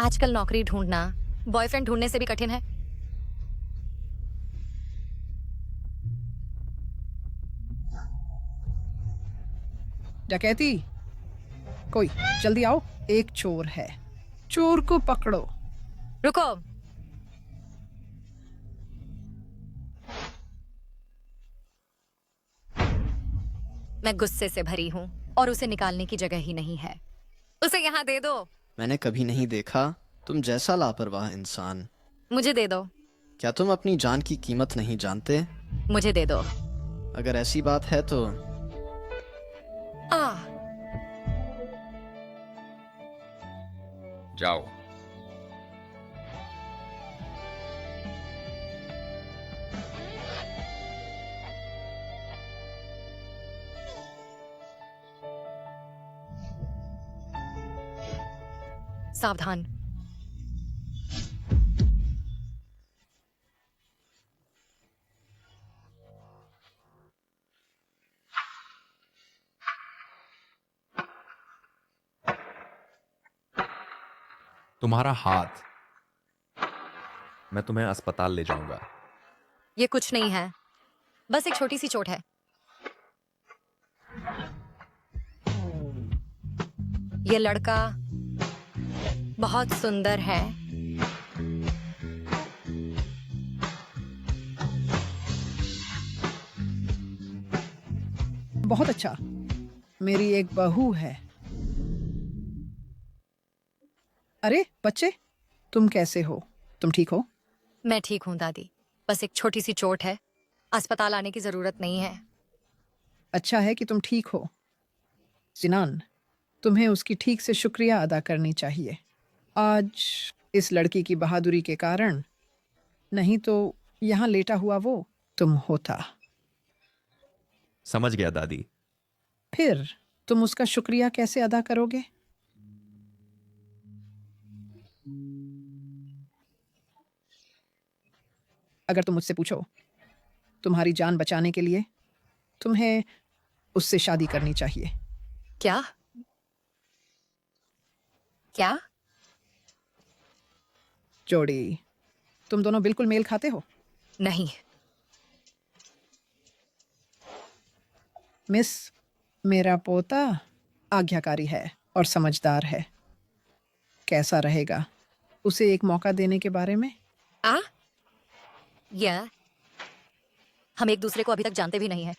आजकल नौकरी ढूंढना बॉयफ्रेंड ढूंढने से भी कठिन है। डकैती, कोई जल्दी आओ, एक चोर है, चोर को पकड़ो। रुको, मैं गुस्से से भरी हूँ और उसे निकालने की जगह ही नहीं है। उसे यहाँ दे दो। मैंने कभी नहीं देखा तुम जैसा लापरवाह इंसान। मुझे दे दो। क्या तुम अपनी जान की कीमत नहीं जानते? मुझे दे दो। अगर ऐसी बात है तो आ, जाओ। सावधान। तुम्हारा हाथ, मैं तुम्हें अस्पताल ले जाऊंगा। ये कुछ नहीं है, बस एक छोटी सी चोट है। ये लड़का बहुत सुंदर है। बहुत अच्छा, मेरी एक बहू है। अरे बच्चे, तुम कैसे हो? तुम ठीक हो? मैं ठीक हूँ दादी, बस एक छोटी सी चोट है, अस्पताल आने की जरूरत नहीं है। अच्छा है कि तुम ठीक हो। जिनान, तुम्हें उसकी ठीक से शुक्रिया अदा करनी चाहिए आज इस लड़की की बहादुरी के कारण। नहीं तो यहाँ लेटा हुआ वो तुम होता। समझ गया दादी। फिर तुम उसका शुक्रिया कैसे अदा करोगे? अगर तुम मुझसे पूछो, तुम्हारी जान बचाने के लिए तुम्हें उससे शादी करनी चाहिए। क्या? क्या? जोड़ी, तुम दोनों बिल्कुल मेल खाते हो। नहीं। मिस, मेरा पोता आज्ञाकारी है और समझदार है। कैसा रहेगा उसे एक मौका देने के बारे में? या हम एक दूसरे को अभी तक जानते भी नहीं है।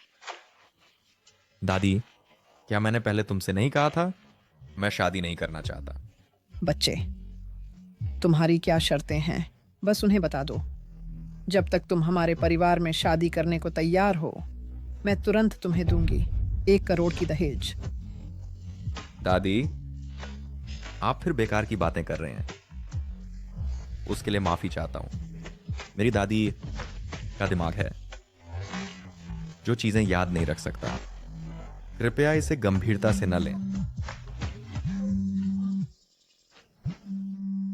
दादी, क्या मैंने पहले तुमसे नहीं कहा था मैं शादी नहीं करना चाहता? बच्चे, तुम्हारी क्या शर्तें हैं, बस उन्हें बता दो। जब तक तुम हमारे परिवार में शादी करने को तैयार हो, मैं तुरंत तुम्हें दूंगी 1 करोड़ की दहेज। दादी, आप फिर बेकार की बातें कर रहे हैं। उसके लिए माफी चाहता हूं। मेरी दादी का दिमाग है जो चीजें याद नहीं रख सकता। कृपया इसे गंभीरता से न लें।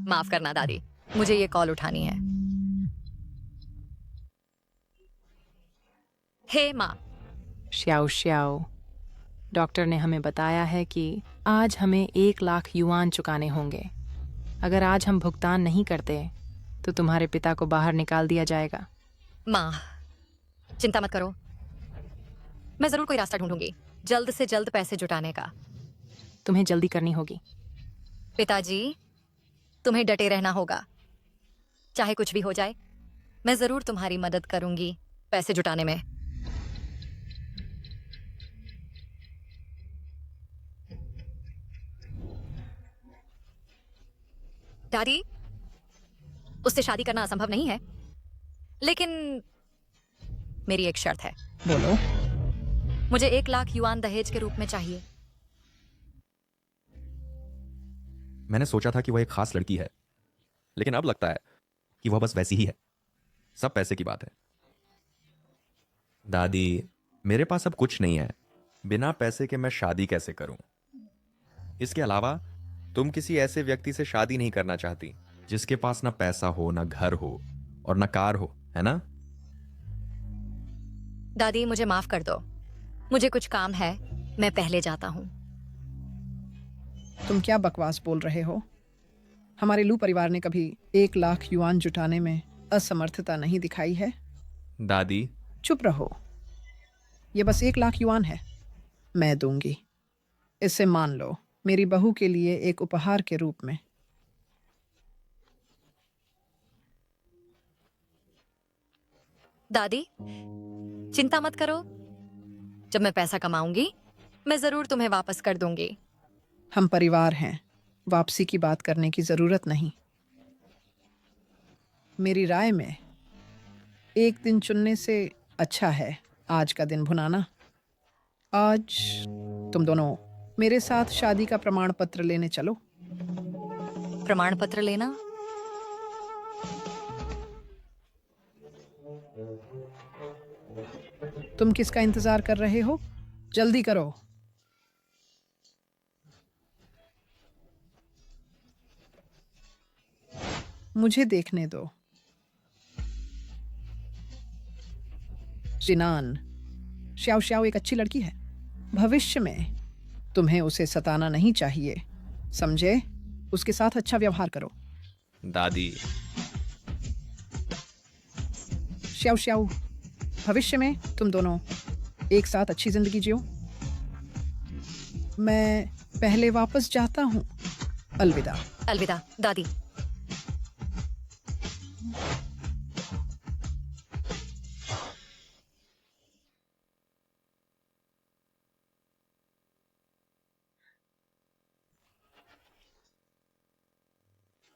माफ करना दादी, मुझे ये कॉल उठानी है। हे माँ। श्याओ श्याओ, डॉक्टर ने हमें बताया है कि आज हमें 1 लाख युआन चुकाने होंगे। अगर आज हम भुगतान नहीं करते तो तुम्हारे पिता को बाहर निकाल दिया जाएगा। माँ, चिंता मत करो, मैं जरूर कोई रास्ता ढूंढूंगी जल्द से जल्द पैसे जुटाने का। तुम्हें जल्दी करनी होगी। पिताजी, तुम्हें डटे रहना होगा। चाहे कुछ भी हो जाए, मैं जरूर तुम्हारी मदद करूंगी पैसे जुटाने में। डैडी, उससे शादी करना असंभव नहीं है, लेकिन मेरी एक शर्त है। बोलो। मुझे 1 लाख युआन दहेज के रूप में चाहिए। मैंने सोचा था कि वह एक खास लड़की है, लेकिन अब लगता है कि वह बस वैसी ही है। सब पैसे की बात है। दादी, मेरे पास अब कुछ नहीं है। बिना पैसे के मैं शादी कैसे करूं? इसके अलावा तुम किसी ऐसे व्यक्ति से शादी नहीं करना चाहती जिसके पास ना पैसा हो, ना घर हो और ना कार हो, है ना? दादी, मुझे माफ कर दो, मुझे कुछ काम है, मैं पहले जाता हूं। तुम क्या बकवास बोल रहे हो? हमारे लू परिवार ने कभी 1 लाख युआन जुटाने में असमर्थता नहीं दिखाई है। दादी, चुप रहो। ये बस 1 लाख युआन है। मैं दूंगी। इसे मान लो मेरी बहू के लिए एक उपहार के रूप में। दादी, चिंता मत करो। जब मैं पैसा कमाऊंगी मैं जरूर तुम्हें वापस कर दूंगी। हम परिवार हैं, वापसी की बात करने की जरूरत नहीं। मेरी राय में एक दिन चुनने से अच्छा है आज का दिन भुनाना। आज तुम दोनों मेरे साथ शादी का प्रमाण पत्र लेने चलो। प्रमाण पत्र लेना? तुम किसका इंतजार कर रहे हो? जल्दी करो। मुझे देखने दो। जिनान, श्याओ श्याओ एक अच्छी लड़की है। भविष्य में तुम्हें उसे सताना नहीं चाहिए, समझे? उसके साथ अच्छा व्यवहार करो। दादी, श्याओ श्याओ, भविष्य में तुम दोनों एक साथ अच्छी जिंदगी जियो। मैं पहले वापस जाता हूँ। अलविदा। अलविदा दादी।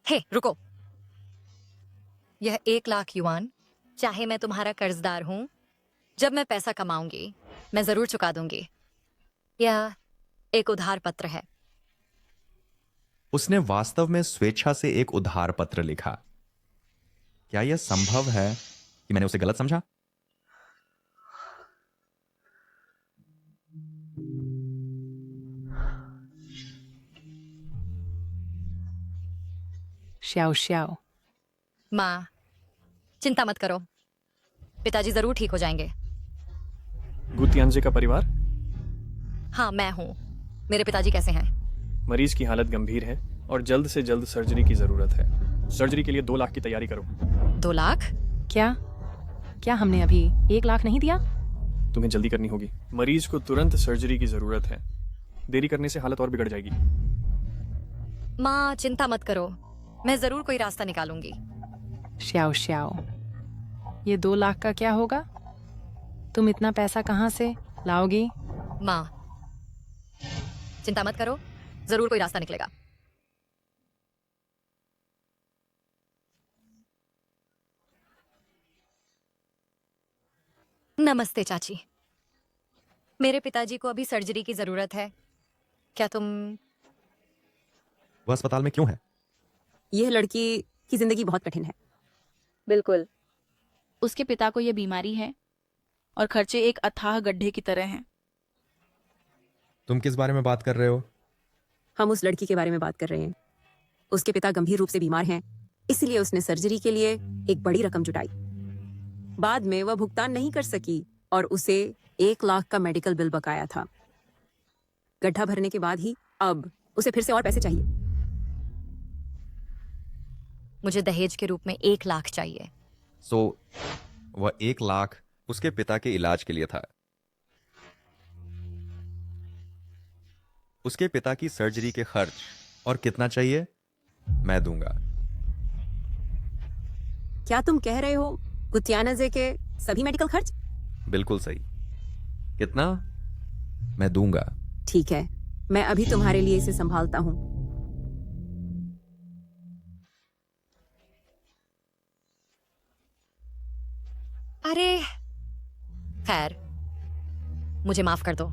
हे रुको। यह 1 लाख युआन, चाहे मैं तुम्हारा कर्जदार हूं, जब मैं पैसा कमाऊंगी मैं जरूर चुका दूंगी। यह एक उधार पत्र है। उसने वास्तव में स्वेच्छा से एक उधार पत्र लिखा। क्या यह संभव है कि मैंने उसे गलत समझा? श्याओ श्याओ, माँ, चिंता मत करो, पिताजी जरूर ठीक हो जाएंगे। गुतियांजे का परिवार? हाँ, मैं हूँ। मेरे पिताजी कैसे हैं? मरीज की हालत गंभीर है और जल्द से जल्द सर्जरी की जरूरत है। सर्जरी के लिए 2 लाख की तैयारी करो। 2 लाख? क्या क्या हमने अभी 1 लाख नहीं दिया? तुम्हें जल्दी करनी होगी। मरीज को तुरंत सर्जरी की जरूरत है। देरी करने से हालत और बिगड़ जाएगी। माँ, चिंता मत करो, मैं जरूर कोई रास्ता निकालूंगी। श्याओ श्याओ, ये 2 लाख का क्या होगा? तुम इतना पैसा कहाँ से लाओगी? माँ, चिंता मत करो, जरूर कोई रास्ता निकलेगा। नमस्ते चाची। मेरे पिताजी को अभी सर्जरी की जरूरत है। क्या तुम? वह अस्पताल में क्यों है? यह लड़की की जिंदगी बहुत कठिन है। बिल्कुल, उसके पिता को यह बीमारी है और खर्चे एक अथाह गड्ढे की तरह हैं। तुम किस बारे में बात कर रहे हो? हम उस लड़की के बारे में बात कर रहे हैं। उसके पिता गंभीर रूप से बीमार हैं, इसलिए उसने सर्जरी के लिए एक बड़ी रकम जुटाई। बाद में वह भुगतान नहीं कर सकी और उसे 1 लाख का मेडिकल बिल बकाया था। गड्ढा भरने के बाद ही अब उसे फिर से और पैसे चाहिए। मुझे दहेज के रूप में 1 लाख चाहिए। वह 1 लाख उसके पिता के इलाज के लिए था। उसके पिता की सर्जरी के खर्च और कितना चाहिए मैं दूंगा। क्या तुम कह रहे हो गुतियानाजे के सभी मेडिकल खर्च? बिल्कुल सही। कितना? मैं दूंगा। ठीक है, मैं अभी तुम्हारे लिए इसे संभालता हूँ। अरे खैर, मुझे माफ कर दो।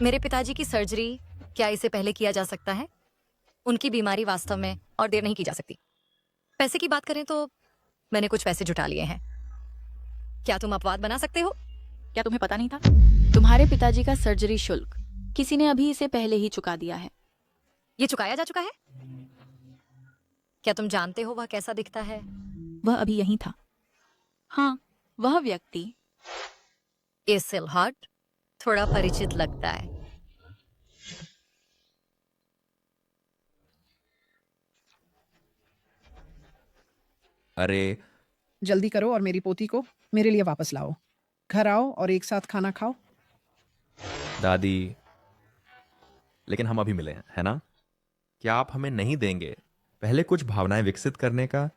मेरे पिताजी की सर्जरी क्या इससे पहले किया जा सकता है? उनकी बीमारी वास्तव में और देर नहीं की जा सकती। पैसे की बात करें तो मैंने कुछ पैसे जुटा लिए हैं। क्या तुम अपवाद बना सकते हो? क्या तुम्हें पता नहीं था? तुम्हारे पिताजी का सर्जरी शुल्क किसी ने अभी इसे पहले ही चुका दिया है। ये चुकाया जा चुका है? क्या तुम जानते हो वह कैसा दिखता है? वह अभी यहीं था। हाँ, वह व्यक्ति। ये सिलहट थोड़ा परिचित लगता है। अरे जल्दी करो और मेरी पोती को मेरे लिए वापस लाओ। घर आओ और एक साथ खाना खाओ। दादी, लेकिन हम अभी मिले हैं, है ना? क्या आप हमें नहीं देंगे पहले कुछ भावनाएं विकसित करने का?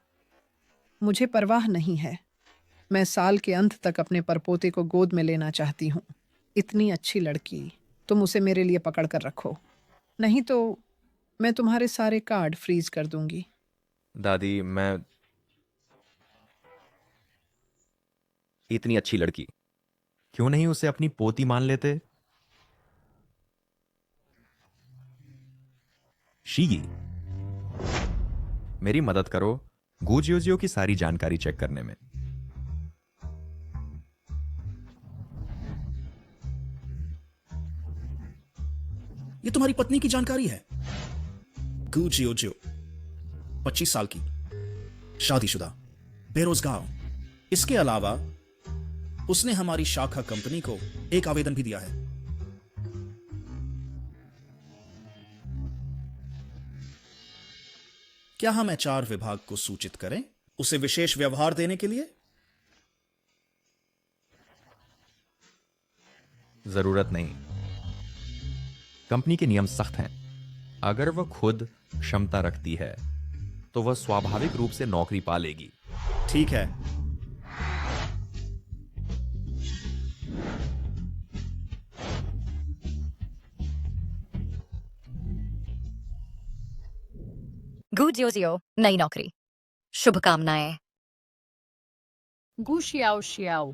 मुझे परवाह नहीं है। मैं साल के अंत तक अपने परपोते को गोद में लेना चाहती हूँ। इतनी अच्छी लड़की, तुम उसे मेरे लिए पकड़ कर रखो, नहीं तो मैं तुम्हारे सारे कार्ड फ्रीज कर दूंगी। दादी, मैं इतनी अच्छी लड़की, क्यों नहीं उसे अपनी पोती मान लेते? शीगी, मेरी मदद करो गुजियोजियो की सारी जानकारी चेक करने में। ये तुम्हारी पत्नी की जानकारी है। गू जियो जियो, 25 साल की, शादीशुदा, बेरोजगार। इसके अलावा उसने हमारी शाखा कंपनी को एक आवेदन भी दिया है। क्या हम एचआर विभाग को सूचित करें उसे विशेष व्यवहार देने के लिए? जरूरत नहीं। कंपनी के नियम सख्त हैं। अगर वह खुद क्षमता रखती है तो वह स्वाभाविक रूप से नौकरी पा लेगी। ठीक है। गुजियोजियो, नई नौकरी, शुभकामनाएं। गु शियाओ शियाओ,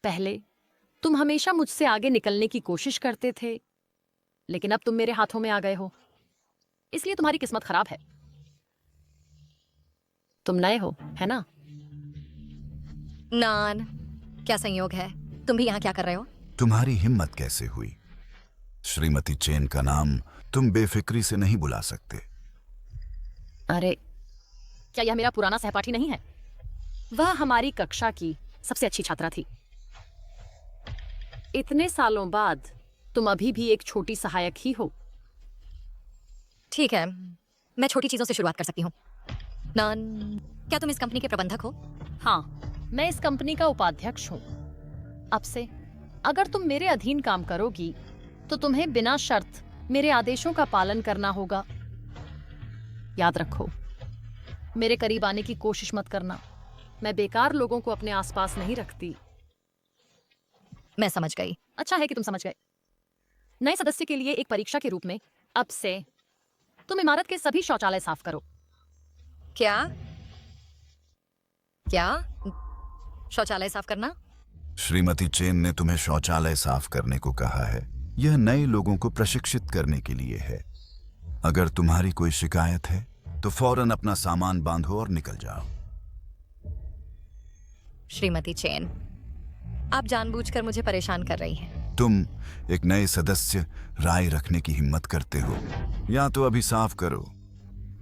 पहले तुम हमेशा मुझसे आगे निकलने की कोशिश करते थे, लेकिन अब तुम मेरे हाथों में आ गए हो, इसलिए तुम्हारी किस्मत खराब है। तुम नए हो, है ना? नान, क्या संयोग है? तुम भी यहाँ क्या कर रहे हो? तुम्हारी हिम्मत कैसे हुई? श्रीमती चेन का नाम तुम बेफिक्री से नहीं बुला सकते। अरे, क्या यह मेरा पुराना सहपाठी नहीं है? वह हमारी कक्षा की सबसे अच्छी छात्रा थी। इतने सालों बाद तुम अभी भी एक छोटी सहायक ही हो। ठीक है, मैं छोटी चीजों से शुरुआत कर सकती हूँ। नान, क्या तुम इस कंपनी के प्रबंधक हो? हाँ, मैं इस कंपनी का उपाध्यक्ष हूँ। अब से अगर तुम मेरे अधीन काम करोगी तो तुम्हें बिना शर्त मेरे आदेशों का पालन करना होगा। याद रखो, मेरे करीब आने की कोशिश मत करना। मैं बेकार लोगों को अपने आसपास नहीं रखती। मैं समझ गई। अच्छा है कि तुम समझ गए। नए सदस्य के लिए एक परीक्षा के रूप में अब से तुम इमारत के सभी शौचालय साफ करो। क्या? क्या? शौचालय साफ करना? श्रीमती चेन ने तुम्हें शौचालय साफ करने को कहा है। यह नए लोगों को प्रशिक्षित करने के लिए है। अगर तुम्हारी कोई शिकायत है तो फौरन अपना सामान बांधो और निकल जाओ। श्रीमती चेन, आप जानबूझकर मुझे परेशान कर रही हैं। तुम एक नए सदस्य राय रखने की हिम्मत करते हो। या तो अभी साफ करो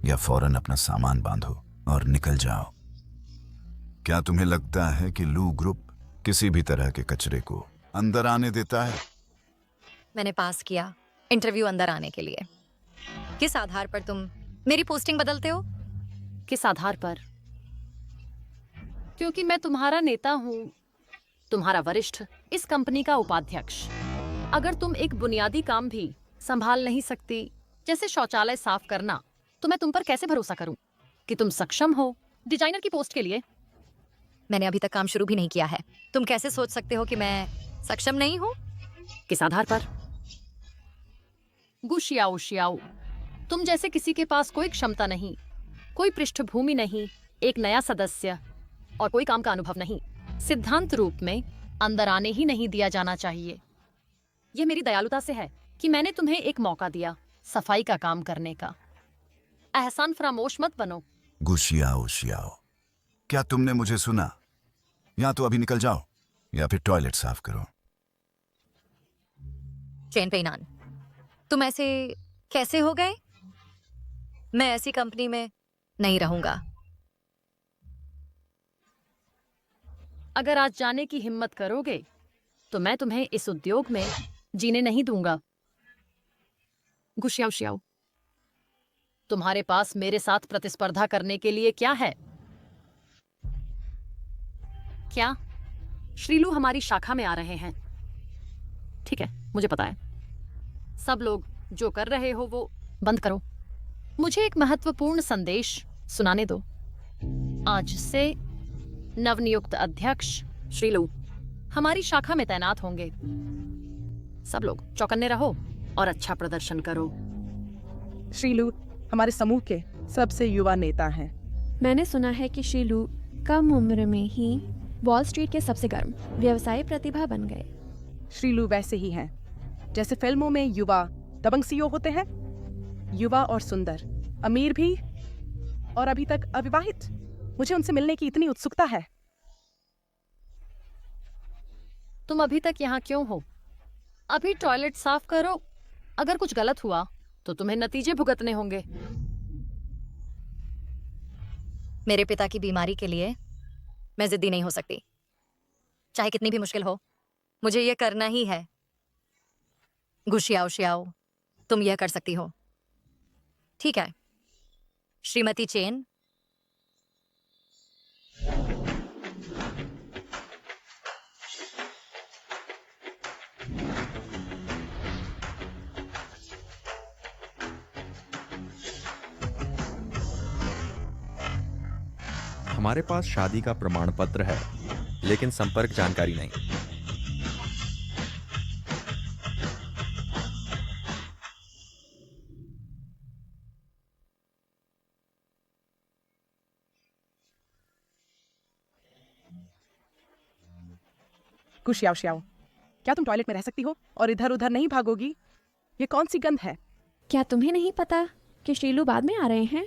या फौरन अपना सामान बांधो और निकल जाओ। क्या तुम्हें लगता है कि लू ग्रुप किसी भी तरह के कचरे को अंदर आने देता है? मैंने पास किया इंटरव्यू अंदर आने के लिए। किस आधार पर तुम मेरी पोस्टिंग बदलते हो? किस आधार पर? क्योंकि मैं तुम्हारा नेता हूँ, तुम्हारा वरिष्ठ, इस कंपनी का उपाध्यक्ष। अगर तुम एक बुनियादी काम भी संभाल नहीं सकती, जैसे शौचालय साफ करना, तो मैं तुम पर कैसे भरोसा करूं कि तुम सक्षम हो डिजाइनर की पोस्ट के लिए? मैंने अभी तक काम शुरू भी नहीं किया है। तुम कैसे सोच सकते हो कि मैं सक्षम नहीं हूँ? किस आधार पर? गु शियाओ शियाओ, तुम जैसे किसी के पास कोई क्षमता नहीं, कोई पृष्ठभूमि नहीं, एक नया सदस्य और कोई काम का अनुभव नहीं, सिद्धांत रूप में अंदर आने ही नहीं दिया जाना चाहिए। यह मेरी दयालुता से है कि मैंने तुम्हें एक मौका दिया सफाई का काम करने का। एहसान फरामोश मत बनो। गुशियाओ शियाओ, क्या तुमने मुझे सुना? या तो अभी निकल जाओ या फिर टॉयलेट साफ करो। चेन पेइनान, तुम ऐसे कैसे हो गए? मैं ऐसी कंपनी में नहीं रहूंगा। अगर आज जाने की हिम्मत करोगे तो मैं तुम्हें इस उद्योग में जीने नहीं दूंगा। गुशियाओ शियाओ, तुम्हारे पास मेरे साथ प्रतिस्पर्धा करने के लिए क्या है? क्या श्रीलू हमारी शाखा में आ रहे हैं? ठीक है, मुझे पता है। सब लोग जो कर रहे हो वो बंद करो। मुझे एक महत्वपूर्ण संदेश सुनाने दो। आज से नवनियुक्त अध्यक्ष श्रीलू हमारी शाखा में तैनात होंगे। सब लोग चौकन्ने रहो और अच्छा प्रदर्शन करो। श्रीलू हमारे समूह के सबसे युवा नेता हैं। मैंने सुना है कि श्रीलू कम उम्र में ही वॉल स्ट्रीट के सबसे गर्म व्यवसाय प्रतिभा बन गए। श्रीलू वैसे ही हैं जैसे फिल्मों में युवा दबंग सीईओ होते हैं। युवा और सुंदर, अमीर भी और अभी तक अविवाहित। मुझे उनसे मिलने की इतनी उत्सुकता है। तुम अभी तक यहाँ क्यों हो? अभी टॉयलेट साफ करो। अगर कुछ गलत हुआ तो तुम्हें नतीजे भुगतने होंगे। मेरे पिता की बीमारी के लिए मैं जिद्दी नहीं हो सकती। चाहे कितनी भी मुश्किल हो, मुझे यह करना ही है। गुशियाओ शियाओ, तुम यह कर सकती हो। ठीक है श्रीमती चेन। हमारे पास शादी का प्रमाण पत्र है, लेकिन संपर्क जानकारी नहीं। कुशियाओ श्याओ, क्या तुम टॉयलेट में रह सकती हो और इधर उधर नहीं भागोगी? ये कौन सी गंध है? क्या तुम्हें नहीं पता कि श्रीलू बाद में आ रहे हैं?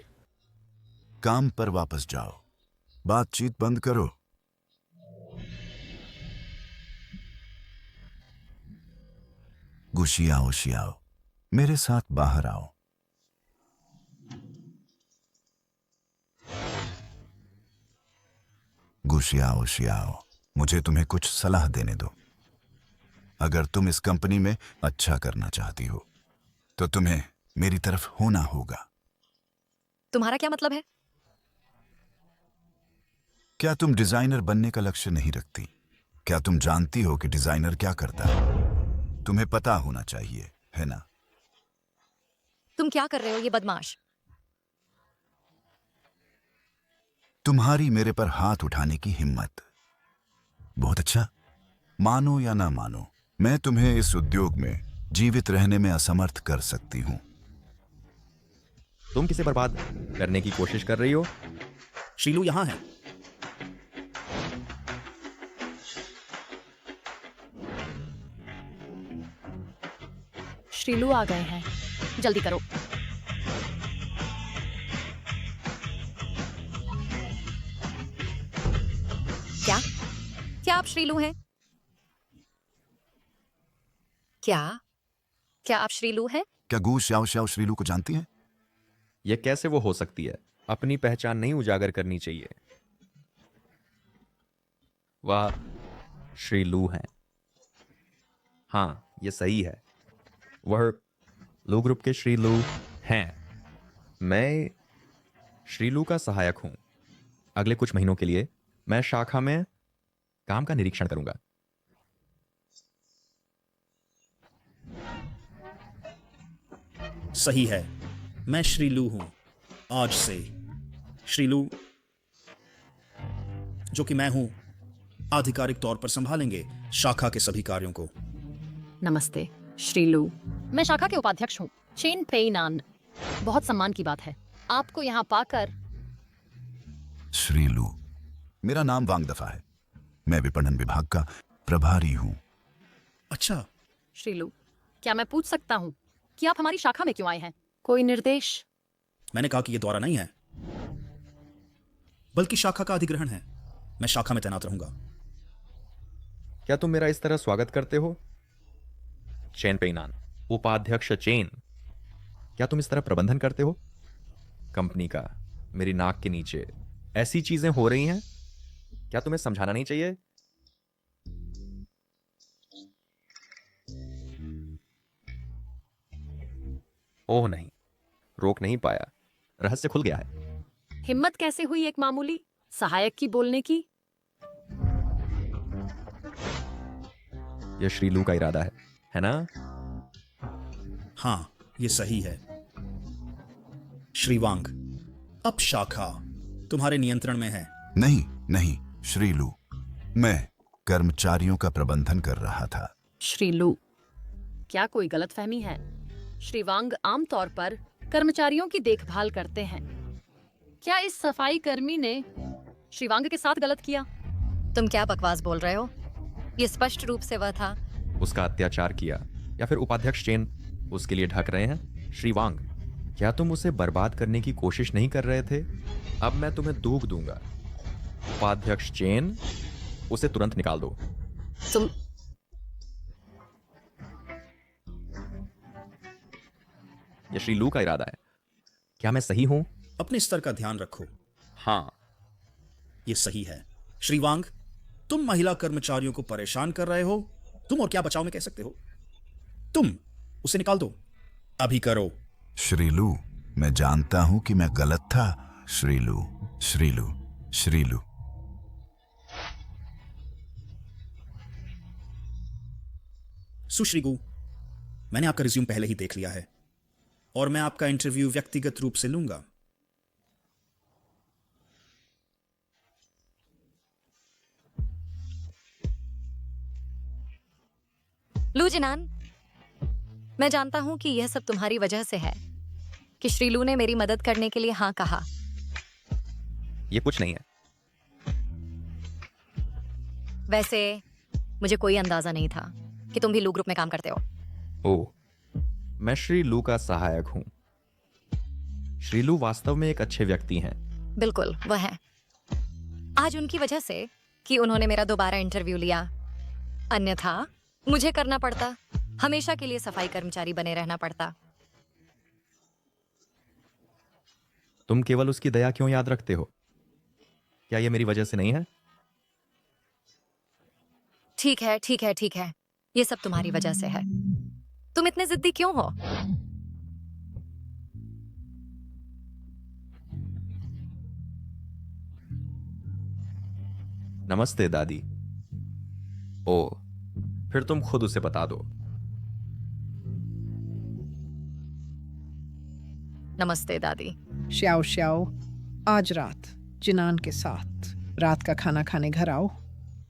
काम पर वापस जाओ, बातचीत बंद करो। गुशियाओ शियाओ, मेरे साथ बाहर आओ। गुशियाओ शियाओ, मुझे तुम्हें कुछ सलाह देने दो। अगर तुम इस कंपनी में अच्छा करना चाहती हो तो तुम्हें मेरी तरफ होना होगा। तुम्हारा क्या मतलब है? क्या तुम डिजाइनर बनने का लक्ष्य नहीं रखती? क्या तुम जानती हो कि डिजाइनर क्या करता है? तुम्हें पता होना चाहिए, है ना? तुम क्या कर रहे हो ये बदमाश? तुम्हारी मेरे पर हाथ उठाने की हिम्मत। बहुत अच्छा, मानो या ना मानो, मैं तुम्हें इस उद्योग में जीवित रहने में असमर्थ कर सकती हूं। तुम किसे बर्बाद करने की कोशिश कर रही हो? शीलू यहां है। श्रीलू आ गए हैं, जल्दी करो। क्या क्या आप श्रीलू हैं? क्या क्या आप श्रीलू हैं? क्या गू श्याओ श्याओ श्रीलू को जानती हैं? यह कैसे वो हो सकती है? अपनी पहचान नहीं उजागर करनी चाहिए। वह श्रीलू हैं। हाँ, यह सही है। वह लो ग्रुप के श्रीलू हैं। मैं श्रीलू का सहायक हूं। अगले कुछ महीनों के लिए मैं शाखा में काम का निरीक्षण करूंगा। सही है, मैं श्रीलू हूं। आज से श्रीलू, जो कि मैं हूं, आधिकारिक तौर पर संभालेंगे शाखा के सभी कार्यों को। नमस्ते श्रीलू, मैं शाखा के उपाध्यक्ष हूँ, चेन पेइनान। बहुत सम्मान की बात है आपको यहाँ पाकर। श्रीलू, मेरा नाम वांगदफा है। मैं विपणन विभाग का प्रभारी हूं। अच्छा श्रीलू, क्या मैं पूछ सकता हूँ कि आप हमारी शाखा में क्यों आए हैं? कोई निर्देश? मैंने कहा कि यह दौरा नहीं है, बल्कि शाखा का अधिग्रहण है। मैं शाखा में तैनात रहूंगा। क्या तुम मेरा इस तरह स्वागत करते हो? चेन पेइनान, उपाध्यक्ष चेन, क्या तुम इस तरह प्रबंधन करते हो? कंपनी का मेरी नाक के नीचे ऐसी चीजें हो रही हैं, क्या तुम्हें समझाना नहीं चाहिए? ओह नहीं, रोक नहीं पाया। रहस्य खुल गया है। हिम्मत कैसे हुई एक मामूली सहायक की बोलने की? यह श्रीलू का इरादा है ना? हाँ, ये सही है। श्रीवांग, अब शाखा तुम्हारे नियंत्रण में है। नहीं नहीं श्रीलू, मैं कर्मचारियों का प्रबंधन कर रहा था। श्रीलू, क्या कोई गलतफहमी है? श्रीवांग आमतौर पर कर्मचारियों की देखभाल करते हैं। क्या इस सफाई कर्मी ने श्रीवांग के साथ गलत किया? तुम क्या बकवास बोल रहे हो? ये स्पष्ट रूप से वह था। उसका अत्याचार किया या फिर उपाध्यक्ष चेन उसके लिए ढक रहे हैं? श्रीवांग, क्या तुम उसे बर्बाद करने की कोशिश नहीं कर रहे थे? अब मैं तुम्हें दूक दूंगा। उपाध्यक्ष चेन, उसे तुरंत निकाल दो। तुम यह श्रीलू का इरादा है। क्या मैं सही हूं? अपने स्तर का ध्यान रखो। हाँ, ये सही है। श्रीवांग, तुम महिला कर्मचारियों को परेशान कर रहे हो। तुम और क्या बचाव में कह सकते हो? तुम उसे निकाल दो, अभी करो। श्रीलू, मैं जानता हूं कि मैं गलत था। श्रीलू श्रीलू श्रीलू। सुश्रीगु, मैंने आपका रिज्यूम पहले ही देख लिया है और मैं आपका इंटरव्यू व्यक्तिगत रूप से लूंगा। लू जिनान, मैं जानता हूं कि यह सब तुम्हारी वजह से है कि श्रीलू ने मेरी मदद करने के लिए हाँ कहा। ये कुछ नहीं है। वैसे मुझे कोई अंदाजा नहीं था कि तुम भी लू ग्रुप में काम करते हो। ओह, मैं श्रीलू का सहायक हूं। श्रीलू वास्तव में एक अच्छे व्यक्ति हैं। बिल्कुल, वह है। आज उनकी वजह से कि उन्होंने मेरा दोबारा इंटरव्यू लिया, अन्यथा मुझे करना पड़ता। हमेशा के लिए सफाई कर्मचारी बने रहना पड़ता। तुम केवल उसकी दया क्यों याद रखते हो? क्या ये मेरी वजह से नहीं है? ठीक है, ठीक है, ठीक है। ये सब तुम्हारी वजह से है। तुम इतने जिद्दी क्यों हो? नमस्ते दादी। ओ, फिर तुम खुद उसे बता दो। नमस्ते दादी। श्याओ श्याओ, आज रात जिनान के साथ रात का खाना खाने घर आओ।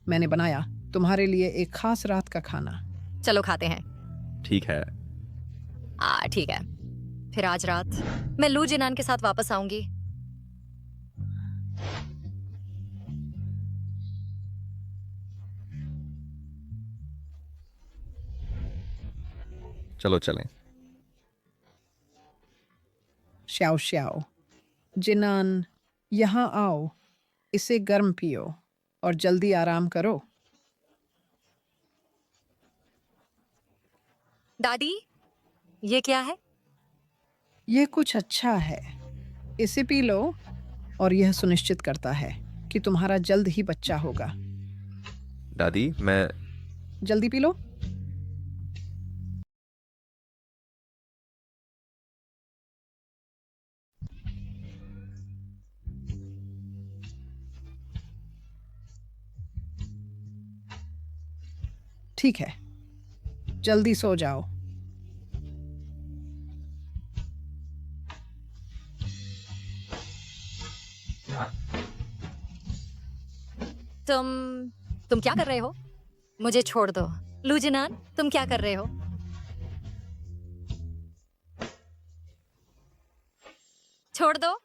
मैंने बनाया तुम्हारे लिए एक खास रात का खाना। चलो खाते हैं। ठीक है। ठीक है। फिर आज रात मैं लू जिनान के साथ वापस आऊंगी। चलो चलें। श्याओ श्याओ, जिनान यहाँ आओ, इसे गर्म पियो और जल्दी आराम करो। दादी, ये क्या है? ये कुछ अच्छा है, इसे पी लो और यह सुनिश्चित करता है कि तुम्हारा जल्द ही बच्चा होगा। दादी, मैं जल्दी पी लो। ठीक है, जल्दी सो जाओ। तुम क्या कर रहे हो? मुझे छोड़ दो। लू जिनान, तुम क्या कर रहे हो? छोड़ दो।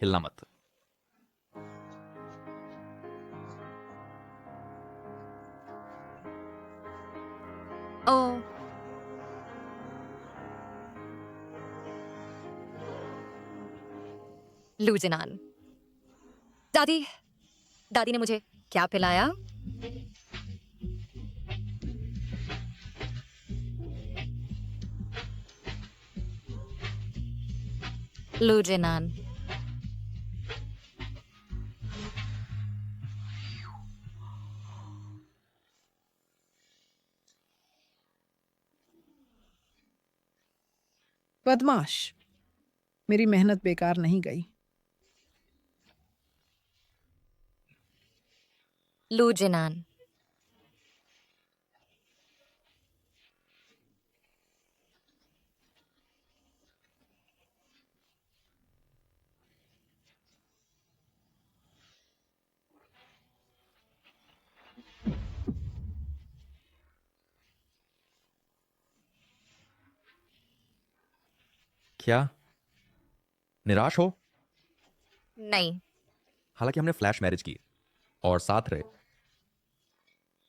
हिलना मत। ओ, लू जिनान। दादी, दादी ने मुझे क्या पिलाया? लू जिनान। बदमाश, मेरी मेहनत बेकार नहीं गई। लू जिनान। क्या निराश हो? नहीं। हालांकि हमने फ्लैश मैरिज की और साथ रहे।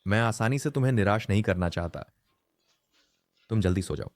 मैं आसानी से तुम्हें निराश नहीं करना चाहता। तुम जल्दी सो जाओ।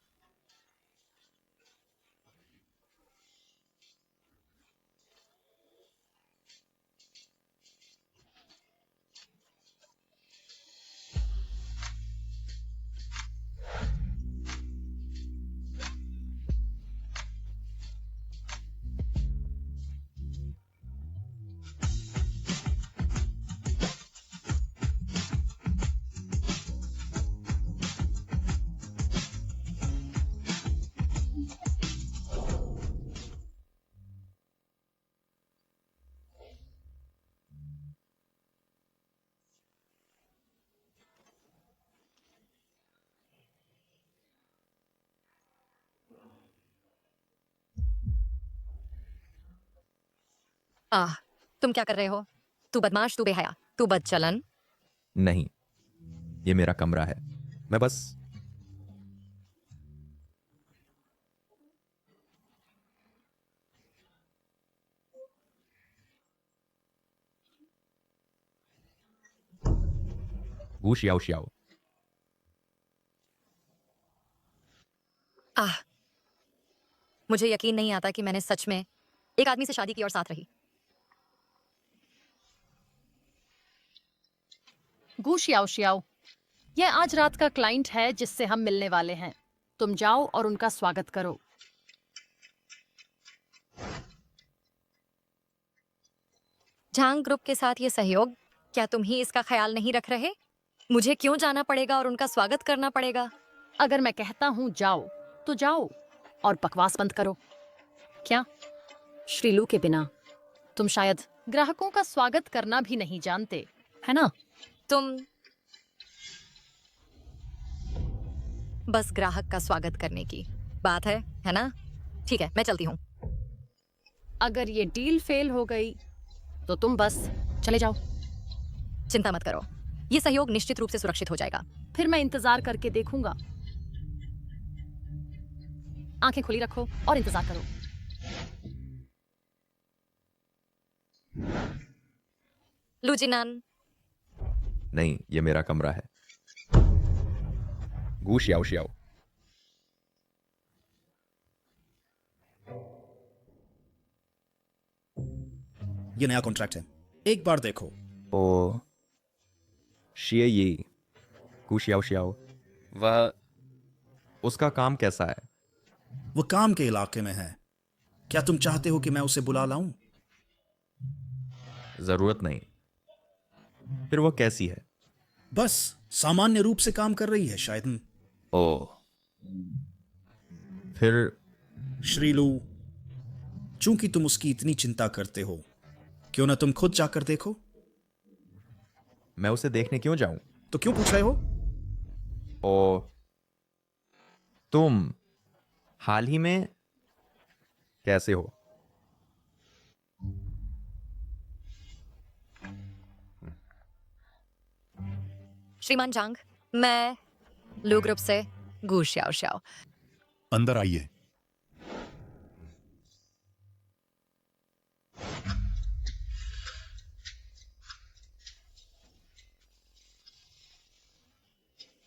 तुम क्या कर रहे हो? तू बदमाश, तू बेहया, तू बदचलन। नहीं, ये मेरा कमरा है। मैं बस गू शियाओ शियाओ। मुझे यकीन नहीं आता कि मैंने सच में एक आदमी से शादी की और साथ रही। गू शियाओ शियाओ, यह आज रात का क्लाइंट है जिससे हम मिलने वाले हैं। तुम जाओ और उनका स्वागत करो। झांग ग्रुप के साथ ये सहयोग, क्या तुम ही इसका ख्याल नहीं रख रहे? मुझे क्यों जाना पड़ेगा और उनका स्वागत करना पड़ेगा? अगर मैं कहता हूं जाओ तो जाओ और बकवास बंद करो। क्या श्रीलू के बिना तुम शायद ग्राहकों का स्वागत करना भी नहीं जानते, है ना? तुम बस ग्राहक का स्वागत करने की बात है ना? ठीक है, मैं चलती हूँ। अगर ये डील फेल हो गई तो तुम बस चले जाओ। चिंता मत करो, ये सहयोग निश्चित रूप से सुरक्षित हो जाएगा। फिर मैं इंतजार करके देखूंगा। आंखें खुली रखो और इंतजार करो। लूजिनान। नहीं, ये मेरा कमरा है। गू शियाओ शियाओ। ये नया कॉन्ट्रैक्ट है, एक बार देखो। ओ शिये ये गू शियाओ शियाओ। वह उसका काम कैसा है? वो काम के इलाके में है। क्या तुम चाहते हो कि मैं उसे बुला लाऊं? जरूरत नहीं। फिर वो कैसी है? बस सामान्य रूप से काम कर रही है शायद। ओ फिर श्रीलू, चूंकि तुम उसकी इतनी चिंता करते हो, क्यों ना तुम खुद जाकर देखो? मैं उसे देखने क्यों जाऊं? तो क्यों पूछ रहे हो? ओ तुम हाल ही में कैसे हो? श्रीमान जांग, मैं लू ग्रुप से गू शियाओ शियाओ। अंदर आइए।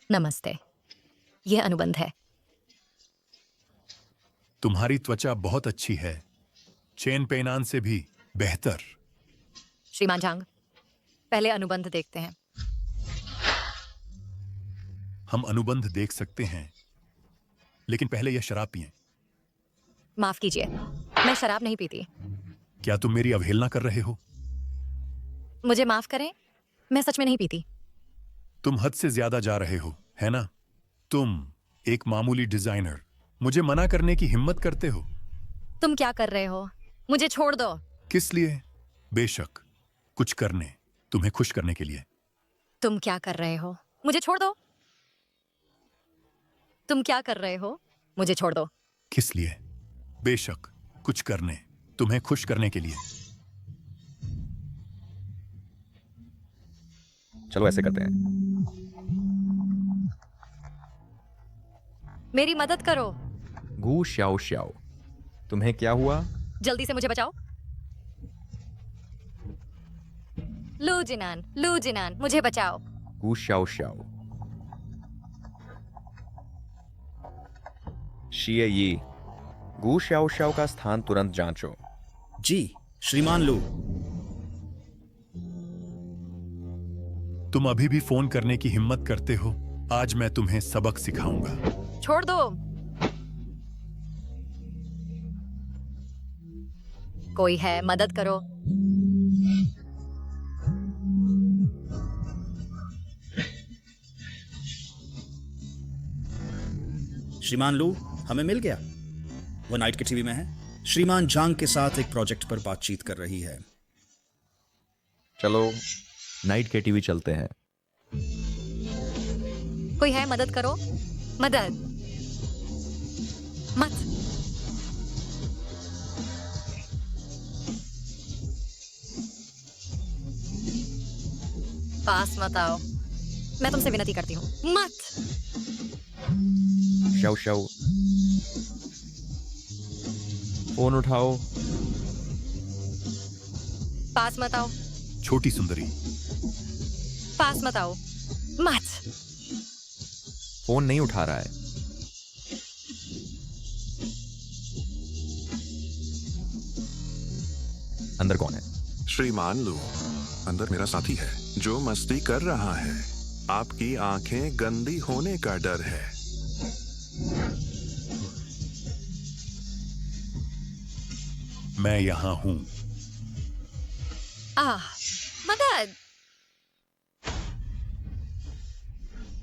नमस्ते, यह अनुबंध है। तुम्हारी त्वचा बहुत अच्छी है, चेन पेनान से भी बेहतर। श्रीमान जांग, पहले अनुबंध देखते हैं। हम अनुबंध देख सकते हैं, लेकिन पहले यह शराब पिएं। माफ कीजिए, मैं शराब नहीं पीती। क्या तुम मेरी अवहेलना कर रहे हो? मुझे माफ करें, मैं सच में नहीं पीती। तुम हद से ज्यादा जा रहे हो, है ना? तुम एक मामूली डिजाइनर मुझे मना करने की हिम्मत करते हो। तुम क्या कर रहे हो? मुझे छोड़ दो। किस लिए? बेशक, कुछ करने, तुम्हें खुश करने के लिए। तुम क्या कर रहे हो? मुझे छोड़ दो। तुम क्या कर रहे हो? मुझे छोड़ दो। किस लिए? बेशक, कुछ करने, तुम्हें खुश करने के लिए। चलो ऐसे करते हैं। मेरी मदद करो। गू श्याओ श्याओ, तुम्हें क्या हुआ? जल्दी से मुझे बचाओ। लू जिनान, मुझे बचाओ। गू श्याओ श्याओ। शिए यी, गू श्याओ श्याओ का स्थान तुरंत जांचो। जी श्रीमान लू। तुम अभी भी फोन करने की हिम्मत करते हो? आज मैं तुम्हें सबक सिखाऊंगा। छोड़ दो। कोई है, मदद करो। श्रीमान लू, हमें मिल गया। वो नाइट के टीवी में है। श्रीमान जांग के साथ एक प्रोजेक्ट पर बातचीत कर रही है। चलो नाइट के टीवी चलते हैं। कोई है, मदद करो। मदद मत। पास मत आओ। मैं तुमसे विनती करती हूँ, मत। श्याओ श्याओ, फोन उठाओ। पास मत आओ। छोटी सुंदरी, पास मत आओ, मत। फोन नहीं उठा रहा है। अंदर कौन है? श्रीमान लू, अंदर मेरा साथी है जो मस्ती कर रहा है। आपकी आंखें गंदी होने का डर है। मैं यहां हूं। मदद।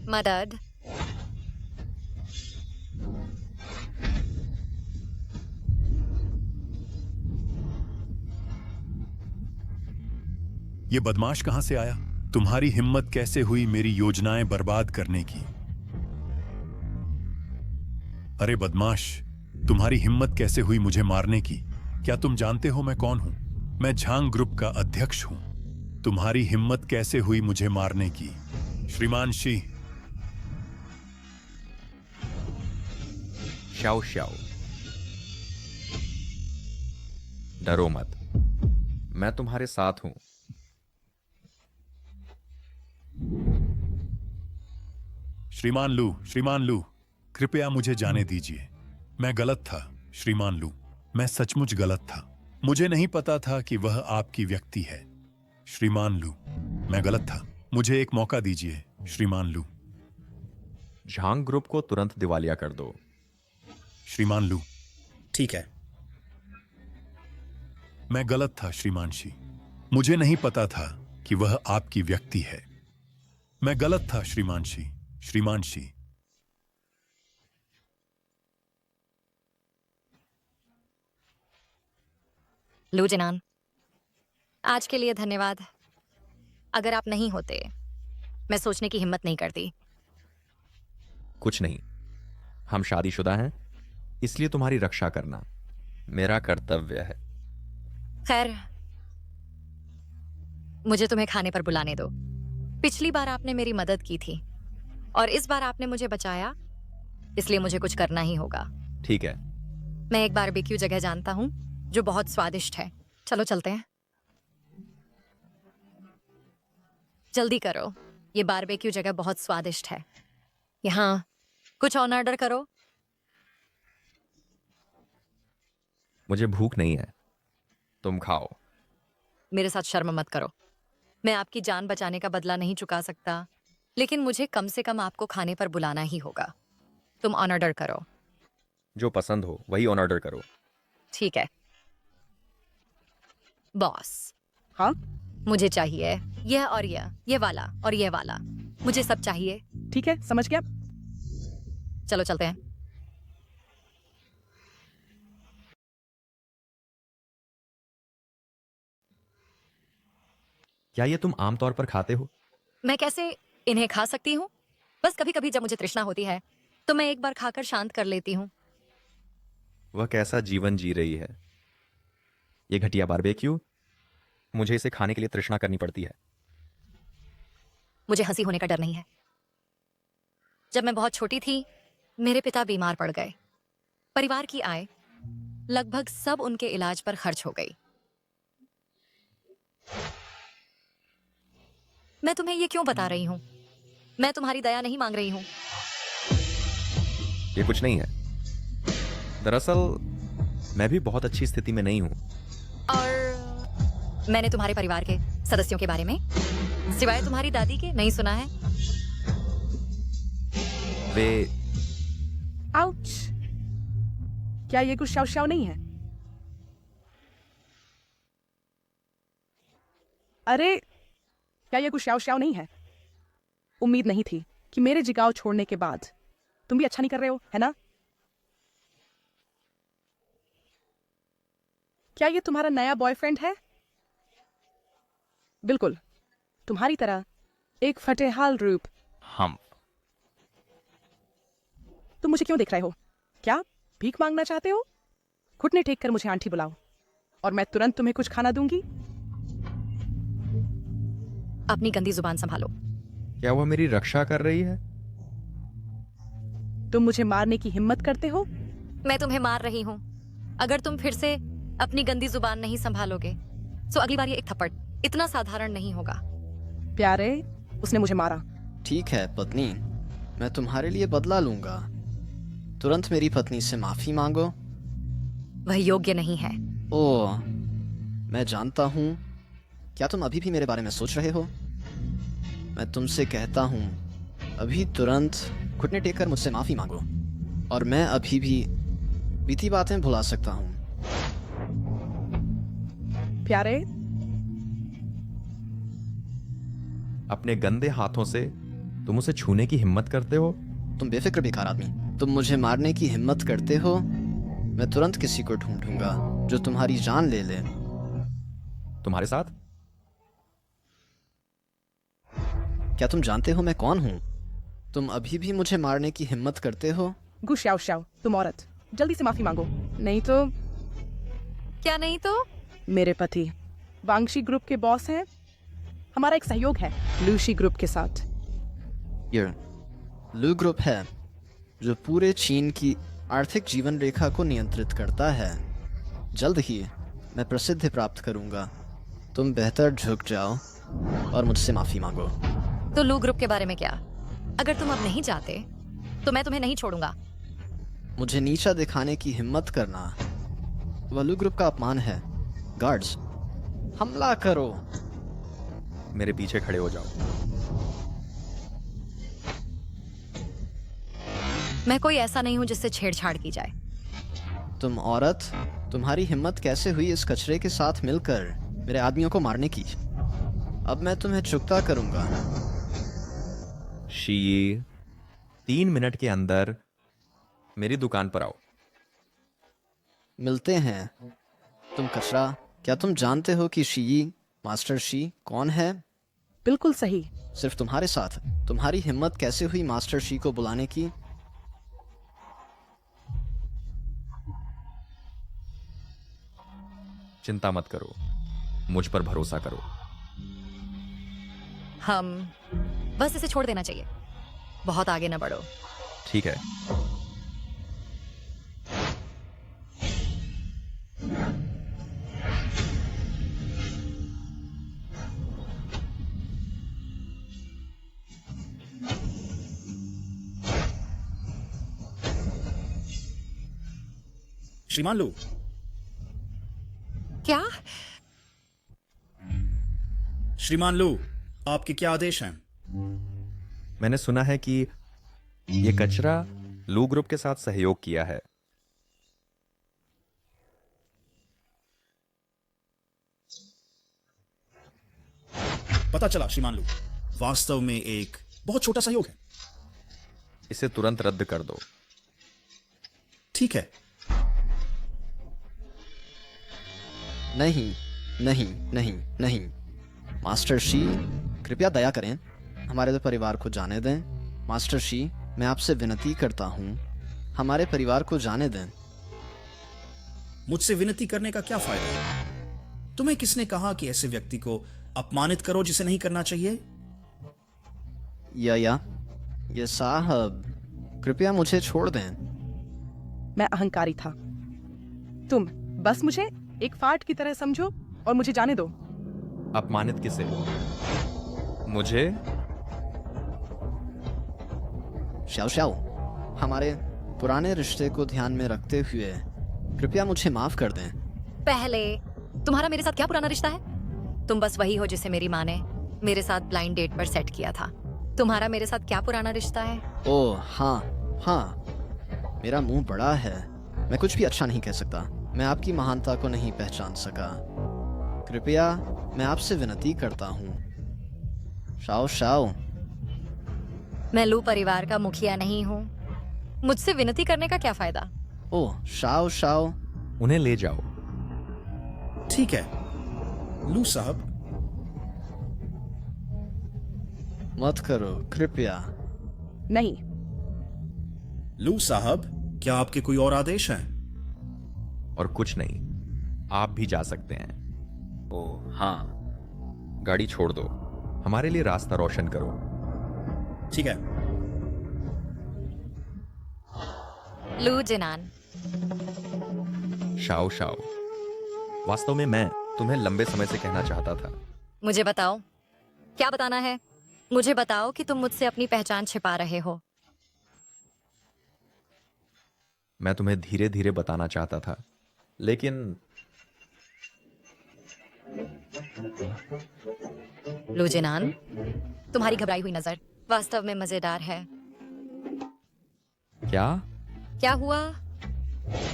मदद। ये बदमाश कहां से आया? तुम्हारी हिम्मत कैसे हुई मेरी योजनाएं बर्बाद करने की? अरे बदमाश, तुम्हारी हिम्मत कैसे हुई मुझे मारने की? क्या तुम जानते हो मैं कौन हूं? मैं झांग ग्रुप का अध्यक्ष हूं। तुम्हारी हिम्मत कैसे हुई मुझे मारने की? श्रीमान शी। श्याओ श्याओ, डरो मत, मैं तुम्हारे साथ हूं। श्रीमान लू, कृपया मुझे जाने दीजिए। मैं गलत था श्रीमान लू, मैं सचमुच गलत था। मुझे नहीं पता था कि वह आपकी व्यक्ति है। श्रीमान लू, मैं गलत था। मुझे एक मौका दीजिए श्रीमान लू। झांग ग्रुप को तुरंत दिवालिया कर दो। श्रीमान लू। ठीक है। मैं गलत था श्रीमान शी, मुझे नहीं पता था कि वह आपकी व्यक्ति है। मैं गलत था श्रीमान शी। श्रीमान शी। लू जिनान, आज के लिए धन्यवाद। अगर आप नहीं होते, मैं सोचने की हिम्मत नहीं करती। कुछ नहीं, हम शादीशुदा हैं, इसलिए तुम्हारी रक्षा करना मेरा कर्तव्य है। खैर, मुझे तुम्हें खाने पर बुलाने दो। पिछली बार आपने मेरी मदद की थी और इस बार आपने मुझे बचाया, इसलिए मुझे कुछ करना ही होगा। ठीक है। मैं एक बारबेक्यू जगह जानता हूँ जो बहुत स्वादिष्ट है। चलो चलते हैं। जल्दी करो, ये बारबेक्यू जगह बहुत स्वादिष्ट है। यहाँ कुछ और ऑर्डर करो। मुझे भूख नहीं है, तुम खाओ। मेरे साथ शर्म मत करो। मैं आपकी जान बचाने का बदला नहीं चुका सकता, लेकिन मुझे कम से कम आपको खाने पर बुलाना ही होगा। तुम ऑन ऑर्डर करो। जो पसंद हो वही ऑन ऑर्डर करो। ठीक है बॉस। हाँ, मुझे चाहिए यह और ये वाला और ये वाला। मुझे सब चाहिए। ठीक है, समझ गया। चलो चलते हैं। क्या ये तुम आमतौर पर खाते हो? मैं कैसे इन्हें खा सकती हूँ? बस कभी कभी जब मुझे तृष्णा होती है तो मैं एक बार खाकर शांत कर लेती हूँ। वह कैसा जीवन जी रही है। ये घटिया बारबेक्यू, मुझे इसे खाने के लिए तृष्णा करनी पड़ती है। मुझे हंसी होने का डर नहीं है। जब मैं बहुत छोटी थी मेरे पिता बीमार पड़ गए। परिवार की आय लगभग सब उनके इलाज पर खर्च हो गई। मैं तुम्हें ये क्यों बता रही हूँ? मैं तुम्हारी दया नहीं मांग रही हूँ। ये कुछ नहीं है। दरअसल मैं भी बहुत अच्छी स्थिति में नहीं हूं। और मैंने तुम्हारे परिवार के सदस्यों के बारे में सिवाय तुम्हारी दादी के नहीं सुना है। वे आउच! क्या ये कुछ शाव नहीं है? अरे, क्या ये कुछ शाव नहीं है? उम्मीद नहीं थी कि मेरे जिगाव छोड़ने के बाद तुम भी अच्छा नहीं कर रहे हो, है ना? क्या ये तुम्हारा नया बॉयफ्रेंड है? बिल्कुल, तुम्हारी तरह एक फटेहाल रूप। हम। तुम मुझे क्यों देख रहे हो? क्या भीख मांगना चाहते हो? घुटने टेक कर मुझे आंटी बुलाओ और मैं तुरंत तुम्हें कुछ खाना दूंगी। अपनी गंदी जुबान संभालो। क्या वह मेरी रक्षा कर रही है? तुम मुझे मारने की हिम्मत करते हो? मैं तुम्हें मार रही हूँ। अगर तुम फिर से अपनी गंदी जुबान नहीं संभालोगे तो अगली बार ये एक थप्पड़ इतना साधारण नहीं होगा। प्यारे, उसने मुझे मारा। ठीक है पत्नी, मैं तुम्हारे लिए बदला लूंगा। तुरंत मेरी पत्नी से माफी मांगो। वह योग्य नहीं है। ओह, मैं जानता हूँ। क्या तुम अभी भी मेरे बारे में सोच रहे हो? मैं तुमसे कहता हूँ, अभी तुरंत घुटने टेक कर मुझसे माफी मांगो और मैं अभी भी बीती बातें भुला सकता हूँ। प्यारे, अपने गंदे हाथों से तुम उसे छूने की हिम्मत करते हो? तुम बेफिक्र बेकार आदमी, तुम मुझे मारने की हिम्मत करते हो? मैं तुरंत किसी को ढूंढूंगा जो तुम्हारी जान ले ले। तुम्हारे साथ? क्या तुम जानते हो मैं कौन हूँ? तुम अभी भी मुझे मारने की हिम्मत करते हो? गुशाओ शाओ, तुम औरत, जल्दी से माफी मांगो, नहीं तो। क्या नहीं तो? मेरे पति वांगशी ग्रुप के बॉस हैं। हमारा एक सहयोग है लूशी ग्रुप के साथ। ये लू ग्रुप है जो पूरे चीन की आर्थिक जीवन रेखा को नियंत्रित करता है। जल्द ही मैं प्रसिद्धि प्राप्त करूंगा। तुम बेहतर झुक जाओ और मुझसे माफी मांगो। तो लू ग्रुप के बारे में क्या? अगर तुम अब नहीं जाते तो मैं तुम्हें नहीं छोड़ूंगा। मुझे नीचा दिखाने की हिम्मत करना वह लू ग्रुप का अपमान है। गार्ड्स, हमला करो। मेरे पीछे खड़े हो जाओ। मैं कोई ऐसा नहीं हूं जिससे छेड़छाड़ की जाए। तुम औरत, तुम्हारी हिम्मत कैसे हुई इस कचरे के साथ मिलकर मेरे आदमियों को मारने की? अब मैं तुम्हें चुकता करूंगा। शी, 3 मिनट के अंदर मेरी दुकान पर आओ। मिलते हैं। तुम कचरा, क्या तुम जानते हो कि शी, मास्टर शी कौन है? बिल्कुल सही। सिर्फ तुम्हारे साथ। तुम्हारी हिम्मत कैसे हुई मास्टर शी को बुलाने की? चिंता मत करो, मुझ पर भरोसा करो। हम बस इसे छोड़ देना चाहिए। बहुत आगे न बढ़ो। ठीक है। श्रीमान लू, क्या? श्रीमान लू, आपके क्या आदेश हैं? मैंने सुना है कि ये कचरा लू ग्रुप के साथ सहयोग किया है। पता चला श्रीमान लू, वास्तव में एक बहुत छोटा सहयोग है। इसे तुरंत रद्द कर दो। ठीक है। नहीं नहीं नहीं नहीं। मास्टर शी, कृपया दया करें, हमारे परिवार को जाने दें। मास्टर शी, मैं आपसे विनती करता हूँ, हमारे परिवार को जाने दें। मुझसे विनती करने का क्या फायदा? तुम्हें किसने कहा कि ऐसे व्यक्ति को अपमानित करो जिसे नहीं करना चाहिए? या ये साहब, कृपया मुझे छोड़ दें। मैं अहंकारी था। तुम बस मुझे एक फाट की तरह समझो और मुझे जाने दो। अपमानित किसे? मुझे? श्याओ श्याओ, हमारे पुराने रिश्ते को ध्यान में रखते हुए कृपया मुझे माफ कर दें। पहले तुम्हारा मेरे साथ क्या पुराना रिश्ता है? तुम बस वही हो जिसे मेरी माँ ने मेरे साथ ब्लाइंड डेट पर सेट किया था। तुम्हारा मेरे साथ क्या पुराना रिश्ता है? ओह हाँ, मेरा मुंह बड़ा है, मैं कुछ भी अच्छा नहीं कह सकता। मैं आपकी महानता को नहीं पहचान सका। कृपया मैं आपसे विनती करता हूँ। शाओ शाओ, मैं लू परिवार का मुखिया नहीं हूँ, मुझसे विनती करने का क्या फायदा? ओह शाओ शाओ, उन्हें ले जाओ। ठीक है लू साहब। मत करो कृपया। नहीं। लू साहब, क्या आपके कोई और आदेश हैं? और कुछ नहीं, आप भी जा सकते हैं। ओह हाँ, गाड़ी छोड़ दो, हमारे लिए रास्ता रोशन करो। ठीक है। लू जिनान। शाओ शाओ, वास्तव में मैं तुम्हें लंबे समय से कहना चाहता था। मुझे बताओ, क्या बताना है? मुझे बताओ कि तुम मुझसे अपनी पहचान छिपा रहे हो। मैं तुम्हें धीरे धीरे बताना चाहता था, लेकिन लू जिनान, तुम्हारी घबराई हुई नजर वास्तव में मजेदार है। क्या हुआ?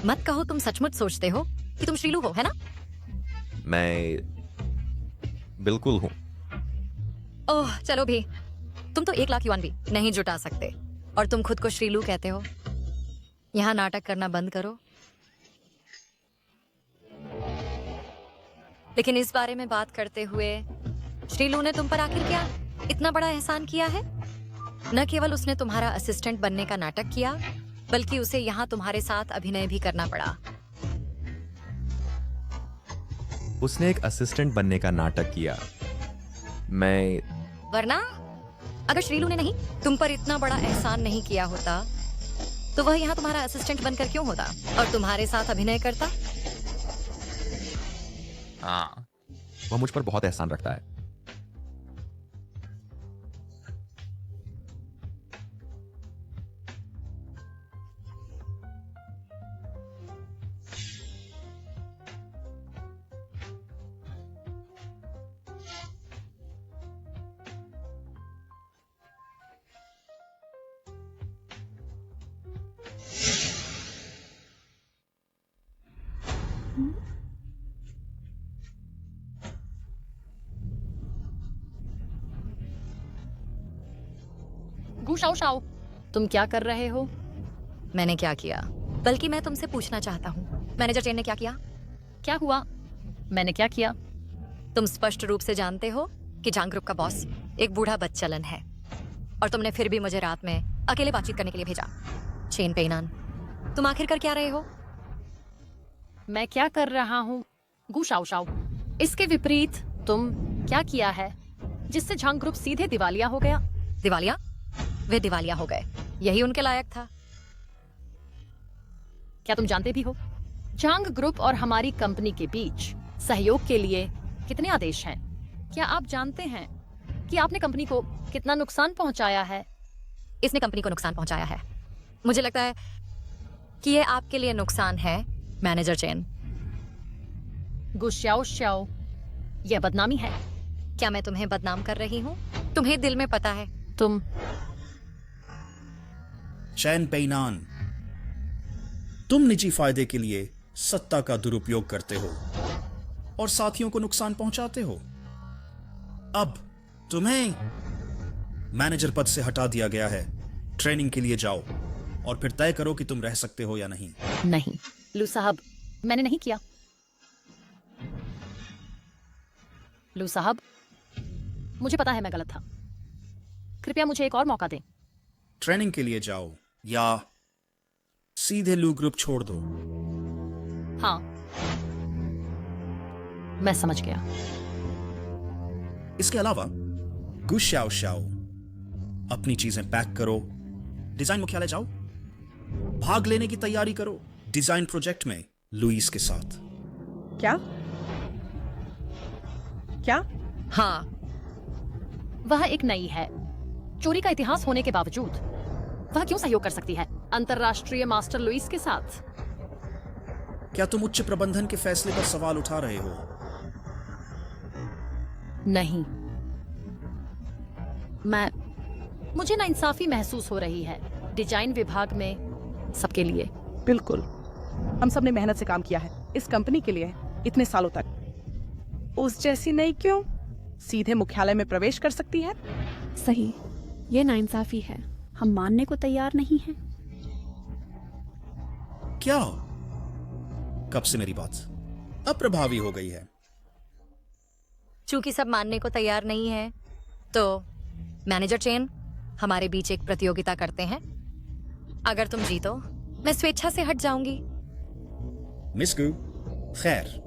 मत कहो तुम सचमुच सोचते हो कि तुम श्रीलू हो, है ना? मैं बिल्कुल हूं। ओह चलो भी, तुम तो 1 लाख युआन भी नहीं जुटा सकते और तुम खुद को श्रीलू कहते हो। यहाँ नाटक करना बंद करो। लेकिन इस बारे में बात करते हुए, श्रीलू ने तुम पर आखिर क्या इतना बड़ा एहसान किया है? न केवल उसने तुम्हारा असिस्टेंट बनने का नाटक किया, बल्कि उसे यहाँ तुम्हारे साथ अभिनय भी करना पड़ा। उसने एक असिस्टेंट बनने का नाटक किया। वरना अगर श्रीलू ने नहीं तुम पर इतना बड़ा एहसान नहीं किया होता, तो वह यहाँ तुम्हारा असिस्टेंट बनकर क्यों होता और तुम्हारे साथ अभिनय करता? हाँ, वह मुझ पर बहुत एहसान रखता है। गुशाओ शाओ, तुम क्या कर रहे हो? मैंने क्या किया, बल्कि मैं तुमसे पूछना चाहता हूँ, मैनेजर चेन ने क्या किया? क्या हुआ? मैंने क्या किया? तुम स्पष्ट रूप से जानते हो कि जांग ग्रुप का बॉस एक बूढ़ा बदचलन है, और तुमने फिर भी मुझे रात में अकेले बातचीत करने के लिए भेजा। चेन पेइनान, तुम आखिर कर क्या रहे हो? मैं क्या कर रहा हूँ? गुशाओ शाओ, इसके विपरीत तुम क्या किया है जिससे झांग ग्रुप सीधे दिवालिया हो गया? दिवालिया? वे दिवालिया हो गए, यही उनके लायक था। क्या तुम जानते भी हो झांग ग्रुप और हमारी कंपनी के बीच सहयोग के लिए कितने आदेश हैं? क्या आप जानते हैं कि आपने कंपनी को कितना नुकसान पहुंचाया है? इसने कंपनी को नुकसान पहुंचाया है। मुझे लगता है कि ये आपके लिए नुकसान है, मैनेजर चेन। गुश्याओ श्याओ, यह बदनामी है। क्या मैं तुम्हें बदनाम कर रही हूँ? तुम्हें दिल में पता है। तुम चैन पेइनान, तुम निजी फायदे के लिए सत्ता का दुरुपयोग करते हो और साथियों को नुकसान पहुंचाते हो। अब तुम्हें मैनेजर पद से हटा दिया गया है। ट्रेनिंग के लिए जाओ और फिर तय करो कि तुम रह सकते हो या नहीं। नहीं लू साहब, मैंने नहीं किया। लू साहब, मुझे पता है मैं गलत था। कृपया मुझे एक और मौका दें। ट्रेनिंग के लिए जाओ या सीधे लू ग्रुप छोड़ दो। हाँ, मैं समझ गया। इसके अलावा गुशाओ शाओ, अपनी चीजें पैक करो, डिजाइन मुख्यालय जाओ, भाग लेने की तैयारी करो डिजाइन प्रोजेक्ट में लुइस के साथ। क्या? क्या? हाँ, वह एक नई है। चोरी का इतिहास होने के बावजूद वह क्यों सहयोग कर सकती है अंतरराष्ट्रीय मास्टर लुइस के साथ? क्या तुम उच्च प्रबंधन के फैसले पर सवाल उठा रहे हो? नहीं, मुझे नाइंसाफी महसूस हो रही है डिजाइन विभाग में सबके लिए। बिल्कुल, हम सब ने मेहनत से काम किया है इस कंपनी के लिए इतने सालों तक। उस जैसी नहीं क्यों सीधे मुख्यालय में प्रवेश कर सकती है? सही, ये नाइंसाफी है। हम मानने को तैयार नहीं हैं। क्या? कब से मेरी बात अप्रभावी हो गई है? चूंकि सब मानने को तैयार नहीं है, तो मैनेजर चेन हमारे बीच एक प्रतियोगिता करते हैं। अगर तुम जीतो, मैं स्वेच्छा से हट जाऊंगी। मिस गू, खैर।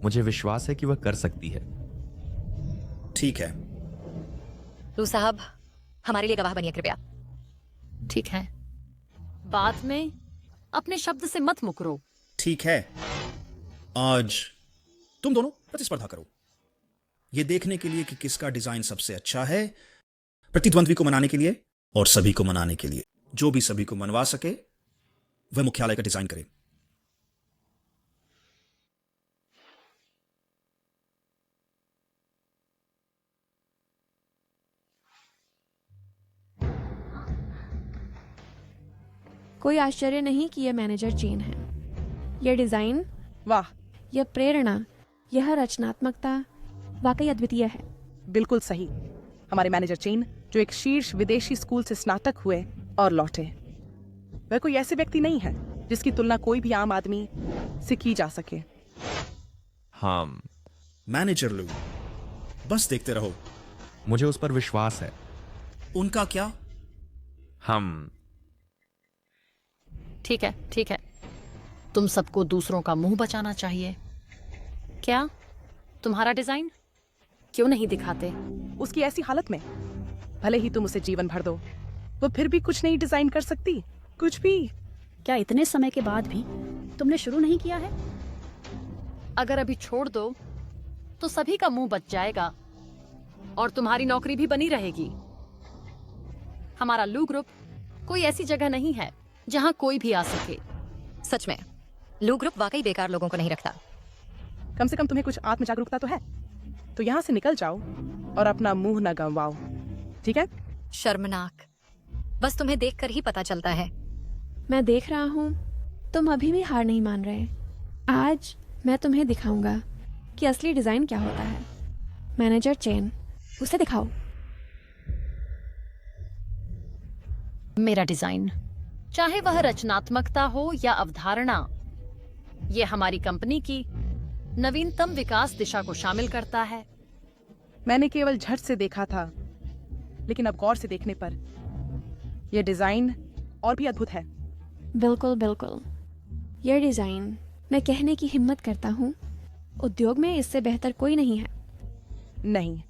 मुझे विश्वास है कि वह कर सकती है। ठीक है। लू साहब, हमारे लिए गवाह बनिए कृपया। ठीक है, बाद में अपने शब्द से मत मुकरो। ठीक है, आज तुम दोनों प्रतिस्पर्धा करो, यह देखने के लिए कि किसका डिजाइन सबसे अच्छा है, प्रतिद्वंद्वी को मनाने के लिए और सभी को मनाने के लिए। जो भी सभी को मनवा सके वह मुख्यालय का डिजाइन करे। कोई आश्चर्य नहीं कि यह मैनेजर चेन है। यह डिजाइन, वाह, यह प्रेरणा, यह रचनात्मकता वाकई अद्वितीय है। बिल्कुल सही। हमारे मैनेजर चेन जो एक शीर्ष विदेशी स्कूल से स्नातक हुए और लौटे, वह कोई ऐसे व्यक्ति नहीं है जिसकी तुलना कोई भी आम आदमी से की जा सके। हाँ, मैनेजर लू, बस देखते रहो। मुझे उस पर विश्वास है। उनका क्या? ठीक है, ठीक है। तुम सबको दूसरों का मुंह बचाना चाहिए। क्या तुम्हारा डिजाइन क्यों नहीं दिखाते? उसकी ऐसी हालत में भले ही तुम उसे जीवन भर दो, वो फिर भी कुछ नहीं डिजाइन कर सकती, कुछ भी। क्या इतने समय के बाद भी तुमने शुरू नहीं किया है? अगर अभी छोड़ दो तो सभी का मुंह बच जाएगा और तुम्हारी नौकरी भी बनी रहेगी। हमारा लू ग्रुप कोई ऐसी जगह नहीं है जहां कोई भी आ सके। सच में लू ग्रुप वाकई बेकार लोगों को नहीं रखता। कम से कम तुम्हें कुछ आत्म जागरूकता तो है। तो यहाँ से निकल जाओ और अपना मुंह न गंवाओ, ठीक है? शर्मनाक, बस तुम्हें देखकर ही पता चलता है। मैं देख रहा हूँ तुम अभी भी हार नहीं मान रहे। आज मैं तुम्हें दिखाऊंगा कि असली डिजाइन क्या होता है। मैनेजर चेन, उसे दिखाओ। मेरा डिजाइन, चाहे वह रचनात्मकता हो या अवधारणा, यह हमारी कंपनी की नवीनतम विकास दिशा को शामिल करता है। मैंने केवल झट से देखा था, लेकिन अब गौर से देखने पर यह डिजाइन और भी अद्भुत है। बिल्कुल बिल्कुल, यह डिजाइन, मैं कहने की हिम्मत करता हूँ, उद्योग में इससे बेहतर कोई नहीं है। नहीं,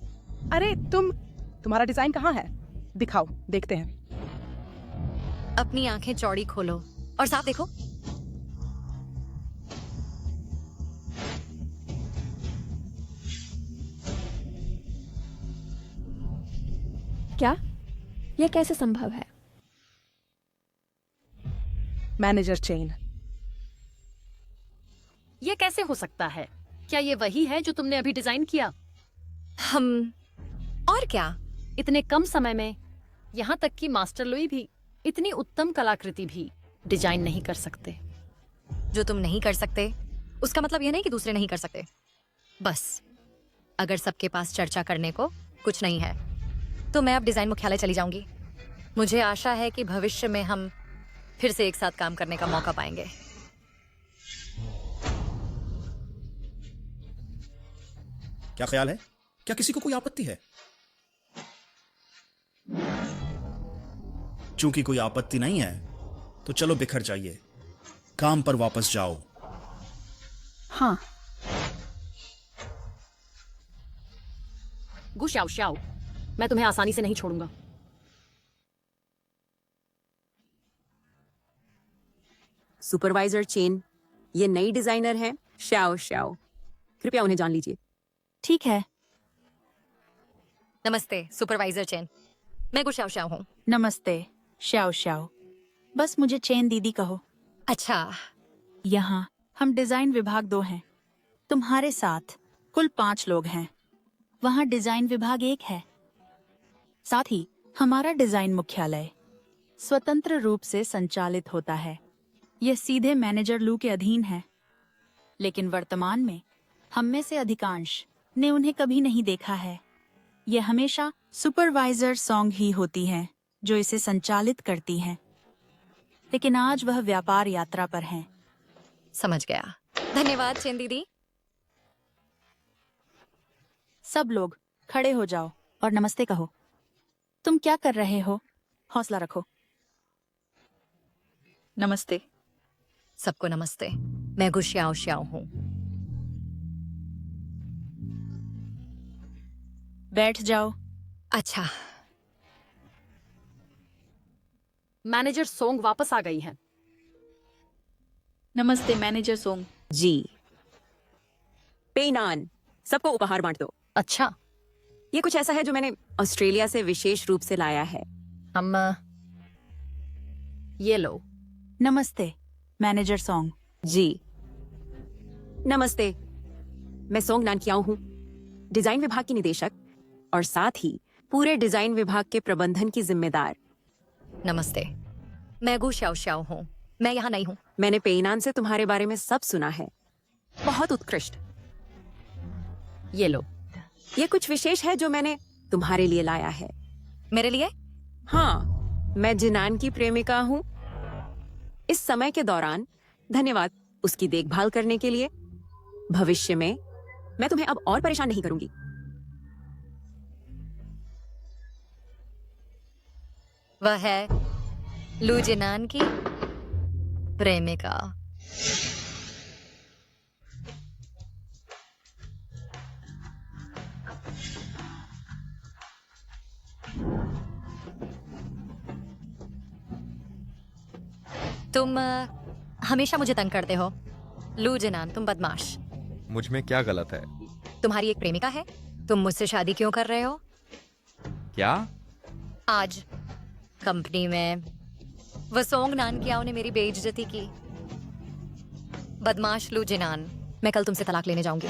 अरे तुम्हारा डिजाइन कहाँ है? दिखाओ, देखते हैं। अपनी आंखें चौड़ी खोलो और साफ देखो। क्या यह कैसे संभव है? मैनेजर चेन, यह कैसे हो सकता है? क्या यह वही है जो तुमने अभी डिजाइन किया? और क्या? इतने कम समय में यहाँ तक कि मास्टर लुई भी इतनी उत्तम कलाकृति भी डिजाइन नहीं कर सकते। जो तुम नहीं कर सकते उसका मतलब यह नहीं कि दूसरे नहीं कर सकते। बस अगर सबके पास चर्चा करने को कुछ नहीं है तो मैं अब डिजाइन मुख्यालय चली जाऊंगी। मुझे आशा है कि भविष्य में हम फिर से एक साथ काम करने का मौका पाएंगे। क्या ख्याल है? क्या किसी को कोई आपत्ति है? चूंकि कोई आपत्ति नहीं है तो चलो बिखर जाइए, काम पर वापस जाओ। हाँ। गु श्याओ श्याओ, मैं तुम्हें आसानी से नहीं छोड़ूंगा। सुपरवाइजर चेन, ये नई डिजाइनर हैं श्याओ श्याओ, कृपया उन्हें जान लीजिए। ठीक है। नमस्ते सुपरवाइजर चेन, मैं गुशाओ शाओ हूँ। नमस्ते श्याओ श्याओ, बस मुझे चेन दीदी कहो। अच्छा, यहाँ हम डिजाइन विभाग 2 हैं, तुम्हारे साथ कुल 5 लोग हैं। वहाँ डिजाइन विभाग 1 है। साथ ही हमारा डिजाइन मुख्यालय स्वतंत्र रूप से संचालित होता है। यह सीधे मैनेजर लू के अधीन है, लेकिन वर्तमान में हम में से अधिकांश ने उन्हें कभी नहीं देखा है। यह हमेशा सुपरवाइजर सॉन्ग ही होती है जो इसे संचालित करती हैं, लेकिन आज वह व्यापार यात्रा पर हैं। समझ गया। धन्यवाद चेन दीदी। सब लोग खड़े हो जाओ और नमस्ते कहो। तुम क्या कर रहे हो? हौसला रखो। नमस्ते। सबको नमस्ते, मैं गुशियाओ श्याओ हूँ। बैठ जाओ। अच्छा। मैनेजर सोंग वापस आ गई है। नमस्ते मैनेजर सोंग जी। पेनान, सबको उपहार बांट दो। अच्छा, ये कुछ ऐसा है जो मैंने ऑस्ट्रेलिया से विशेष रूप से लाया है। हम ये लो। नमस्ते मैनेजर सोंग जी। नमस्ते, मैं सोंग नानकियाओ हूँ, डिजाइन विभाग की निदेशक और साथ ही पूरे डिजाइन विभाग के प्रबंधन की जिम्मेदार। नमस्ते, मैं गु श्याओ श्याओ हूँ, मैं यहाँ नहीं हूँ। मैंने पेनान से तुम्हारे बारे में सब सुना है, बहुत उत्कृष्ट। ये लो। ये कुछ विशेष है जो मैंने तुम्हारे लिए लाया है। मेरे लिए? हाँ, मैं जिनान की प्रेमिका हूँ। इस समय के दौरान धन्यवाद उसकी देखभाल करने के लिए। भविष्य में मैं तुम्हें अब और परेशान नहीं करूंगी। वह है लू जिनान की प्रेमिका। तुम हमेशा मुझे तंग करते हो लू जिनान, तुम बदमाश। मुझ में क्या गलत है? तुम्हारी एक प्रेमिका है, तुम मुझसे शादी क्यों कर रहे हो? क्या? आज कंपनी में वसोंग नानकियाओ ने मेरी बेइज्जती की। बदमाश लू जिनान, मैं कल तुमसे तलाक लेने जाऊंगी।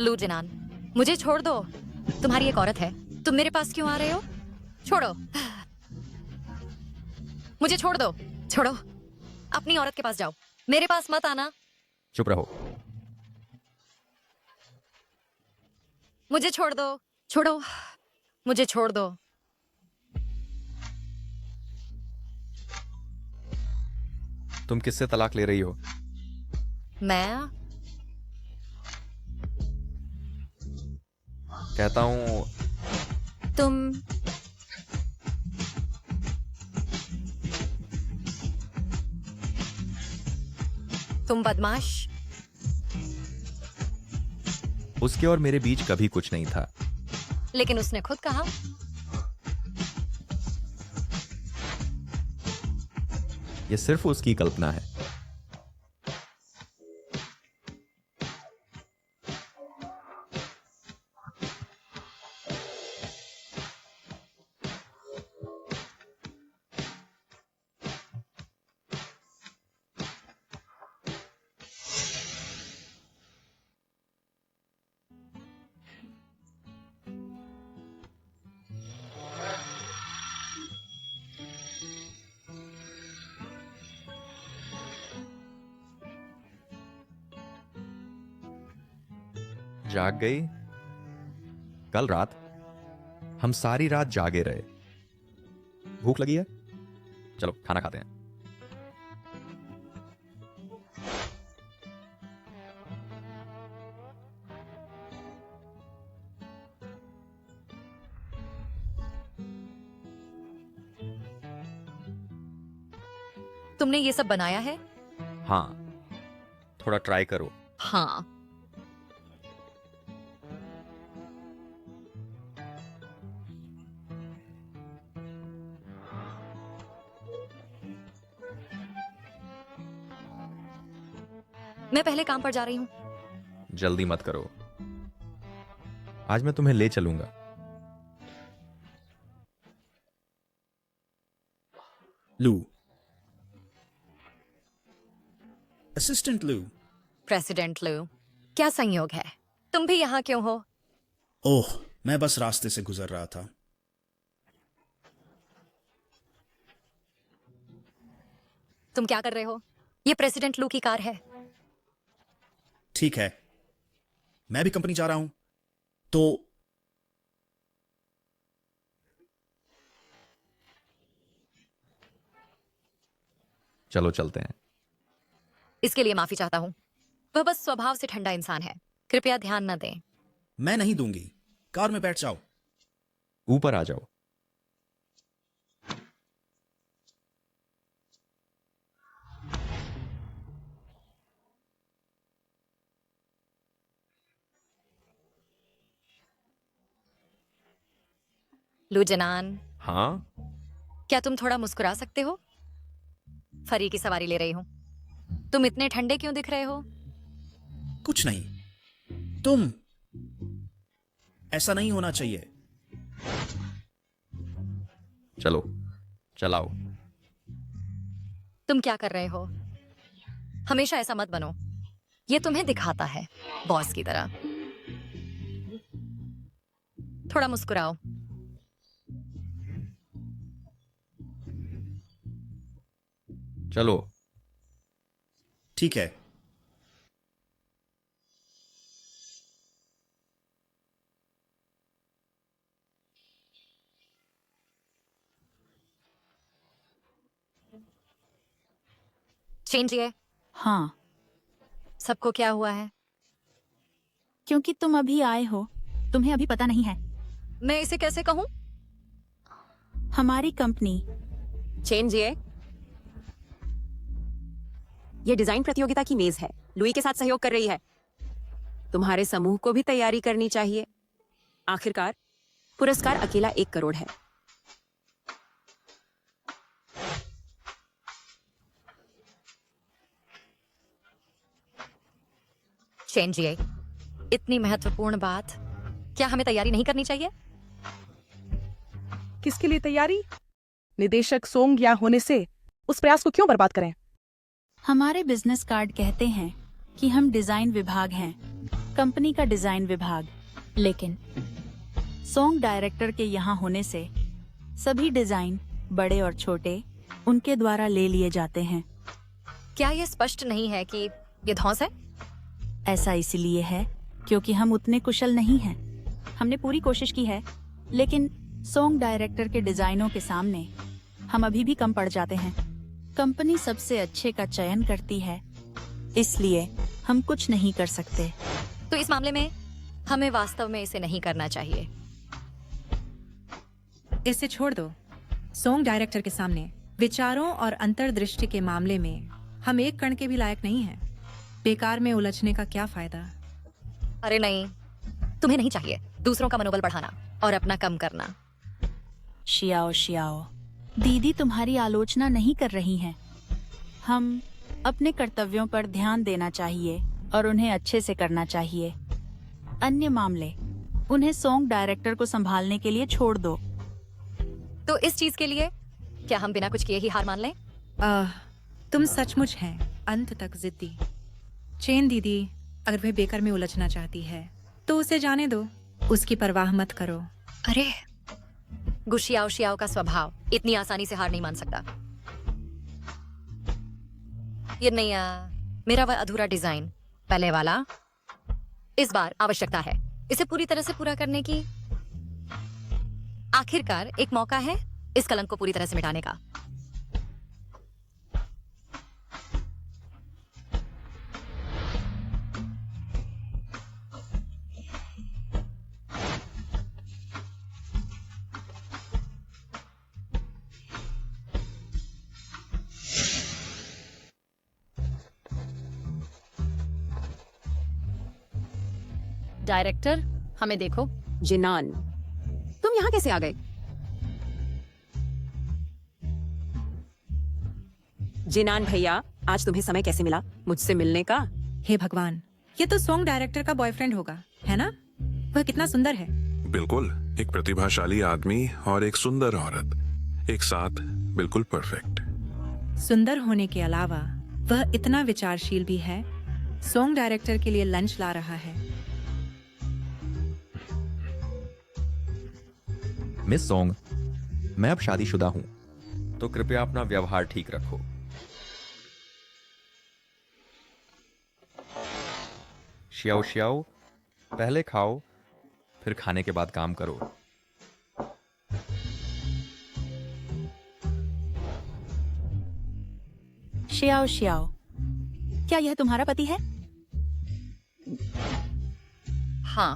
लू जिनान, मुझे छोड़ दो। तुम्हारी एक औरत है, तुम मेरे पास क्यों आ रहे हो? छोड़ो मुझे, छोड़ दो। छोड़ो, अपनी औरत के पास जाओ, मेरे पास मत आना। चुप रहो। मुझे छोड़ दो। छोड़ो, मुझे छोड़ दो। तुम किससे तलाक ले रही हो? मैं कहता हूँ तुम बदमाश। उसके और मेरे बीच कभी कुछ नहीं था। लेकिन उसने खुद कहा। ये सिर्फ उसकी कल्पना है। जाग गई? कल रात हम सारी रात जागे रहे। भूख लगी है? चलो खाना खाते हैं। तुमने ये सब बनाया है? हाँ, थोड़ा ट्राई करो। हाँ। मैं पहले काम पर जा रही हूँ। जल्दी मत करो, आज मैं तुम्हें ले चलूंगा। लू, असिस्टेंट लू। प्रेसिडेंट लू, क्या संयोग है? तुम भी यहाँ क्यों हो? ओह, मैं बस रास्ते से गुजर रहा था। तुम क्या कर रहे हो? ये प्रेसिडेंट लू की कार है। ठीक है, मैं भी कंपनी जा रहा हूं, तो चलो चलते हैं। इसके लिए माफी चाहता हूँ। वह बस स्वभाव से ठंडा इंसान है, कृपया ध्यान न दें। मैं नहीं दूंगी। कार में बैठ जाओ। ऊपर आ जाओ। लू जनान, हाँ, क्या तुम थोड़ा मुस्कुरा सकते हो? फरी की सवारी ले रही हूँ। तुम इतने ठंडे क्यों दिख रहे हो? कुछ नहीं, तुम ऐसा नहीं होना चाहिए। चलो चलाओ। तुम क्या कर रहे हो? हमेशा ऐसा मत बनो, ये तुम्हें दिखाता है बॉस की तरह। थोड़ा मुस्कुराओ। चलो। ठीक है। चेंज ये। हाँ, सबको क्या हुआ है? क्योंकि तुम अभी आए हो, तुम्हें अभी पता नहीं है। मैं इसे कैसे कहूँ? हमारी कंपनी चेंज ये डिजाइन प्रतियोगिता की मेज है, लुई के साथ सहयोग कर रही है। तुम्हारे समूह को भी तैयारी करनी चाहिए। आखिरकार पुरस्कार अकेला 1 करोड़ है। चेंज ये, इतनी महत्वपूर्ण बात, क्या हमें तैयारी नहीं करनी चाहिए? किसके लिए तैयारी? निदेशक सोंग या होने से उस प्रयास को क्यों बर्बाद करें? हमारे बिजनेस कार्ड कहते हैं कि हम डिजाइन विभाग हैं, कंपनी का डिजाइन विभाग। लेकिन सॉन्ग डायरेक्टर के यहाँ होने से सभी डिजाइन, बड़े और छोटे, उनके द्वारा ले लिए जाते हैं। क्या ये स्पष्ट नहीं है कि ये धौंस है? ऐसा इसलिए है क्योंकि हम उतने कुशल नहीं हैं। हमने पूरी कोशिश की है, लेकिन सॉन्ग डायरेक्टर के डिजाइनों के सामने हम अभी भी कम पड़ जाते हैं। कंपनी सबसे अच्छे का चयन करती है, इसलिए हम कुछ नहीं कर सकते। तो इस मामले में हमें वास्तव में इसे नहीं करना चाहिए। इसे छोड़ दो। सॉन्ग डायरेक्टर के सामने विचारों और अंतर्दृष्टि के मामले में हम एक कण के भी लायक नहीं हैं। बेकार में उलझने का क्या फायदा? अरे नहीं, तुम्हें नहीं चाहिए दूसरों का मनोबल बढ़ाना और अपना कम करना। शियाओ शियाओ, दीदी तुम्हारी आलोचना नहीं कर रही हैं। हम अपने कर्तव्यों पर ध्यान देना चाहिए और उन्हें अच्छे से करना चाहिए। अन्य मामले उन्हें सॉन्ग डायरेक्टर को संभालने के लिए छोड़ दो। तो इस चीज के लिए क्या हम बिना कुछ किए ही हार मान लें? तुम सचमुच हैं अंत तक जिद्दी। चेन दीदी अगर वह बेकार में उलझना चाहती है तो उसे जाने दो, उसकी परवाह मत करो। अरे गुशियाओ शियाओ का स्वभाव इतनी आसानी से हार नहीं मान सकता। ये नहीं, मेरा वह अधूरा डिजाइन, पहले वाला, इस बार आवश्यकता है इसे पूरी तरह से पूरा करने की। आखिरकार एक मौका है इस कलंक को पूरी तरह से मिटाने का। डायरेक्टर, हमें देखो। जिनान, तुम यहाँ कैसे आ गए? जिनान भैया, आज तुम्हें समय कैसे मिला मुझसे मिलने का? हे भगवान, ये तो सॉन्ग डायरेक्टर का बॉयफ्रेंड होगा, है ना? वह कितना सुंदर है। बिल्कुल, एक प्रतिभाशाली आदमी और एक सुंदर औरत एक साथ, बिल्कुल परफेक्ट। सुंदर होने के अलावा वह इतना विचारशील भी है। सॉन्ग डायरेक्टर के लिए लंच ला रहा है। मिस सोंग, मैं अब शादीशुदा हूं, तो कृपया अपना व्यवहार ठीक रखो। श्याओ श्याओ, पहले खाओ, फिर खाने के बाद काम करो। शियाओ शियाओ, क्या यह तुम्हारा पति है? हाँ,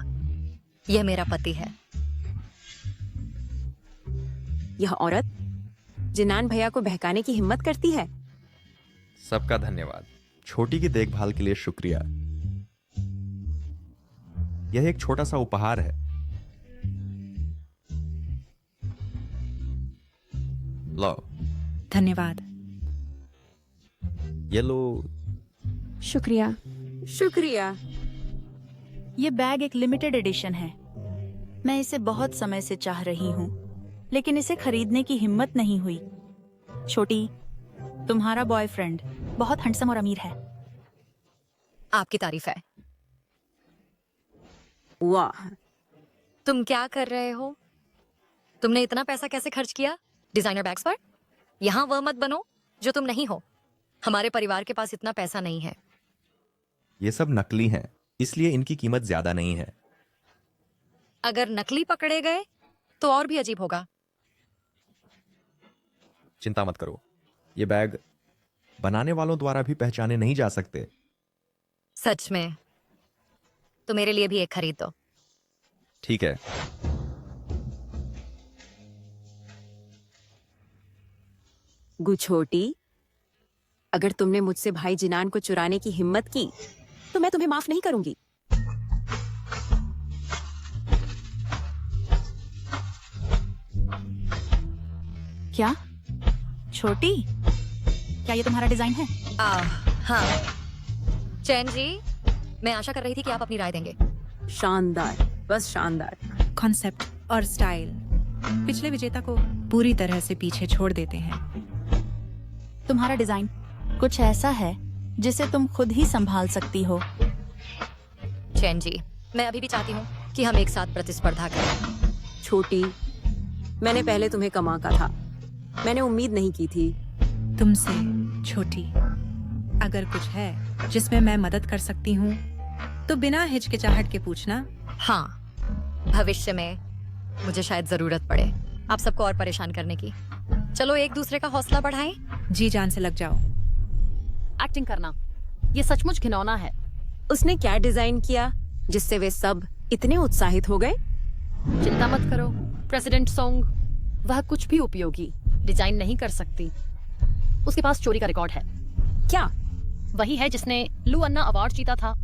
यह मेरा पति है। यह औरत जिनान भैया को बहकाने की हिम्मत करती है। सबका धन्यवाद। छोटी की देखभाल के लिए शुक्रिया। यह एक छोटा सा उपहार है। लो। धन्यवाद। ये लो। शुक्रिया। शुक्रिया। ये बैग एक लिमिटेड एडिशन है। मैं इसे बहुत समय से चाह रही हूँ, लेकिन इसे खरीदने की हिम्मत नहीं हुई। छोटी, तुम्हारा बॉयफ्रेंड बहुत हैंडसम और अमीर है। आपकी तारीफ है। वाह, तुम क्या कर रहे हो? तुमने इतना पैसा कैसे खर्च किया डिजाइनर बैग्स पर? यहाँ वह मत बनो जो तुम नहीं हो। हमारे परिवार के पास इतना पैसा नहीं है। ये सब नकली हैं, इसलिए इनकी कीमत ज्यादा नहीं है। अगर नकली पकड़े गए तो और भी अजीब होगा। चिंता मत करो, ये बैग बनाने वालों द्वारा भी पहचाने नहीं जा सकते। सच में? तो मेरे लिए भी एक खरीद दो। ठीक है। गुछोटी, अगर तुमने मुझसे भाई जिनान को चुराने की हिम्मत की तो मैं तुम्हें माफ नहीं करूंगी। क्या? छोटी, क्या ये तुम्हारा डिजाइन है? हाँ। चैन जी, मैं आशा कर रही थी कि आप अपनी राय देंगे। शानदार, बस शानदार। कॉन्सेप्ट और स्टाइल पिछले विजेता को पूरी तरह से पीछे छोड़ देते हैं। तुम्हारा डिजाइन कुछ ऐसा है जिसे तुम खुद ही संभाल सकती हो। चैन जी, मैं अभी भी चाहती हूँ कि हम एक साथ प्रतिस्पर्धा करें। छोटी, मैंने पहले तुम्हें कमा का था। मैंने उम्मीद नहीं की थी तुमसे। छोटी, अगर कुछ है जिसमें मैं मदद कर सकती हूँ तो बिना हिचकिचाहट के पूछना। हाँ, भविष्य में मुझे शायद जरूरत पड़े आप सबको और परेशान करने की। चलो एक दूसरे का हौसला बढ़ाएं। जी जान से लग जाओ। एक्टिंग करना ये सचमुच घिनौना है। उसने क्या डिजाइन किया जिससे वे सब इतने उत्साहित हो गए? चिंता मत करो प्रेसिडेंट सोंग, वह कुछ भी उपयोगी डिजाइन नहीं कर सकती। उसके पास चोरी का रिकॉर्ड है। क्या? वही है जिसने लू अन्ना अवार्ड जीता था,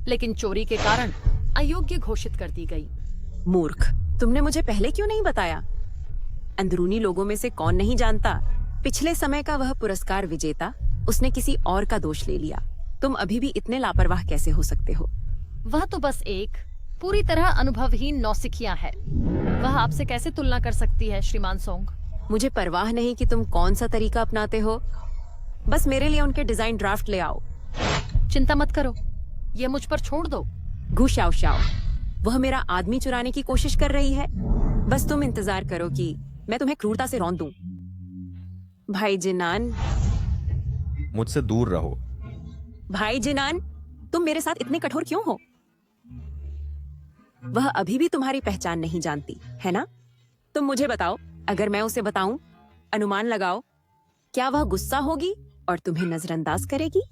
लेकिन चोरी के कारण अयोग्य घोषित कर दी गई। मूर्ख, तुमने मुझे पहले क्यों नहीं बताया? अंदरूनी लोगों में से कौन नहीं जानता, पिछले समय का वह पुरस्कार विजेता उसने किसी और का दोष ले लिया। तुम अभी भी इतने लापरवाह कैसे हो सकते हो? वह तो बस एक पूरी तरह अनुभवहीन नौसिखिया है। वह आपसे कैसे तुलना कर सकती है श्रीमान सोंग? मुझे परवाह नहीं कि तुम कौन सा तरीका अपनाते हो। बस मेरे लिए उनके डिजाइन ड्राफ्ट ले आओ। चिंता मत करो, ये मुझ पर छोड़ दो। घुशाओ शाओ, वह मेरा आदमी चुराने की कोशिश कर रही है। बस तुम इंतजार करो कि मैं तुम्हें क्रूरता से रौंद दूं। भाई जिनान, मुझसे दूर रहो। भाई जिनान, तुम मेरे साथ इतने कठोर क्यों हो? वह अभी भी तुम्हारी पहचान नहीं जानती, है ना? तुम मुझे बताओ, अगर मैं उसे बताऊं, अनुमान लगाओ, क्या वह गुस्सा होगी और तुम्हें नजरअंदाज करेगी?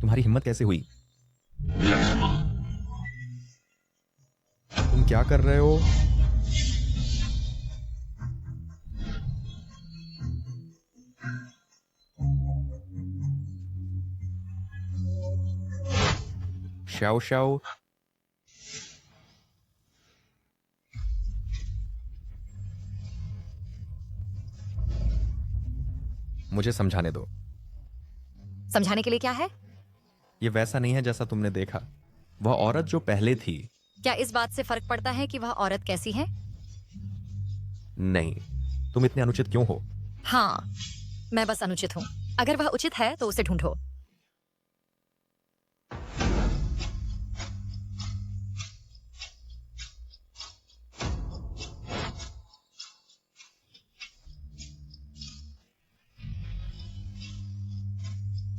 तुम्हारी हिम्मत कैसे हुई? तुम क्या कर रहे हो? श्याओ श्याओ, मुझे समझाने दो। समझाने के लिए क्या है? ये वैसा नहीं है जैसा तुमने देखा। वह औरत जो पहले थी। क्या इस बात से फर्क पड़ता है कि वह औरत कैसी है? नहीं, तुम इतने अनुचित क्यों हो? हाँ, मैं बस अनुचित हूँ। अगर वह उचित है तो उसे ढूंढो।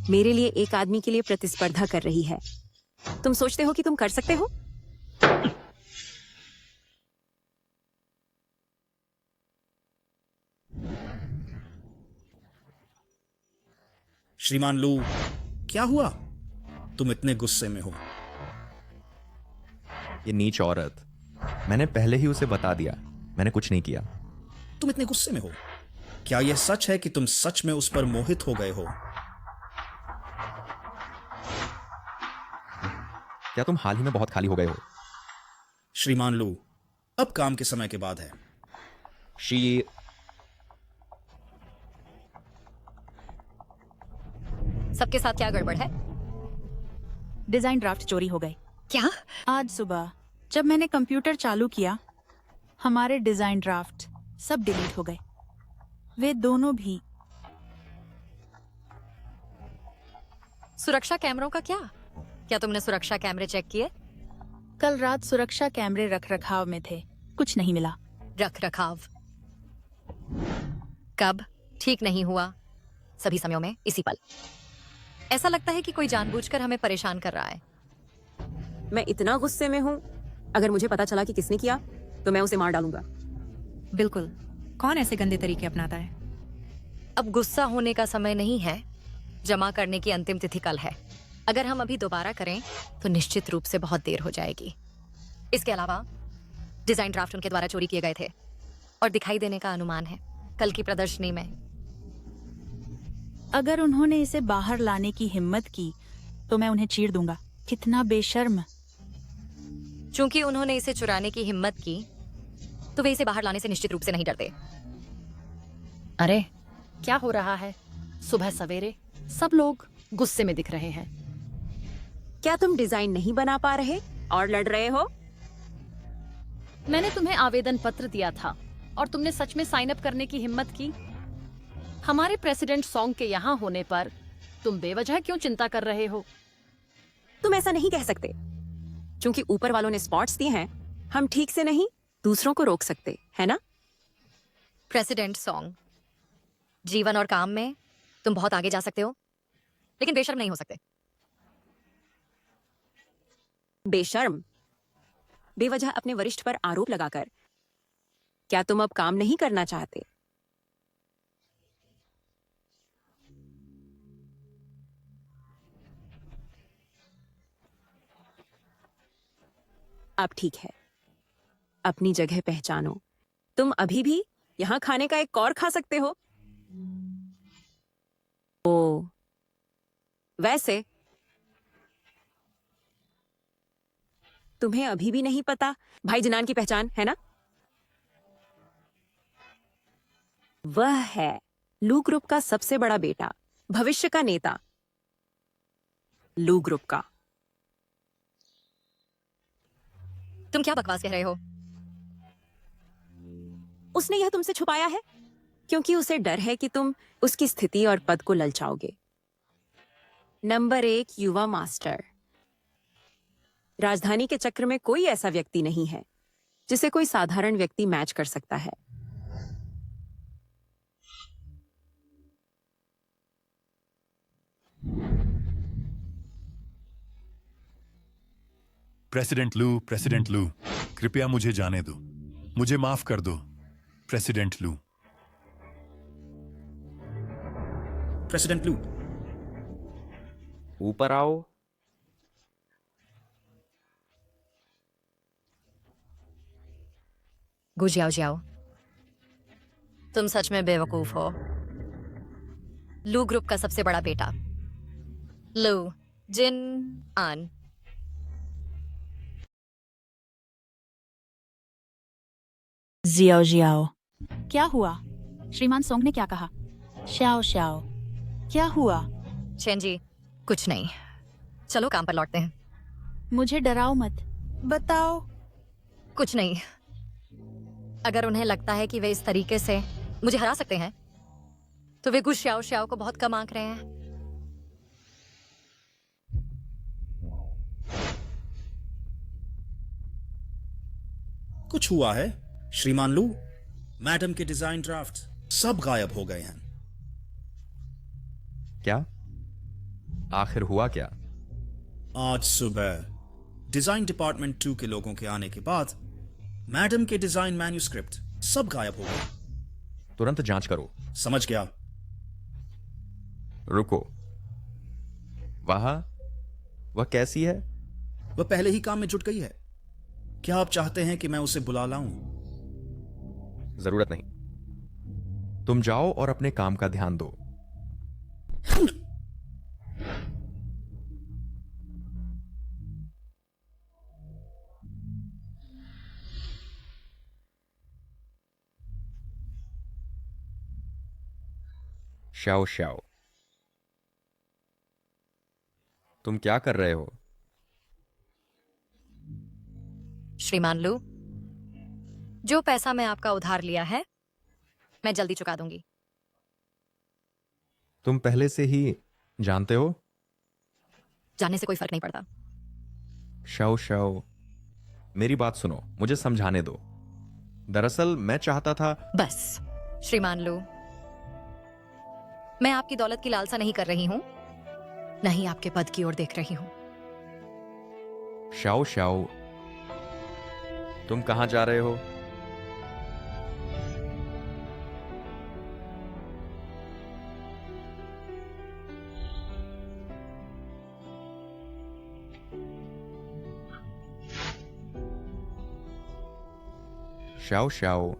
मेरे लिए एक आदमी के लिए प्रतिस्पर्धा कर रही है। तुम सोचते हो कि तुम कर सकते हो? श्रीमान लू, क्या हुआ? तुम इतने गुस्से में हो। ये नीच औरत, मैंने पहले ही उसे बता दिया, मैंने कुछ नहीं किया। तुम इतने गुस्से में हो? क्या यह सच है कि तुम सच में उस पर मोहित हो गए हो? क्या तुम हाल ही में बहुत खाली हो गए हो? श्रीमान लू, अब काम के समय के बाद है। सबके साथ क्या गड़बड़ है? डिजाइन ड्राफ्ट चोरी हो गए। क्या? आज सुबह जब मैंने कंप्यूटर चालू किया, हमारे डिजाइन ड्राफ्ट सब डिलीट हो गए। वे दोनों भी। सुरक्षा कैमरों का क्या? क्या तुमने सुरक्षा कैमरे चेक किए? कल रात सुरक्षा कैमरे रख रखाव में थे, कुछ नहीं मिला। रख रखाव कब? ठीक नहीं हुआ सभी समयों में, इसी पल। ऐसा लगता है कि कोई जानबूझकर हमें परेशान कर रहा है। मैं इतना गुस्से में हूँ, अगर मुझे पता चला कि किसने किया तो मैं उसे मार डालूंगा। बिल्कुल, कौन ऐसे गंदे तरीके अपनाता है? अब गुस्सा होने का समय नहीं है, जमा करने की अंतिम तिथि कल है। अगर हम अभी दोबारा करें तो निश्चित रूप से बहुत देर हो जाएगी। इसके अलावा डिजाइन ड्राफ्ट उनके द्वारा चोरी किए गए थे और दिखाई देने का अनुमान है कल की प्रदर्शनी में। अगर उन्होंने इसे बाहर लाने की हिम्मत की तो मैं उन्हें चीर दूंगा। कितना बेशर्म। चूंकि उन्होंने इसे चुराने की हिम्मत की तो वे इसे बाहर लाने से निश्चित रूप से नहीं डरते। अरे क्या हो रहा है? सुबह सवेरे सब लोग गुस्से में दिख रहे हैं। क्या तुम डिजाइन नहीं बना पा रहे और लड़ रहे हो? मैंने तुम्हें आवेदन पत्र दिया था और तुमने सच में साइन अप करने की हिम्मत की। हमारे प्रेसिडेंट सॉन्ग के यहाँ होने पर तुम बेवजह क्यों चिंता कर रहे हो? तुम ऐसा नहीं कह सकते। क्योंकि ऊपर वालों ने स्पॉट्स दिए हैं, हम ठीक से नहीं दूसरों को रोक सकते, है ना? प्रेसिडेंट सॉन्ग, जीवन और काम में तुम बहुत आगे जा सकते हो, लेकिन बेशर्म नहीं हो सकते। बेशर्म? बेवजह अपने वरिष्ठ पर आरोप लगाकर। क्या तुम अब काम नहीं करना चाहते? अब ठीक है, अपनी जगह पहचानो। तुम अभी भी यहां खाने का एक कौर खा सकते हो। ओ, वैसे तुम्हें अभी भी नहीं पता भाई जिनान की पहचान, है ना? वह है लू ग्रुप का सबसे बड़ा बेटा, भविष्य का नेता लू ग्रुप का। तुम क्या बकवास कह रहे हो? उसने यह तुमसे छुपाया है क्योंकि उसे डर है कि तुम उसकी स्थिति और पद को ललचाओगे। नंबर 1 युवा मास्टर। राजधानी के चक्र में कोई ऐसा व्यक्ति नहीं है जिसे कोई साधारण व्यक्ति मैच कर सकता है। प्रेसिडेंट लू, कृपया मुझे जाने दो। मुझे माफ कर दो, प्रेसिडेंट लू। प्रेसिडेंट लू, ऊपर आओ। गुजियाओ जियाओ, तुम सच में बेवकूफ हो। लू ग्रुप का सबसे बड़ा बेटा लू जिन आन। जियाओ जियाओ, क्या हुआ? श्रीमान सोंग ने क्या कहा? श्याओ श्याओ, क्या हुआ? चैन जी, कुछ नहीं। चलो काम पर लौटते हैं। मुझे डराओ मत, बताओ। कुछ नहीं। अगर उन्हें लगता है कि वे इस तरीके से मुझे हरा सकते हैं, तो वे गुश श्याओ श्याओ को बहुत कम आंक रहे हैं। कुछ हुआ है श्रीमान लू? मैडम के डिजाइन ड्राफ्ट सब गायब हो गए हैं। क्या? आखिर हुआ क्या? आज सुबह डिजाइन डिपार्टमेंट 2 के लोगों के आने के बाद मैडम के डिजाइन मैन्यूस्क्रिप्ट सब गायब हो गए। तुरंत जांच करो। समझ गया। रुको, वह कैसी है? वह पहले ही काम में जुट गई है। क्या आप चाहते हैं कि मैं उसे बुला लाऊं? जरूरत नहीं, तुम जाओ और अपने काम का ध्यान दो। श्याओ श्याओ, तुम क्या कर रहे हो? श्रीमान लू, जो पैसा मैं आपका उधार लिया है, मैं जल्दी चुका दूंगी। तुम पहले से ही जानते हो? जानने से कोई फर्क नहीं पड़ता। श्याओ श्याओ, मेरी बात सुनो, मुझे समझाने दो। दरअसल मैं चाहता था। बस श्रीमान लू, मैं आपकी दौलत की लालसा नहीं कर रही हूं, न ही आपके पद की ओर देख रही हूं। श्याओ श्याओ, तुम कहां जा रहे हो? श्याओ श्याओ,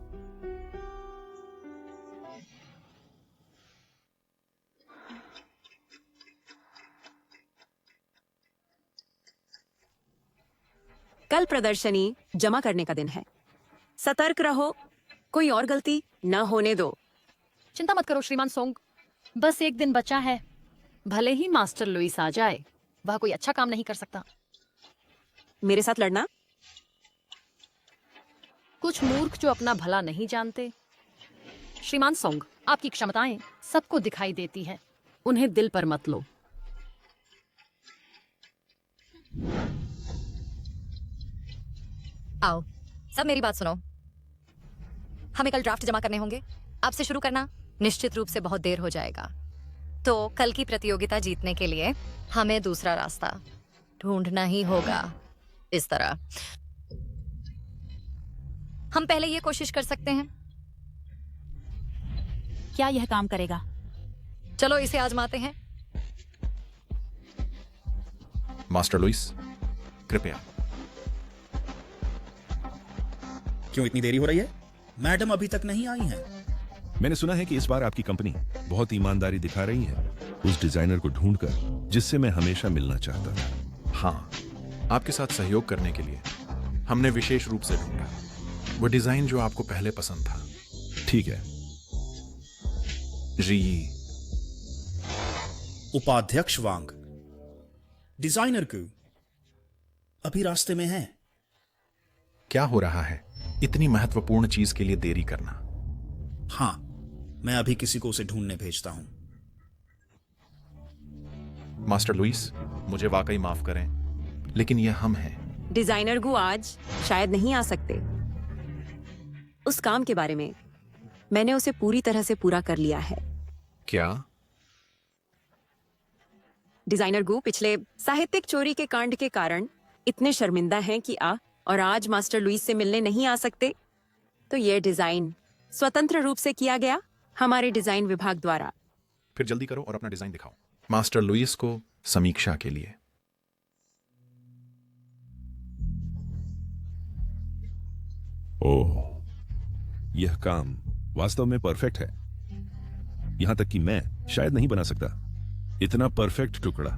कल प्रदर्शनी जमा करने का दिन है। सतर्क रहो, कोई और गलती न होने दो। चिंता मत करो श्रीमान सोंग, बस एक दिन बचा है। भले ही मास्टर लुइस आ जाए, वह कोई अच्छा काम नहीं कर सकता। मेरे साथ लड़ना? कुछ मूर्ख जो अपना भला नहीं जानते। श्रीमान सोंग, आपकी क्षमताएं सबको दिखाई देती है, उन्हें दिल पर मत लो। आओ, सब मेरी बात सुनो। हमें कल ड्राफ्ट जमा करने होंगे। आपसे शुरू करना निश्चित रूप से बहुत देर हो जाएगा, तो कल की प्रतियोगिता जीतने के लिए हमें दूसरा रास्ता ढूंढना ही होगा। इस तरह हम पहले ये कोशिश कर सकते हैं। क्या यह काम करेगा? चलो इसे आजमाते हैं। मास्टर लुइस, कृपया। क्यों इतनी देरी हो रही है? मैडम अभी तक नहीं आई हैं। मैंने सुना है कि इस बार आपकी कंपनी बहुत ईमानदारी दिखा रही है उस डिजाइनर को ढूंढकर जिससे मैं हमेशा मिलना चाहता था। हाँ, आपके साथ सहयोग करने के लिए हमने विशेष रूप से ढूंढा वो डिजाइन जो आपको पहले पसंद था। ठीक है। जी। उपाध्यक्ष वांग, डिजाइनर को अभी रास्ते में है। क्या हो रहा है? इतनी महत्वपूर्ण चीज के लिए देरी करना। हाँ, मैं अभी किसी को उसे ढूंढने भेजता हूं। मास्टर लुइस, मुझे वाकई माफ करें, लेकिन यह हम हैं। डिजाइनर गु आज शायद नहीं आ सकते। उस काम के बारे में मैंने उसे पूरी तरह से पूरा कर लिया है। क्या? डिजाइनर गु पिछले साहित्यिक चोरी के कांड के कारण इतने शर्मिंदा हैं कि और आज मास्टर लुइस से मिलने नहीं आ सकते। तो यह डिजाइन स्वतंत्र रूप से किया गया हमारे डिजाइन विभाग द्वारा। फिर जल्दी करो और अपना डिजाइन दिखाओ मास्टर लुइस को समीक्षा के लिए। ओह, यह काम वास्तव में परफेक्ट है। यहां तक कि मैं शायद नहीं बना सकता इतना परफेक्ट टुकड़ा।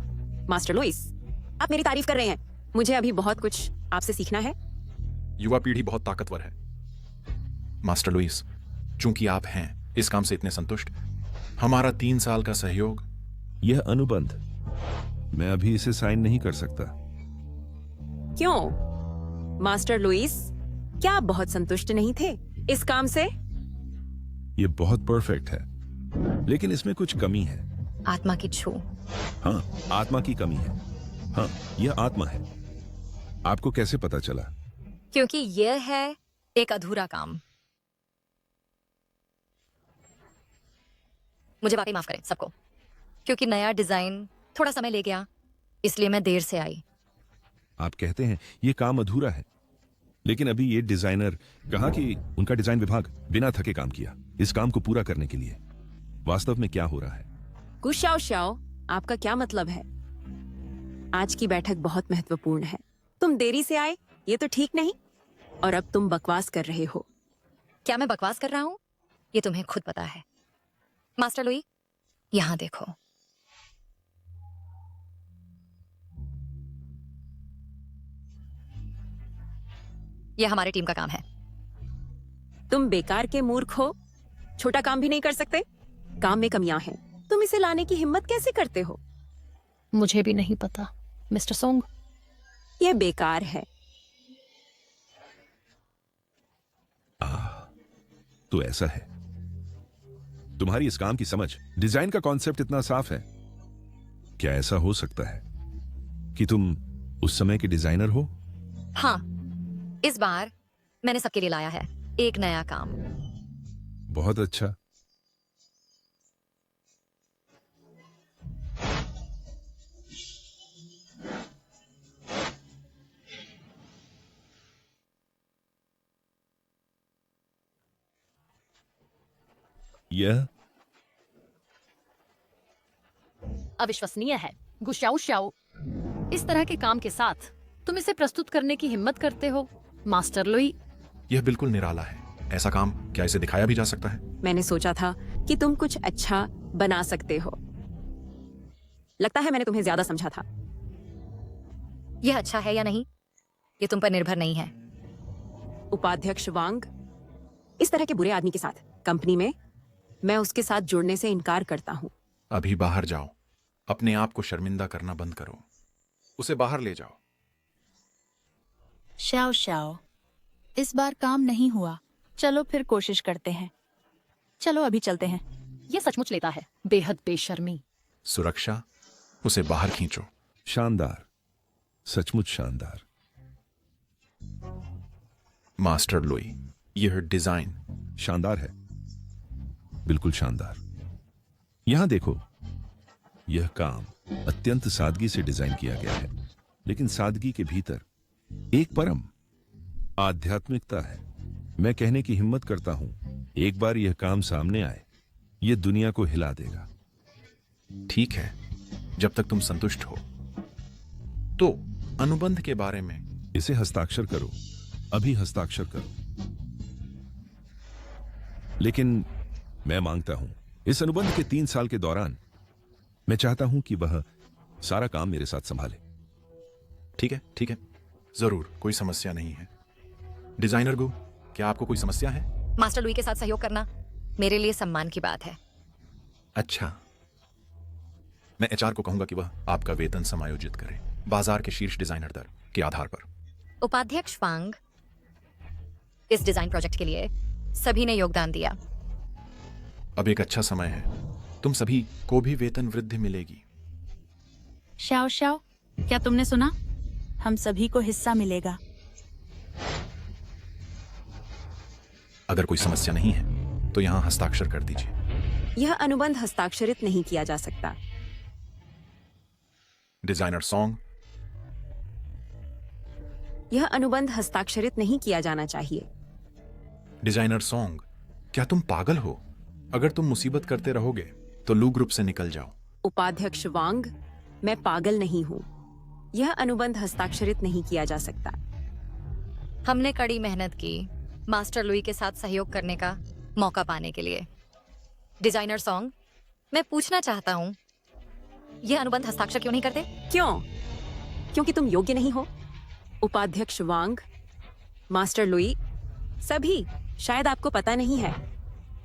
मास्टर लुइस, आप मेरी तारीफ कर रहे हैं। मुझे अभी बहुत कुछ आपसे सीखना है। युवा पीढ़ी बहुत ताकतवर है। मास्टर लुइस, चूंकि आप हैं इस काम से इतने संतुष्ट, हमारा 3 साल का सहयोग। यह अनुबंध, मैं अभी इसे साइन नहीं कर सकता। क्यों मास्टर लुइस, क्या आप बहुत संतुष्ट नहीं थे इस काम से? यह बहुत परफेक्ट है, लेकिन इसमें कुछ कमी है। आत्मा की छू। हाँ, आत्मा की कमी है। हाँ, यह आत्मा है। आपको कैसे पता चला? क्योंकि यह है एक अधूरा काम। मुझे वाकई माफ करें सबको, क्योंकि नया डिजाइन थोड़ा समय ले गया, इसलिए मैं देर से आई। आप कहते हैं यह काम अधूरा है, लेकिन अभी ये डिजाइनर कहा कि उनका डिजाइन विभाग बिना थके काम किया इस काम को पूरा करने के लिए। वास्तव में क्या हो रहा है? गुशाओ शाओ, आपका क्या मतलब है? आज की बैठक बहुत महत्वपूर्ण है। तुम देरी से आए ये तो ठीक नहीं, और अब तुम बकवास कर रहे हो। क्या मैं बकवास कर रहा हूं? ये तुम्हें खुद पता है। मास्टर लुई, यहां देखो। यह हमारी टीम का काम है। तुम बेकार के मूर्ख हो, छोटा काम भी नहीं कर सकते। काम में कमियां हैं, तुम इसे लाने की हिम्मत कैसे करते हो? मुझे भी नहीं पता मिस्टर सोंग। यह बेकार है। तो ऐसा है, तुम्हारी इस काम की समझ, डिजाइन का कॉन्सेप्ट इतना साफ है। क्या ऐसा हो सकता है कि तुम उस समय के डिजाइनर हो? हाँ, इस बार मैंने सबके लिए लाया है एक नया काम। बहुत अच्छा। यह अविश्वसनीय है गुशाओ शाओ। इस तरह के काम के साथ तुम इसे प्रस्तुत करने की हिम्मत करते हो मास्टर लुई। यह बिल्कुल निराला है। ऐसा काम क्या इसे दिखाया भी जा सकता है? मैंने सोचा था कि तुम कुछ अच्छा बना सकते हो। लगता है मैंने तुम्हें ज्यादा समझा था। यह अच्छा है या नहीं, ये तुम पर निर्भर नहीं है। उपाध्यक्ष वांग, इस तरह के बुरे आदमी के साथ कंपनी में मैं उसके साथ जुड़ने से इनकार करता हूँ। अभी बाहर जाओ, अपने आप को शर्मिंदा करना बंद करो। उसे बाहर ले जाओ। शाओ शाओ, इस बार काम नहीं हुआ, चलो फिर कोशिश करते हैं। चलो अभी चलते हैं। यह सचमुच लेता है बेहद बेशर्मी। सुरक्षा, उसे बाहर खींचो। शानदार, सचमुच शानदार। मास्टर लुई, यह डिजाइन शानदार है, बिल्कुल शानदार। यहां देखो, यह काम अत्यंत सादगी से डिजाइन किया गया है, लेकिन सादगी के भीतर एक परम आध्यात्मिकता है। मैं कहने की हिम्मत करता हूं, एक बार यह काम सामने आए, यह दुनिया को हिला देगा। ठीक है, जब तक तुम संतुष्ट हो। तो अनुबंध के बारे में? इसे हस्ताक्षर करो, अभी हस्ताक्षर करो। लेकिन मैं मांगता हूं, इस अनुबंध के 3 साल के दौरान मैं चाहता हूं कि वह सारा काम मेरे साथ संभाले। ठीक है, ठीक है, जरूर, कोई समस्या नहीं है। डिजाइनर गु, क्या आपको कोई समस्या है? मास्टर लुई के साथ सहयोग करना मेरे लिए सम्मान की बात है। अच्छा, मैं एचआर को कहूंगा कि वह आपका वेतन समायोजित करे बाजार के शीर्ष डिजाइनर दर के आधार पर। उपाध्यक्ष वांग, इस डिजाइन प्रोजेक्ट के लिए सभी ने योगदान दिया। अब एक अच्छा समय है, तुम सभी को भी वेतन वृद्धि मिलेगी। शाओ शाओ, क्या तुमने सुना? हम सभी को हिस्सा मिलेगा। अगर कोई समस्या नहीं है तो यहां हस्ताक्षर कर दीजिए। यह अनुबंध हस्ताक्षरित नहीं किया जा सकता। डिजाइनर सॉन्ग, यह अनुबंध हस्ताक्षरित नहीं किया जाना चाहिए। डिजाइनर सॉन्ग, क्या तुम पागल हो? अगर तुम मुसीबत करते रहोगे तो लू ग्रुप से निकल जाओ। उपाध्यक्ष वांग, मैं पागल नहीं हूँ। यह अनुबंध हस्ताक्षरित नहीं किया जा सकता। हमने कड़ी मेहनत की मास्टर लुई के साथ सहयोग करने का मौका पाने के लिए। डिजाइनर सॉन्ग, मैं पूछना चाहता हूँ, यह अनुबंध हस्ताक्षर क्यों नहीं करते? क्यों? क्योंकि तुम योग्य नहीं हो। उपाध्यक्ष वांग, मास्टर लुई, सभी, शायद आपको पता नहीं है,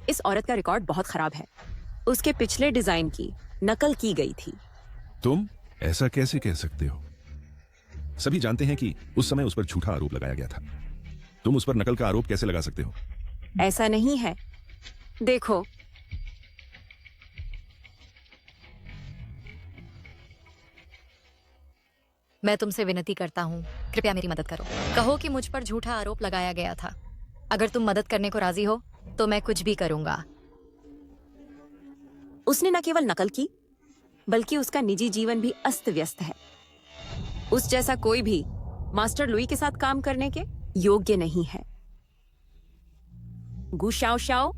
इस औरत का रिकॉर्ड बहुत खराब है। उसके पिछले डिजाइन की नकल की गई थी। तुम ऐसा कैसे कह सकते हो? सभी जानते हैं कि उस समय उस पर झूठा आरोप लगाया गया था। तुम उस पर नकल का आरोप कैसे लगा सकते हो? ऐसा नहीं है। देखो, मैं तुमसे विनती करता हूँ, कृपया मेरी मदद करो। कहो कि मुझ पर झूठा आरोप लगाया गया था। अगर तुम मदद करने को राजी हो तो मैं कुछ भी करूंगा। उसने न केवल नकल की, बल्कि उसका निजी जीवन भी अस्त व्यस्त है। उस जैसा कोई भी मास्टर लुई के साथ काम करने के योग्य नहीं है। गु शाओ शाओ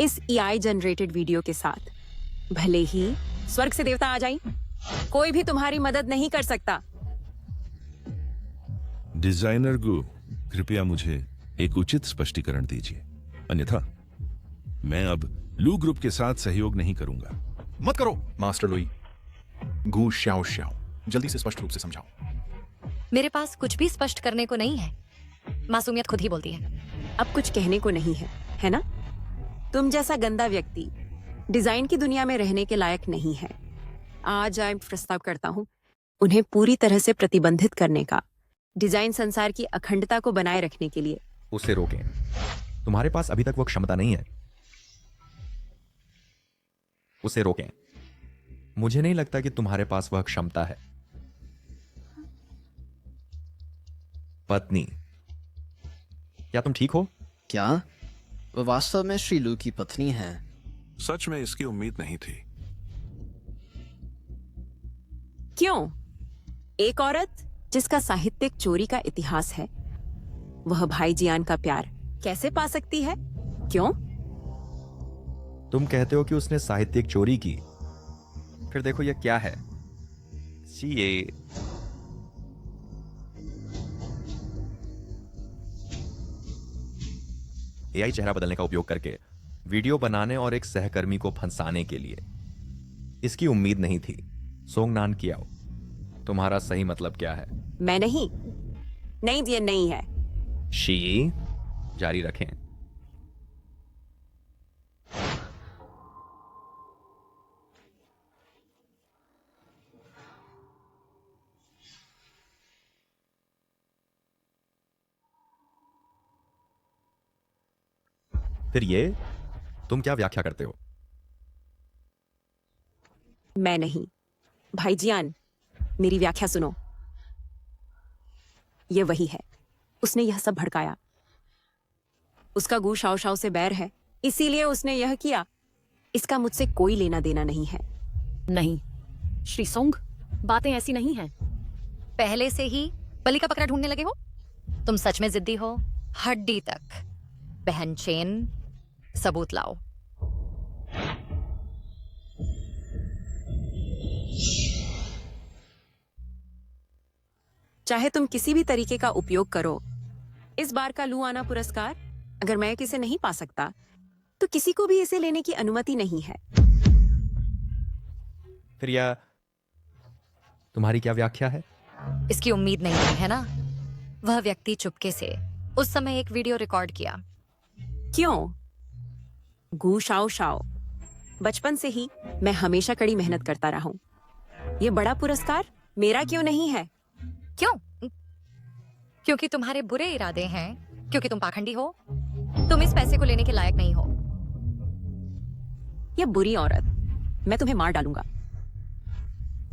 इस एआई जनरेटेड वीडियो के साथ भले ही स्वर्ग से देवता आ जाए, कोई भी तुम्हारी मदद नहीं कर सकता। डिजाइनर गु, कृपया मुझे एक उचित स्पष्टीकरण दीजिए, अन्यथा मैं अब लू ग्रुप के साथ सहयोग नहीं करूंगा। मत करो मास्टर लुई। गु श्याओ श्याओ, जल्दी से स्पष्ट रूप से समझाओ। मेरे पास कुछ भी स्पष्ट करने को नहीं है। मासूमियत खुद ही बोलती है। अब कुछ कहने को नहीं है ना? तुम जैसा गंदा व्यक्ति डिजाइन की दुनिया में रहने के लायक नहीं है। आज मैं प्रस्ताव करता हूँ उन्हें पूरी तरह से प्रतिबंधित करने का, डिजाइन संसार की अखंडता को बनाए रखने के लिए। उसे रोकें। तुम्हारे पास अभी तक वो क्षमता नहीं है। उसे रोकें। मुझे नहीं लगता कि तुम्हारे पास वह क्षमता है। पत्नी, क्या तुम ठीक हो? क्या वो वास्तव में श्री लू की पत्नी है? सच में इसकी उम्मीद नहीं थी। क्यों? एक औरत जिसका साहित्यिक चोरी का इतिहास है, वह भाई जियान का प्यार कैसे पा सकती है? क्यों? तुम कहते हो कि उसने साहित्यिक चोरी की, फिर देखो यह क्या है। ये एआई चेहरा बदलने का उपयोग करके वीडियो बनाने और एक सहकर्मी को फंसाने के लिए। इसकी उम्मीद नहीं थी। सोंगनान कियाओ, तुम्हारा सही मतलब क्या है? मैं नहीं दिया नहीं है। शी, जारी रखें। फिर ये तुम क्या व्याख्या करते हो? मैं नहीं। भाई जियान, मेरी व्याख्या सुनो। ये वही है, उसने यह सब भड़काया। उसका गू शाओ शाओ से बैर है, इसीलिए उसने यह किया। इसका मुझसे कोई लेना देना नहीं है। नहीं श्री सोंग, बातें ऐसी नहीं हैं। पहले से ही बलि का बकरा ढूंढने लगे हो? तुम सच में जिद्दी हो, हड्डी तक। बहन चेन, सबूत लाओ। चाहे तुम किसी भी तरीके का उपयोग करो, इस बार का लू आना पुरस्कार अगर मैं इसे नहीं पा सकता, तो किसी को भी इसे लेने की अनुमति नहीं है। फिर यह तुम्हारी क्या व्याख्या है? इसकी उम्मीद नहीं थी, है ना? वह व्यक्ति चुपके से उस समय एक वीडियो रिकॉर्ड किया। क्यों? गू शाओ शाओ, बचपन से ही मैं हमेशा कड़ी मेहनत करता रहा हूं। ये बड़ा पुरस्कार मेरा क्यों नहीं है? क्यों? क्योंकि तुम्हारे बुरे इरादे हैं, क्योंकि तुम पाखंडी हो। तुम इस पैसे को लेने के लायक नहीं हो। ये बुरी औरत, मैं तुम्हें मार डालूंगा।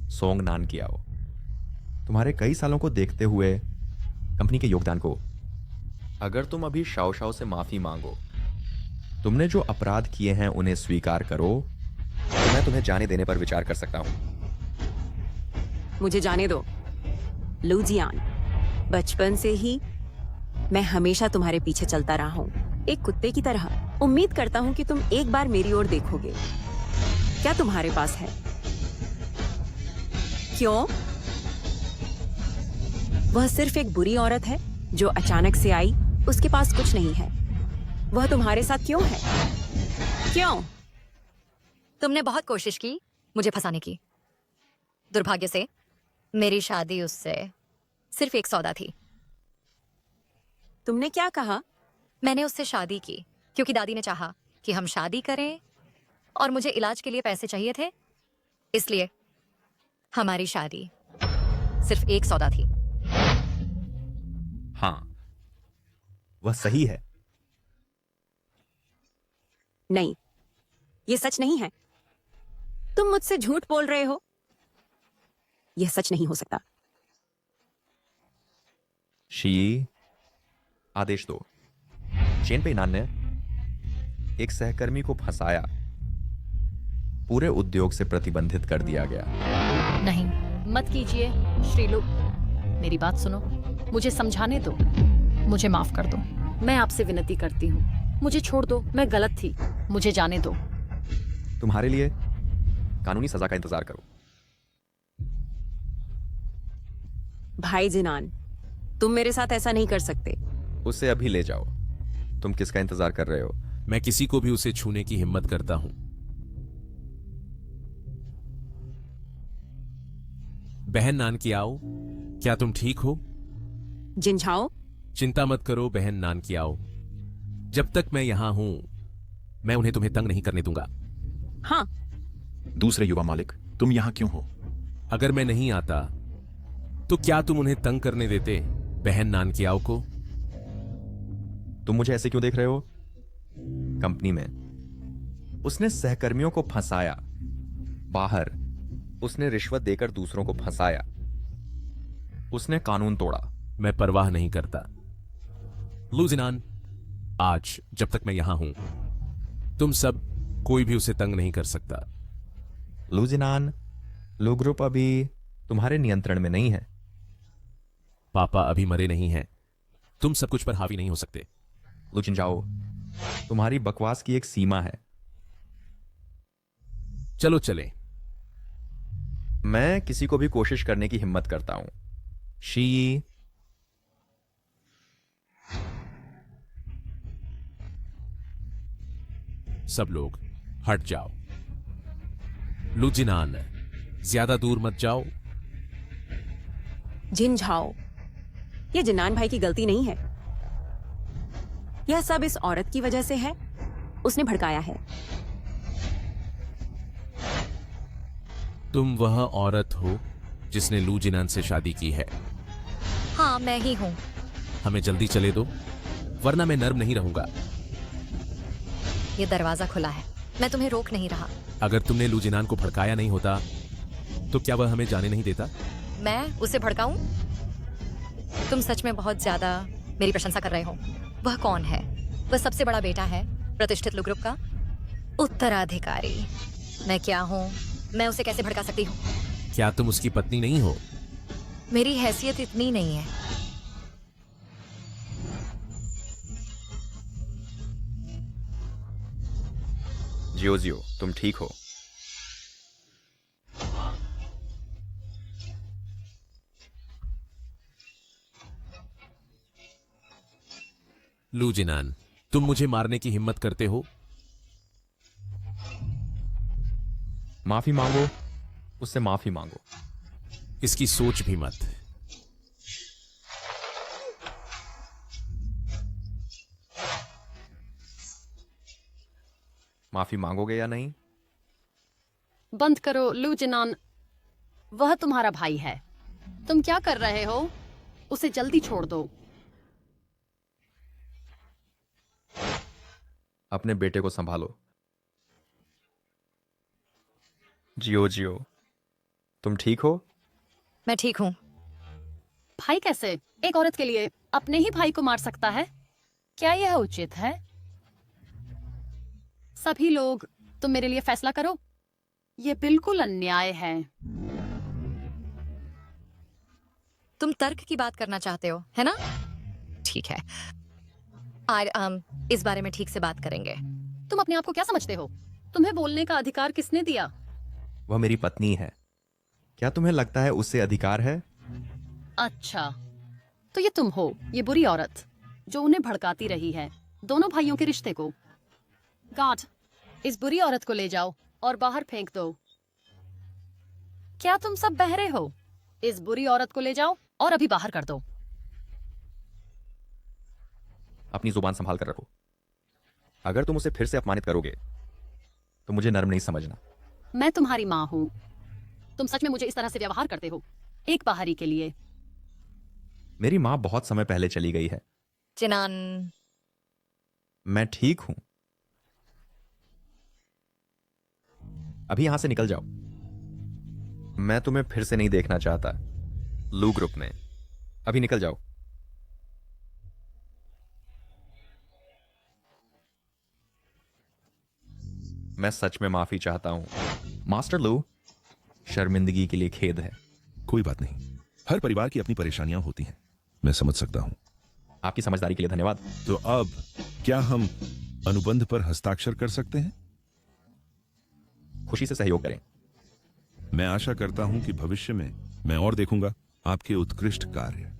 सोंगनान कियाओ, तुम्हारे कई सालों को देखते हुए कंपनी के योगदान को, अगर तुम अभी शाओ शाओ से माफी मांगो, तुमने जो अपराध किए हैं उन्हें स्वीकार करो, तो मैं तुम्हें जाने देने पर विचार कर सकता हूं। मुझे जाने दो लू जियान। बचपन से ही मैं हमेशा तुम्हारे पीछे चलता रहा हूं, एक कुत्ते की तरह। उम्मीद करता हूं कि तुम एक बार मेरी ओर देखोगे। क्या तुम्हारे पास है? क्यों? वह सिर्फ एक बुरी औरत है जो अचानक से आई, उसके पास कुछ नहीं है। वह तुम्हारे साथ क्यों है? क्यों? तुमने बहुत कोशिश की मुझे फंसाने की। दुर्भाग्य से मेरी शादी उससे सिर्फ एक सौदा थी। तुमने क्या कहा? मैंने उससे शादी की क्योंकि दादी ने चाहा कि हम शादी करें और मुझे इलाज के लिए पैसे चाहिए थे, इसलिए हमारी शादी सिर्फ एक सौदा थी। हाँ, वह सही है। नहीं, ये सच नहीं है। तुम मुझसे झूठ बोल रहे हो। यह सच नहीं हो सकता। शी, आदेश दो। चेन पेइनान ने एक सहकर्मी को फंसाया, पूरे उद्योग से प्रतिबंधित कर दिया गया। नहीं, मत कीजिए श्रीलू। मेरी बात सुनो, मुझे समझाने दो। मुझे माफ कर दो। मैं आपसे विनती करती हूँ, मुझे छोड़ दो। मैं गलत थी, मुझे जाने दो। तुम्हारे लिए कानूनी सजा का इंतजार करो। भाई जिनान, तुम मेरे साथ ऐसा नहीं कर सकते। उसे अभी ले जाओ। तुम किसका इंतजार कर रहे हो? मैं किसी को भी उसे छूने की हिम्मत करता हूं। बहन नान की आओ, क्या तुम ठीक हो? जिनझाओ, चिंता मत करो बहन नान की आओ। जब तक मैं यहां हूं, मैं उन्हें तुम्हें तंग नहीं करने दूंगा। हाँ। दूसरे युवा मालिक, तुम यहां क्यों हो? अगर मैं नहीं आता तो क्या तुम उन्हें तंग करने देते बहन नान की आओ को? तुम मुझे ऐसे क्यों देख रहे हो? कंपनी में उसने सहकर्मियों को फंसाया, बाहर उसने रिश्वत देकर दूसरों को फंसाया, उसने कानून तोड़ा। मैं परवाह नहीं करता। लूजिनान, आज जब तक मैं यहां हूं, तुम सब कोई भी उसे तंग नहीं कर सकता। लूजिनान, लो ग्रुप अभी तुम्हारे नियंत्रण में नहीं है। पापा अभी मरे नहीं हैं। तुम सब कुछ पर हावी नहीं हो सकते। लुचिन जाओ, तुम्हारी बकवास की एक सीमा है। चलो चलें। मैं किसी को भी कोशिश करने की हिम्मत करता हूं। शी, सब लोग हट जाओ। लुजिनान, ज्यादा दूर मत जाओ। जिनझाओ, ये जिनान भाई की गलती नहीं है। यह सब इस औरत की वजह से है। उसने भड़काया है। तुम वह औरत हो जिसने लूजिनान से शादी की है। हाँ, मैं ही हूँ। हमें जल्दी चले दो, वरना मैं नर्म नहीं रहूंगा। ये दरवाजा खुला है, मैं तुम्हें रोक नहीं रहा। अगर तुमने लूजिनान को भड़काया नहीं होता तो क्या वह हमें जाने नहीं देता? मैं उसे भड़काऊं? तुम सच में बहुत ज्यादा मेरी प्रशंसा कर रहे हो। वह कौन है? वह सबसे बड़ा बेटा है प्रतिष्ठित लू ग्रुप का, उत्तराधिकारी। मैं क्या हूँ? मैं उसे कैसे भड़का सकती हूँ? क्या तुम उसकी पत्नी नहीं हो? मेरी हैसियत इतनी नहीं है। जियो जियो, तुम ठीक हो? लूजिनान, तुम मुझे मारने की हिम्मत करते हो? माफी मांगो, उससे माफी मांगो। इसकी सोच भी मत। माफी मांगोगे या नहीं? बंद करो लूजिनान, वह तुम्हारा भाई है। तुम क्या कर रहे हो? उसे जल्दी छोड़ दो। अपने बेटे को संभालो। जियो जियो, तुम ठीक हो? मैं ठीक हूँ। भाई कैसे एक औरत के लिए अपने ही भाई को मार सकता है? क्या यह उचित है? सभी लोग, तुम मेरे लिए फैसला करो। यह बिल्कुल अन्याय है। तुम तर्क की बात करना चाहते हो, है ना? ठीक है, आज इस बारे में ठीक से बात करेंगे। तुम अपने आप को क्या समझते हो? तुम्हें बोलने का अधिकार किसने दिया? वह मेरी पत्नी है। क्या तुम्हें लगता है उससे अधिकार है? अच्छा, तो ये तुम हो, ये बुरी औरत जो उन्हें भड़काती रही है, दोनों भाइयों के रिश्ते को। गार्ड, इस बुरी औरत को ले जाओ और बाहर फेंक दो। क्या तुम सब बहरे हो? इस बुरी औरत को ले जाओ और अभी बाहर कर दो। अपनी जुबान संभाल कर रखो। अगर तुम उसे फिर से अपमानित करोगे तो मुझे नर्म नहीं समझना। मैं तुम्हारी माँ हूँ। तुम सच में मुझे इस तरह से व्यवहार करते हो एक बाहरी के लिए? मेरी माँ बहुत समय पहले चली गई है। चिनान, मैं ठीक हूं। अभी यहां से निकल जाओ। मैं तुम्हें फिर से नहीं देखना चाहता लू ग्रुप में। अभी निकल जाओ। मैं सच में माफी चाहता हूं मास्टर लू। शर्मिंदगी के लिए खेद है। कोई बात नहीं, हर परिवार की अपनी परेशानियां होती हैं, मैं समझ सकता हूं। आपकी समझदारी के लिए धन्यवाद। तो अब क्या हम अनुबंध पर हस्ताक्षर कर सकते हैं? खुशी से सहयोग करें। मैं आशा करता हूं कि भविष्य में मैं और देखूंगा आपके उत्कृष्ट कार्य।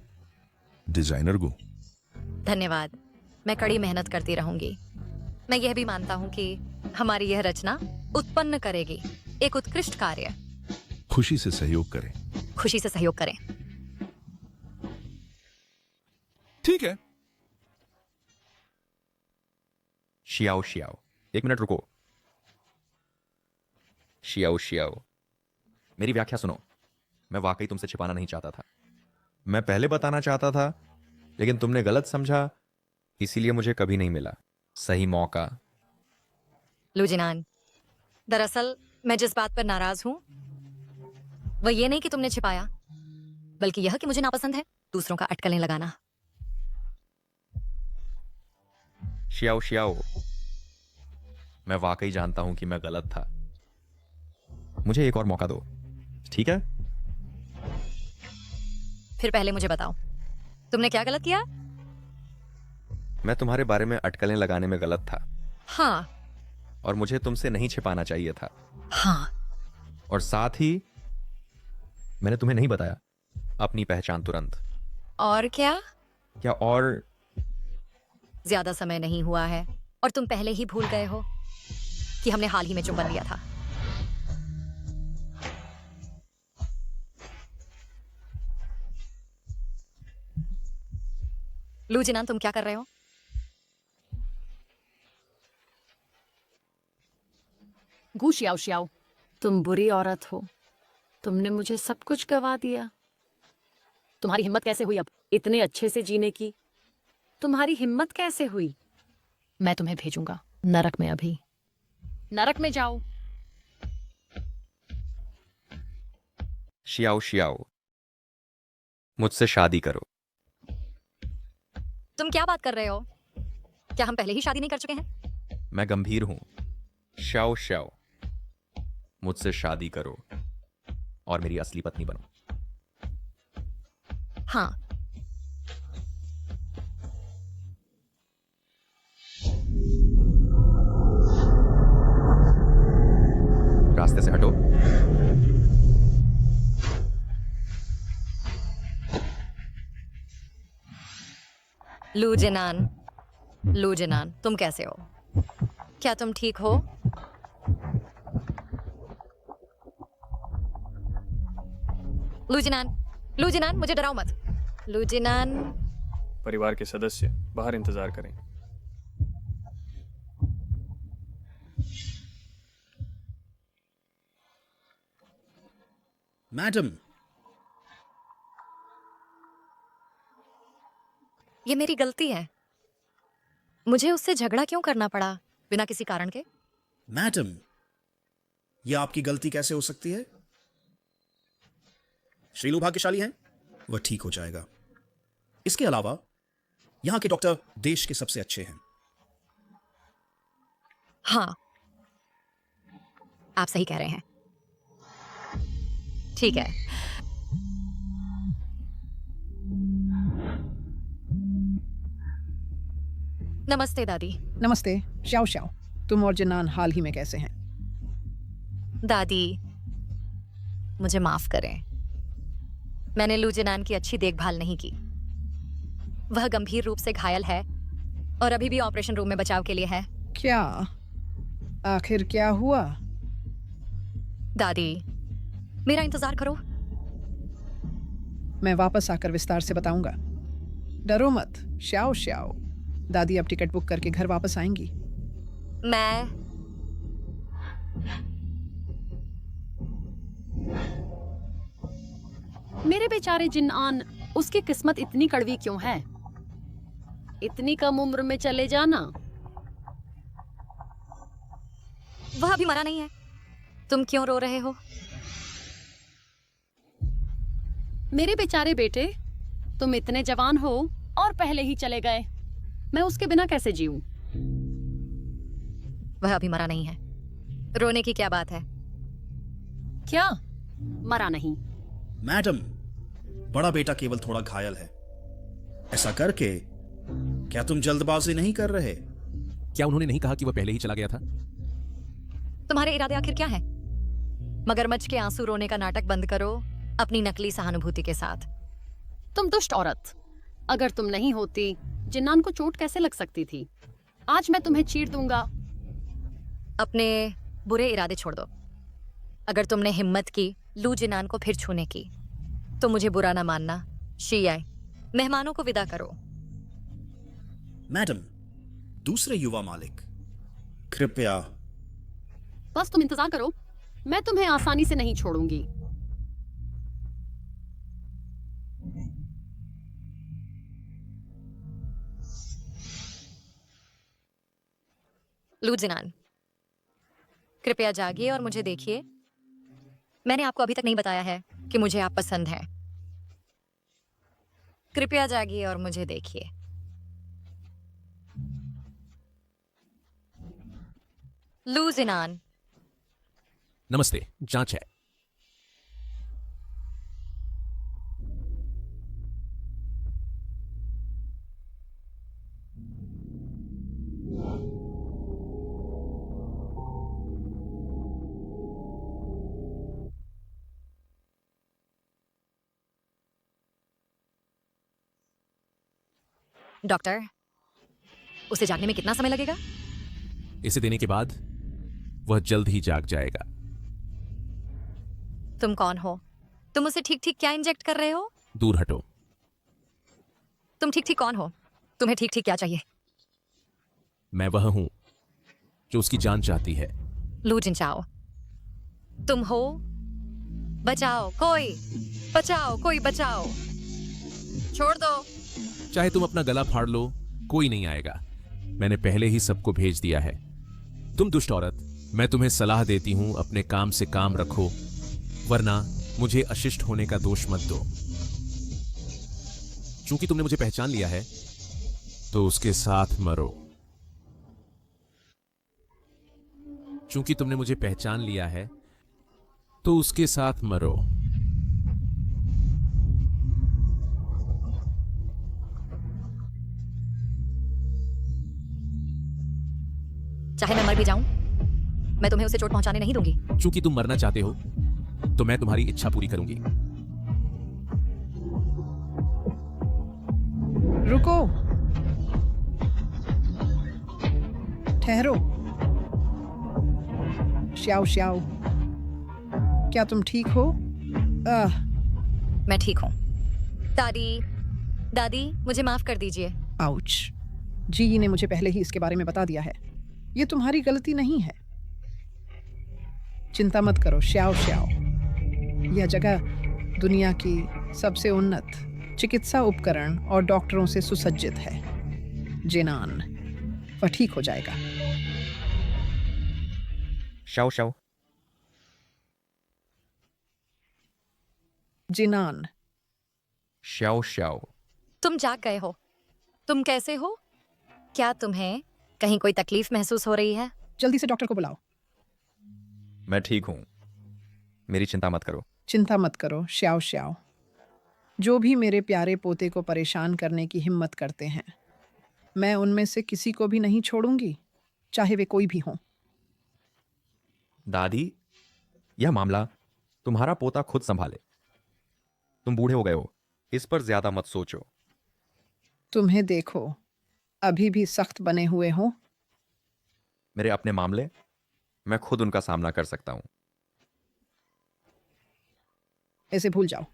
डिजाइनर गो। धन्यवाद। मैं कड़ी मेहनत करती रहूंगी। मैं यह भी मानता हूं कि हमारी यह रचना उत्पन्न करेगी एक उत्कृष्ट कार्य। खुशी से सहयोग करें। खुशी से सहयोग करें। ठीक है। शियाओ शियाओ, एक मिनट रुको। शियाओ शियाओ, मेरी व्याख्या सुनो। मैं वाकई तुमसे छिपाना नहीं चाहता था। मैं पहले बताना चाहता था, लेकिन तुमने गलत समझा, इसीलिए मुझे कभी नहीं मिला सही मौका। लूजिनान, दरअसल मैं जिस बात पर नाराज हूं वह ये नहीं कि तुमने छिपाया, बल्कि यह कि मुझे नापसंद है दूसरों का अटकलें लगाना। शियाओ शियाओ, मैं वाकई जानता हूं कि मैं गलत था। मुझे एक और मौका दो, ठीक है? फिर पहले मुझे बताओ, तुमने क्या गलत किया? मैं तुम्हारे बारे में अटकलें लगाने में गलत था। हाँ। और मुझे तुमसे नहीं छिपाना चाहिए था। हाँ। और साथ ही मैंने तुम्हें नहीं बताया अपनी पहचान तुरंत। और क्या? क्या और? ज्यादा समय नहीं हुआ है और तुम पहले ही भूल गए हो कि हमने हाल ही में चुंबन लिया था। लूजिनान, तुम क्या कर रहे हो? गू शियाओ शियाओ, तुम बुरी औरत हो। तुमने मुझे सब कुछ गवा दिया। तुम्हारी हिम्मत कैसे हुई अब इतने अच्छे से जीने की? तुम्हारी हिम्मत कैसे हुई? मैं तुम्हें भेजूंगा नरक में। अभी नरक में जाओ। शियाओ शियाओ, मुझसे शादी करो। तुम क्या बात कर रहे हो? क्या हम पहले ही शादी नहीं कर चुके हैं? मैं गंभीर हूं। शाओ शाओ, मुझसे शादी करो और मेरी असली पत्नी बनो। हाँ। रास्ते से हटो। लूजिनान, लूजिनान, तुम कैसे हो? क्या तुम ठीक हो? लूजिनान, लूजिनान, मुझे डराओ मत। लूजिनान। परिवार के सदस्य बाहर इंतजार करें। मैडम, ये मेरी गलती है। मुझे उससे झगड़ा क्यों करना पड़ा बिना किसी कारण के? मैडम, यह आपकी गलती कैसे हो सकती है? श्रीलू भाग्यशाली हैं, वह ठीक हो जाएगा। इसके अलावा यहां के डॉक्टर देश के सबसे अच्छे हैं। हाँ, आप सही कह रहे हैं। ठीक है। नमस्ते दादी। नमस्ते। शाओ शाओ, तुम और जिन्नान हाल ही में कैसे हैं? दादी, मुझे माफ करें। मैंने लूजिनान की अच्छी देखभाल नहीं की। वह गंभीर रूप से घायल है और अभी भी ऑपरेशन रूम में बचाव के लिए है। क्या? आखिर क्या हुआ? दादी, मेरा इंतजार करो। मैं वापस आकर विस्तार से बताऊंगा। डरो मत। शाओ शाओ, दादी अब टिकट बुक करके घर वापस आएंगी। मेरे बेचारे जिन्नान, उसकी किस्मत इतनी कड़वी क्यों है? इतनी कम उम्र में चले जाना। वह अभी मरा नहीं है। तुम क्यों रो रहे हो? मेरे बेचारे बेटे, तुम इतने जवान हो और पहले ही चले गए। मैं उसके बिना कैसे जीऊं? वह अभी मरा नहीं है। रोने की क्या बात है? क्या मरा नहीं? मैडम, बड़ा बेटा केवल थोड़ा घायल है। ऐसा करके क्या तुम जल्दबाजी नहीं कर रहे? क्या उन्होंने नहीं कहा कि वह पहले ही चला गया था? तुम्हारे इरादे आखिर क्या है? मगरमच्छ के आंसू रोने का नाटक बंद करो अपनी नकली सहानुभूति के साथ। तुम दुष्ट औरत, अगर तुम नहीं होती, जिन्नान को चोट कैसे लग सकती थी? आज मैं तुम्हें चीर दूंगा। अपने बुरे इरादे छोड़ दो। अगर तुमने हिम्मत की लू जिनान को फिर छूने की, तो मुझे बुरा ना मानना। शी आई, मेहमानों को विदा करो। मैडम, दूसरे युवा मालिक, कृपया। बस तुम इंतजार करो, मैं तुम्हें आसानी से नहीं छोड़ूंगी। लू जिनान, कृपया जागिए और मुझे देखिए। मैंने आपको अभी तक नहीं बताया है कि मुझे आप पसंद हैं। कृपया जागिए और मुझे देखिए। लू जिनान। नमस्ते, जांच है। डॉक्टर, उसे जागने में कितना समय लगेगा? इसे देने के बाद वह जल्द ही जाग जाएगा। तुम कौन हो? तुम उसे ठीक ठीक क्या इंजेक्ट कर रहे हो? दूर हटो। तुम ठीक ठीक कौन हो? तुम्हें ठीक ठीक क्या चाहिए? मैं वह हूं जो उसकी जान चाहती है। लू जिनचाओ, तुम हो? बचाओ कोई, बचाओ कोई, बचाओ। छोड़ दो। चाहे तुम अपना गला फाड़ लो, कोई नहीं आएगा। मैंने पहले ही सबको भेज दिया है। तुम दुष्ट औरत, मैं तुम्हें सलाह देती हूं, अपने काम से काम रखो, वरना मुझे अशिष्ट होने का दोष मत दो। चूंकि तुमने मुझे पहचान लिया है, तो उसके साथ मरो। चूंकि तुमने मुझे पहचान लिया है, तो उसके साथ मरो। चाहे मैं मर भी जाऊं, मैं तुम्हें उसे चोट पहुंचाने नहीं दूंगी। चूंकि तुम मरना चाहते हो, तो मैं तुम्हारी इच्छा पूरी करूंगी। रुको, ठहरो। श्याओ श्याओ, क्या तुम ठीक हो? मैं ठीक हूं। दादी, दादी, मुझे माफ कर दीजिए। आउच। जी ने मुझे पहले ही इसके बारे में बता दिया है। ये तुम्हारी गलती नहीं है। चिंता मत करो श्याओ श्याओ। यह जगह दुनिया की सबसे उन्नत चिकित्सा उपकरण और डॉक्टरों से सुसज्जित है। जिनान, वह ठीक हो जाएगा। Shao Shao. Jinan. Xiao Xiao. तुम जाग गए हो। तुम कैसे हो? क्या तुम्हें कहीं कोई तकलीफ महसूस हो रही है? जल्दी से डॉक्टर को बुलाओ। मैं ठीक हूं, मेरी चिंता मत करो। चिंता मत करो श्याओ श्याओ। जो भी मेरे प्यारे पोते को परेशान करने की हिम्मत करते हैं, मैं उनमें से किसी को भी नहीं छोड़ूंगी, चाहे वे कोई भी हों। दादी, यह मामला तुम्हारा पोता खुद संभाले। तुम बूढ़े हो गए हो, इस पर ज्यादा मत सोचो। तुम्हें देखो, अभी भी सख्त बने हुए हो। मेरे अपने मामले मैं खुद उनका सामना कर सकता हूं। ऐसे भूल जाओ।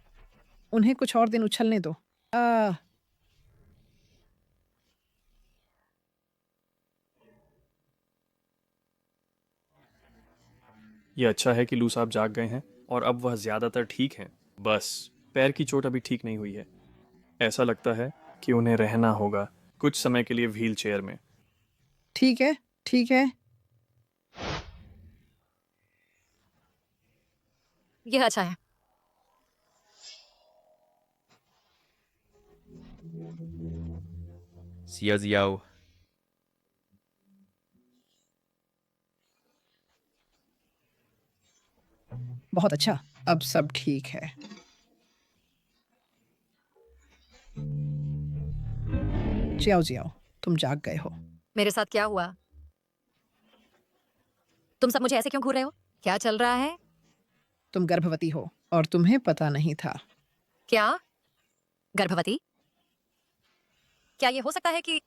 उन्हें कुछ और दिन उछलने दो। ये अच्छा है कि लू साहब जाग गए हैं और अब वह ज्यादातर ठीक हैं। बस पैर की चोट अभी ठीक नहीं हुई है। ऐसा लगता है कि उन्हें रहना होगा कुछ समय के लिए व्हील चेयर में। ठीक है, ठीक है। यह अच्छा है। जियाओ जियाओ, बहुत अच्छा, अब सब ठीक है। जियाओ जियाओ, तुम जाग गए हो। मेरे साथ क्या हुआ? तुम सब मुझे ऐसे क्यों घूर रहे हो? क्या चल रहा है? तुम गर्भवती हो और तुम्हें पता नहीं था। क्या? गर्भवती? क्या ये हो सकता है कि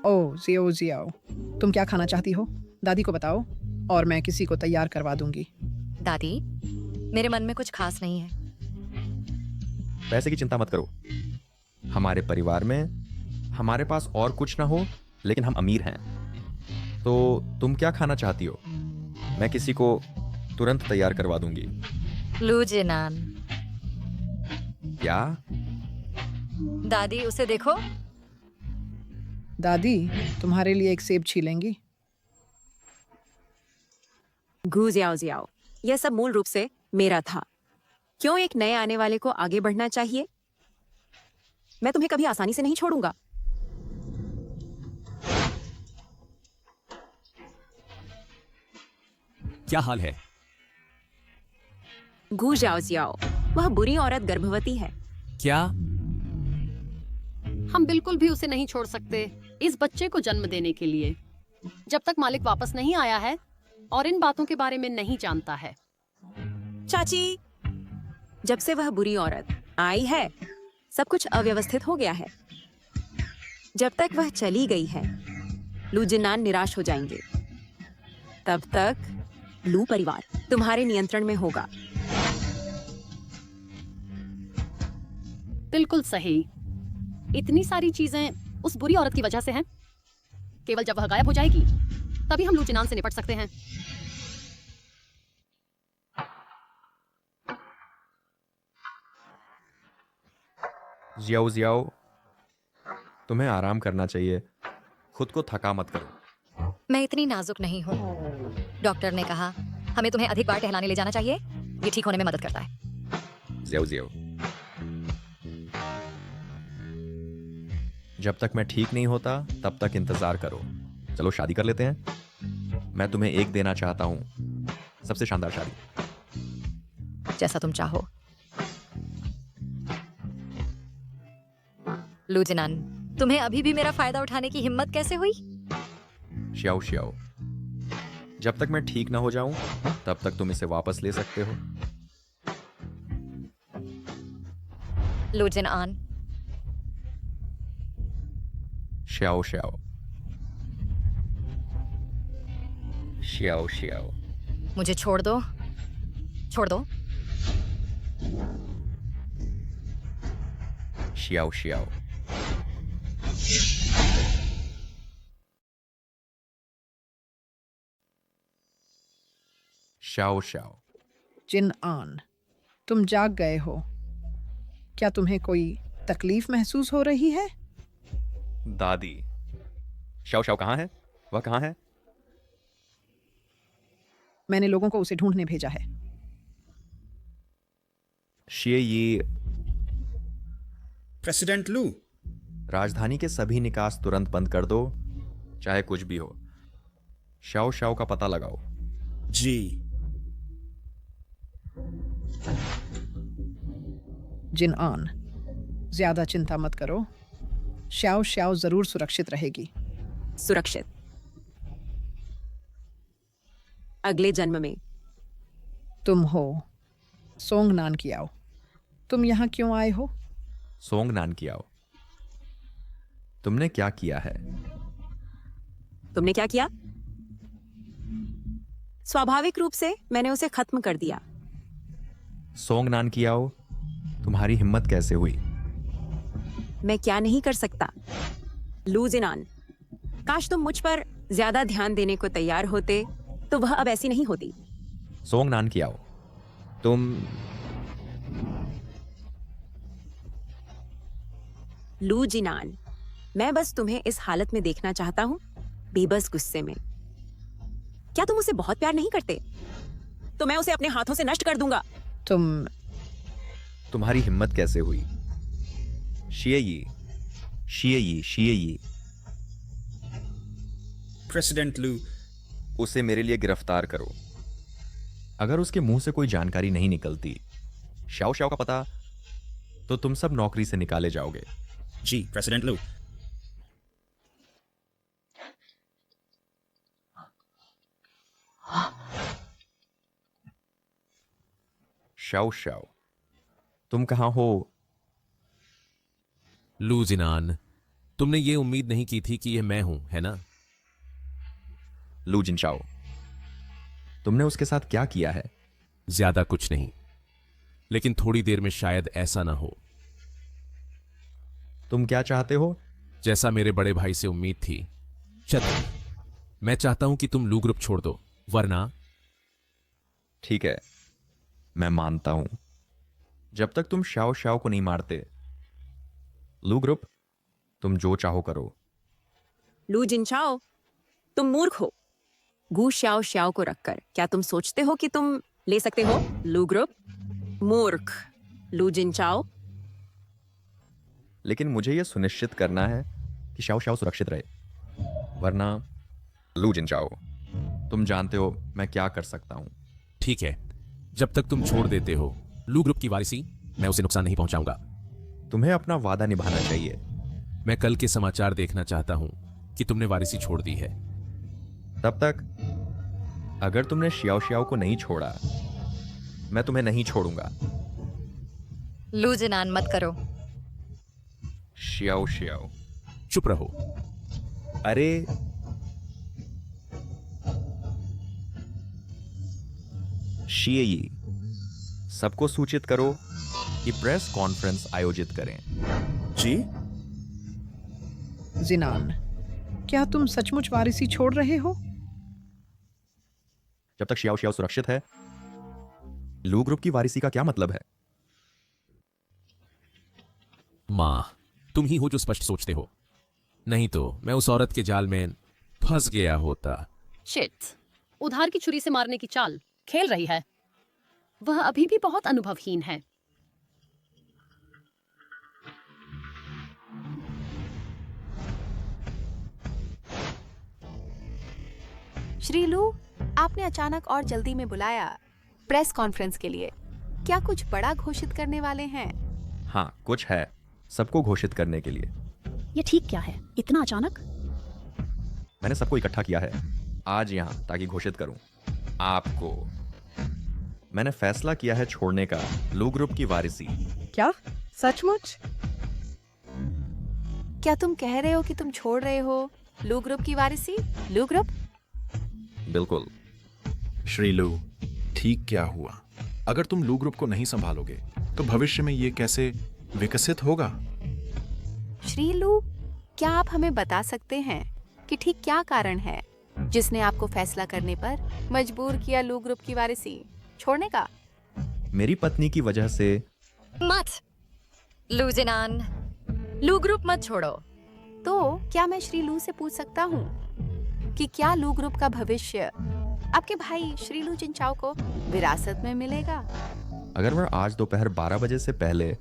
ओ जियो जियाओ, तुम क्या खाना चाहती हो? दादी को बताओ और मैं किसी को तैयार करवा दूंगी। दादी, मेरे मन में कुछ खास नहीं है। पैसे की चिंता मत करो। हमारे परिवार में हमारे पास और कुछ ना हो, लेकिन हम अमीर हैं। तो तुम क्या खाना चाहती हो? मैं किसी को तुरंत तैयार करवा दूंगी। लू जिनान। क्या? दादी, उसे देखो। दादी, तुम्हारे लिए एक सेब छीलेंगी। गू जियाओ जियाओ, यह सब मूल रूप से मेरा था। क्यों एक नए आने वाले को आगे बढ़ना चाहिए? मैं तुम्हें कभी आसानी से नहीं छोड़ूंगा। क्या हाल है? गू जाओ जियाओ, वह बुरी औरत गर्भवती है। क्या? हम बिल्कुल भी उसे नहीं छोड़ सकते इस बच्चे को जन्म देने के लिए, जब तक मालिक वापस नहीं आया है और इन बातों के बारे में नहीं जानता है। चाची, जब से वह बुरी औरत आई है, सब कुछ अव्यवस्थित हो गया है। जब तक वह चली गई है, लू जिन्नान निराश हो जाएंगे। तब तक लू परिवार तुम्हारे नियंत्रण में होगा। बिल्कुल सही। इतनी सारी चीजें उस बुरी औरत की वजह से हैं। केवल जब वह गायब हो जाएगी, तभी हम लू जिनान से निपट सकते हैं। जियाओ जियाओ, तुम्हें आराम करना चाहिए। खुद को थका मत करो। मैं इतनी नाजुक नहीं हूँ। डॉक्टर ने कहा हमें तुम्हें अधिक बार टहलाने ले जाना चाहिए। ये ठीक होने में मदद करता है। जियाओ जियाओ, जब तक मैं ठीक नहीं होता तब तक इंतजार करो। चलो शादी कर लेते हैं। मैं तुम्हें एक देना चाहता हूँ, सबसे शानदार शादी। जैसा तुम चाहो। लू जिनान, तुम्हें अभी भी मेरा फायदा उठाने की हिम्मत कैसे हुई? श्याओ श्याओ, जब तक मैं ठीक ना हो जाऊं तब तक तुम इसे वापस ले सकते हो। लू जिनान। श्याओ श्याओ, श्याओ श्याओ। मुझे छोड़ दो, छोड़ दो। श्याओ श्याओ। श्याओ श्याओ। जिन आन, तुम जाग गए हो। क्या तुम्हें कोई तकलीफ महसूस हो रही है? दादी, श्याओ श्याओ कहाँ है? वह कहाँ है? मैंने लोगों को उसे ढूंढने भेजा है। शिए ये प्रेसिडेंट लू, राजधानी के सभी निकास तुरंत बंद कर दो, चाहे कुछ भी हो। श्याओ श्याओ का पता लगाओ। जी। जिन आन, ज्यादा चिंता मत करो। श्याओ श्याओ जरूर सुरक्षित रहेगी। सुरक्षित? अगले जन्म में। तुम हो सोंग नान कियाओ। तुम यहाँ क्यों आए हो? सोंग नान कियाओ, तुमने क्या किया है? तुमने क्या किया? स्वाभाविक रूप से मैंने उसे खत्म कर दिया। सोंग नान कियाओ, तुम्हारी हिम्मत कैसे हुई? मैं क्या नहीं कर सकता? लू जिनान, काश तुम मुझ पर ज्यादा ध्यान देने को तैयार होते तो वह अब ऐसी नहीं होती। सोंग नान की आओ, तुम लू जिनान, मैं बस तुम्हें इस हालत में देखना चाहता हूँ, बेबस गुस्से में। क्या तुम उसे बहुत प्यार नहीं करते? तो मैं उसे अपने हाथों से नष्ट कर दूंगा। तुम्हारी हिम्मत कैसे हुई? शिएयी, शिएयी, शिएयी, प्रेसिडेंट लू, उसे मेरे लिए गिरफ्तार करो। अगर उसके मुंह से कोई जानकारी नहीं निकलती, शाओ शाओ का पता, तो तुम सब नौकरी से निकाले जाओगे। जी प्रेसिडेंट लू। शाओ शाओ, तुम कहां हो? लू जिनान, तुमने ये उम्मीद नहीं की थी कि यह मैं हूं, है ना? लू जिनचाओ, तुमने उसके साथ क्या किया है? ज्यादा कुछ नहीं, लेकिन थोड़ी देर में शायद ऐसा ना हो। तुम क्या चाहते हो? जैसा मेरे बड़े भाई से उम्मीद थी, छत्र। मैं चाहता हूं कि तुम लू ग्रुप छोड़ दो, वरना। ठीक है, मैं मानता हूं। जब तक तुम शाओ शाओ को नहीं मारते, लू ग्रुप, तुम जो चाहो करो। लू जिनचाओ, तुम मूर्ख हो। गू श्याओ श्याओ को रखकर क्या तुम सोचते हो कि तुम ले सकते हो? लू ग्रुप, मूर्ख। लू जिनचाओ। लेकिन मुझे यह सुनिश्चित करना है कि शाओ शाओ सुरक्षित रहे, वरना लू जिनचाओ, तुम जानते हो मैं क्या कर सकता हूं। ठीक है, जब तक तुम छोड़ देते हो लू ग्रुप की वारिसी, मैं उसे नुकसान नहीं पहुंचाऊंगा। तुम्हें अपना वादा निभाना चाहिए। मैं कल के समाचार देखना चाहता हूं कि तुमने वारिसी छोड़ दी है। तब तक अगर तुमने शियाओ शियाओ को नहीं छोड़ा, मैं तुम्हें नहीं छोड़ूंगा। लू जिनान मत करो। शियाओ शियाओ, चुप रहो। अरे शिएयी, सबको सूचित करो कि प्रेस कॉन्फ्रेंस आयोजित करें। जी जिनान, क्या तुम सचमुच वारिसी छोड़ रहे हो? जब तक शियाओ शियाओ सुरक्षित है, लू ग्रुप की वारिसी का क्या मतलब है? मां, तुम ही हो जो स्पष्ट सोचते हो, नहीं तो मैं उस औरत के जाल में फंस गया होता। शिट, उधार की छुरी से मारने की चाल खेल रही है। वह अभी भी बहुत अनुभवहीन है। श्री लू, आपने अचानक और जल्दी में बुलाया प्रेस कॉन्फ्रेंस के लिए। क्या कुछ बड़ा घोषित करने वाले हैं? हाँ, कुछ है सबको घोषित करने के लिए। ये ठीक क्या है, इतना अचानक? मैंने सबको इकट्ठा किया है आज यहां ताकि घोषित करूं आपको। मैंने फैसला किया है छोड़ने का लू ग्रुप की वारिसी। क्या सचमुच? क्या तुम कह रहे हो कि तुम छोड़ रहे हो लू ग्रुप की वारिसी? लू ग्रुप? बिल्कुल। श्री लू, ठीक क्या हुआ? अगर तुम लू ग्रुप को नहीं संभालोगे तो भविष्य में ये कैसे विकसित होगा? श्री लू, क्या आप हमें बता सकते हैं कि ठीक क्या कारण है जिसने आपको फैसला करने पर मजबूर किया लू ग्रुप की वारिसी छोड़ने का? मेरी पत्नी की वजह से। मत, लू जिनान, लू ग्रुप मत छोड़ो। तो क्या मैं श्री लू से पूछ सकता हूँ कि क्या लू ग्रुप का भविष्य आपके भाई श्री लू जिनचाओ को विरासत में मिलेगा? अगर वह आज दोपहर 12 बजे से पहले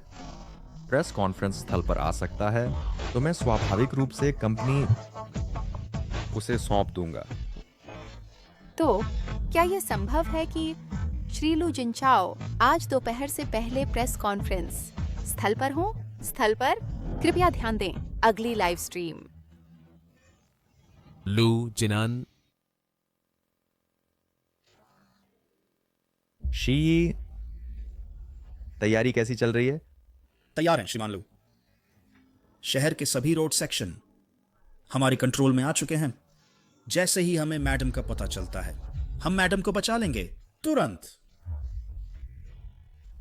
प्रेस कॉन्फ्रेंस स्थल पर आ सकता है तो मैं स्वाभाविक रूप से कंपनी उसे सौंप दूंगा। तो क्या यह संभव है कि श्री लू जिनचाओ आज दोपहर से पहले प्रेस कॉन्फ्रेंस स्थल पर हो? स्थल पर कृपया ध्यान दें अगली लाइव स्ट्रीम। लू जिनान, शी, तैयारी कैसी चल रही है? तैयार हैं श्रीमान लू। शहर के सभी रोड सेक्शन हमारे कंट्रोल में आ चुके हैं। जैसे ही हमें मैडम का पता चलता है, हम मैडम को बचा लेंगे तुरंत।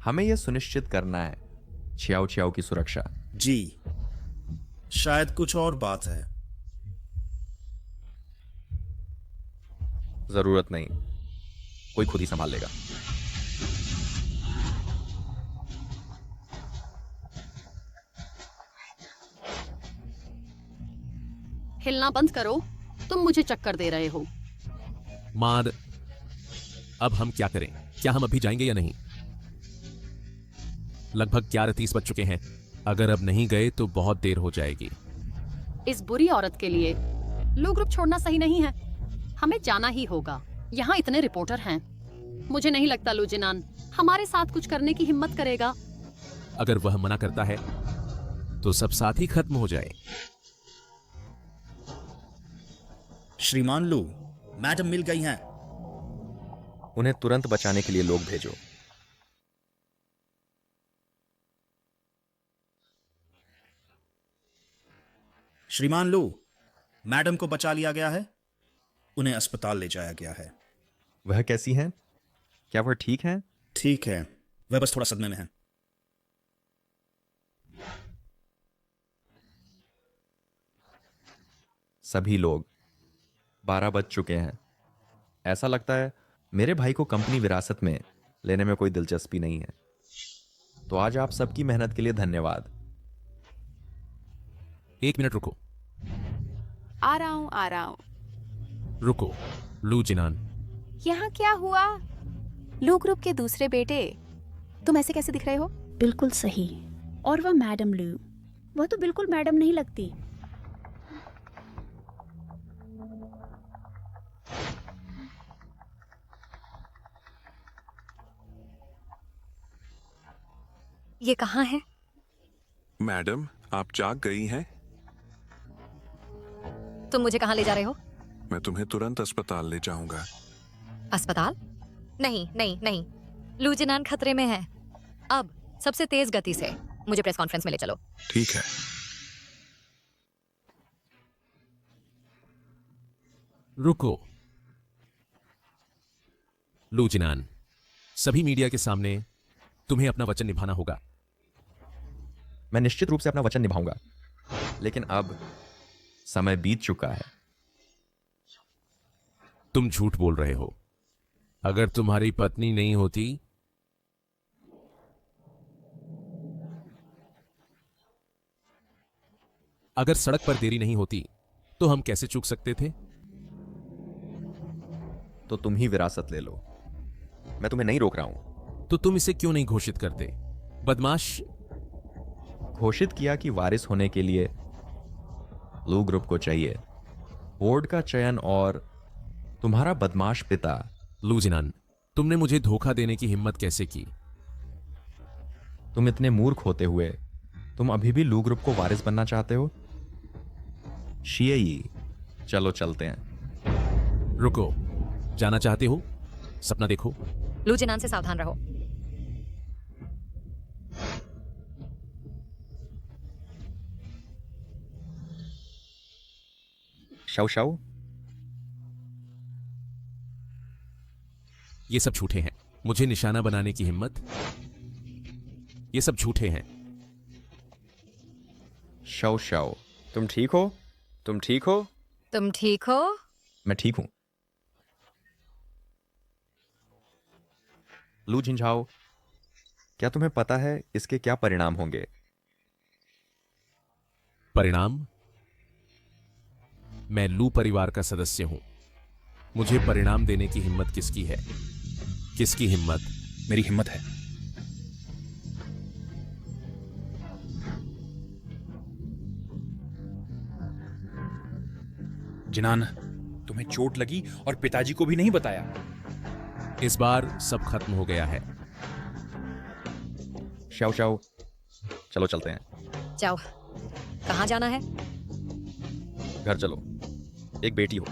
हमें यह सुनिश्चित करना है छियाओ छियाओ की सुरक्षा। जी, शायद कुछ और बात है। जरूरत नहीं, कोई खुद ही संभाल लेगा। हिलना बंद करो, तुम मुझे चक्कर दे रहे हो। माद, अब हम क्या करें? क्या हम अभी जाएंगे या नहीं? लगभग 11:30 बज चुके हैं। अगर अब नहीं गए तो बहुत देर हो जाएगी। इस बुरी औरत के लिए लू ग्रुप छोड़ना सही नहीं है। हमें जाना ही होगा। यहाँ इतने रिपोर्टर हैं। मुझे नहीं लगता लू जिनान हमारे साथ कुछ करने की हिम्मत करेगा। अगर वह मना करता है तो सब साथ ही खत्म हो जाए। श्रीमान लू, मैडम मिल गई हैं। उन्हें तुरंत बचाने के लिए लोग भेजो। श्रीमान लू, मैडम को बचा लिया गया है। उन्हें अस्पताल ले जाया गया है। वह कैसी हैं? क्या वह ठीक हैं? ठीक है, वह बस थोड़ा सदमे में है। सभी लोग 12 बज चुके हैं। ऐसा लगता है मेरे भाई को कंपनी विरासत में लेने में कोई दिलचस्पी नहीं है। तो आज आप सबकी मेहनत के लिए धन्यवाद। 1 मिनट रुको। आ रहा हूँ। रुको, लू जिनान। यहाँ क्या हुआ? लू ग्रुप के दूसरे बेटे, तुम ऐसे कैसे दिख रहे हो? बिल्कुल सही। और वह मैडम लू, वह तो बिल्कुल मैडम नहीं लगती। ये कहाँ है? मैडम, आप जाग गई हैं? तुम मुझे कहाँ ले जा रहे हो? मैं तुम्हें तुरंत अस्पताल ले जाऊंगा। अस्पताल? नहीं नहीं नहीं, लू जिनान खतरे में है। अब सबसे तेज गति से मुझे प्रेस कॉन्फ्रेंस में ले चलो। ठीक है। रुको, लू जिनान, सभी मीडिया के सामने तुम्हें अपना वचन निभाना होगा। मैं निश्चित रूप से अपना वचन निभाऊंगा, लेकिन अब समय बीत चुका है। तुम झूठ बोल रहे हो। अगर तुम्हारी पत्नी नहीं होती अगर सड़क पर देरी नहीं होती तो हम कैसे चूक सकते थे? तो तुम ही विरासत ले लो, मैं तुम्हें नहीं रोक रहा हूं। तो तुम इसे क्यों नहीं घोषित करते? बदमाश। घोषित किया कि वारिस होने के लिए लू ग्रुप को चाहिए बोर्ड का चयन और तुम्हारा बदमाश पिता। लू जिनान, तुमने मुझे धोखा देने की हिम्मत कैसे की? तुम इतने मूर्ख होते हुए तुम अभी भी लू ग्रुप को वारिस बनना चाहते हो? शियई, चलो चलते हैं। रुको, जाना चाहते हो? सपना देखो। लू जिनान से सावधान रहो। शाओ शाओ, ये सब झूठे हैं। मुझे निशाना बनाने की हिम्मत, ये सब झूठे हैं। शाओ शाओ, तुम ठीक हो? तुम ठीक हो? तुम ठीक हो? मैं ठीक हूं। लू झिंझाओ, क्या तुम्हें पता है इसके क्या परिणाम होंगे? परिणाम? मैं लू परिवार का सदस्य हूं। मुझे परिणाम देने की हिम्मत किसकी है? किसकी हिम्मत? मेरी हिम्मत है। जिनान, तुम्हें चोट लगी और पिताजी को भी नहीं बताया। इस बार सब खत्म हो गया है। शाओ शाओ, चलो चलते हैं। जाओ। कहाँ जाना है? घर चलो, एक बेटी हो।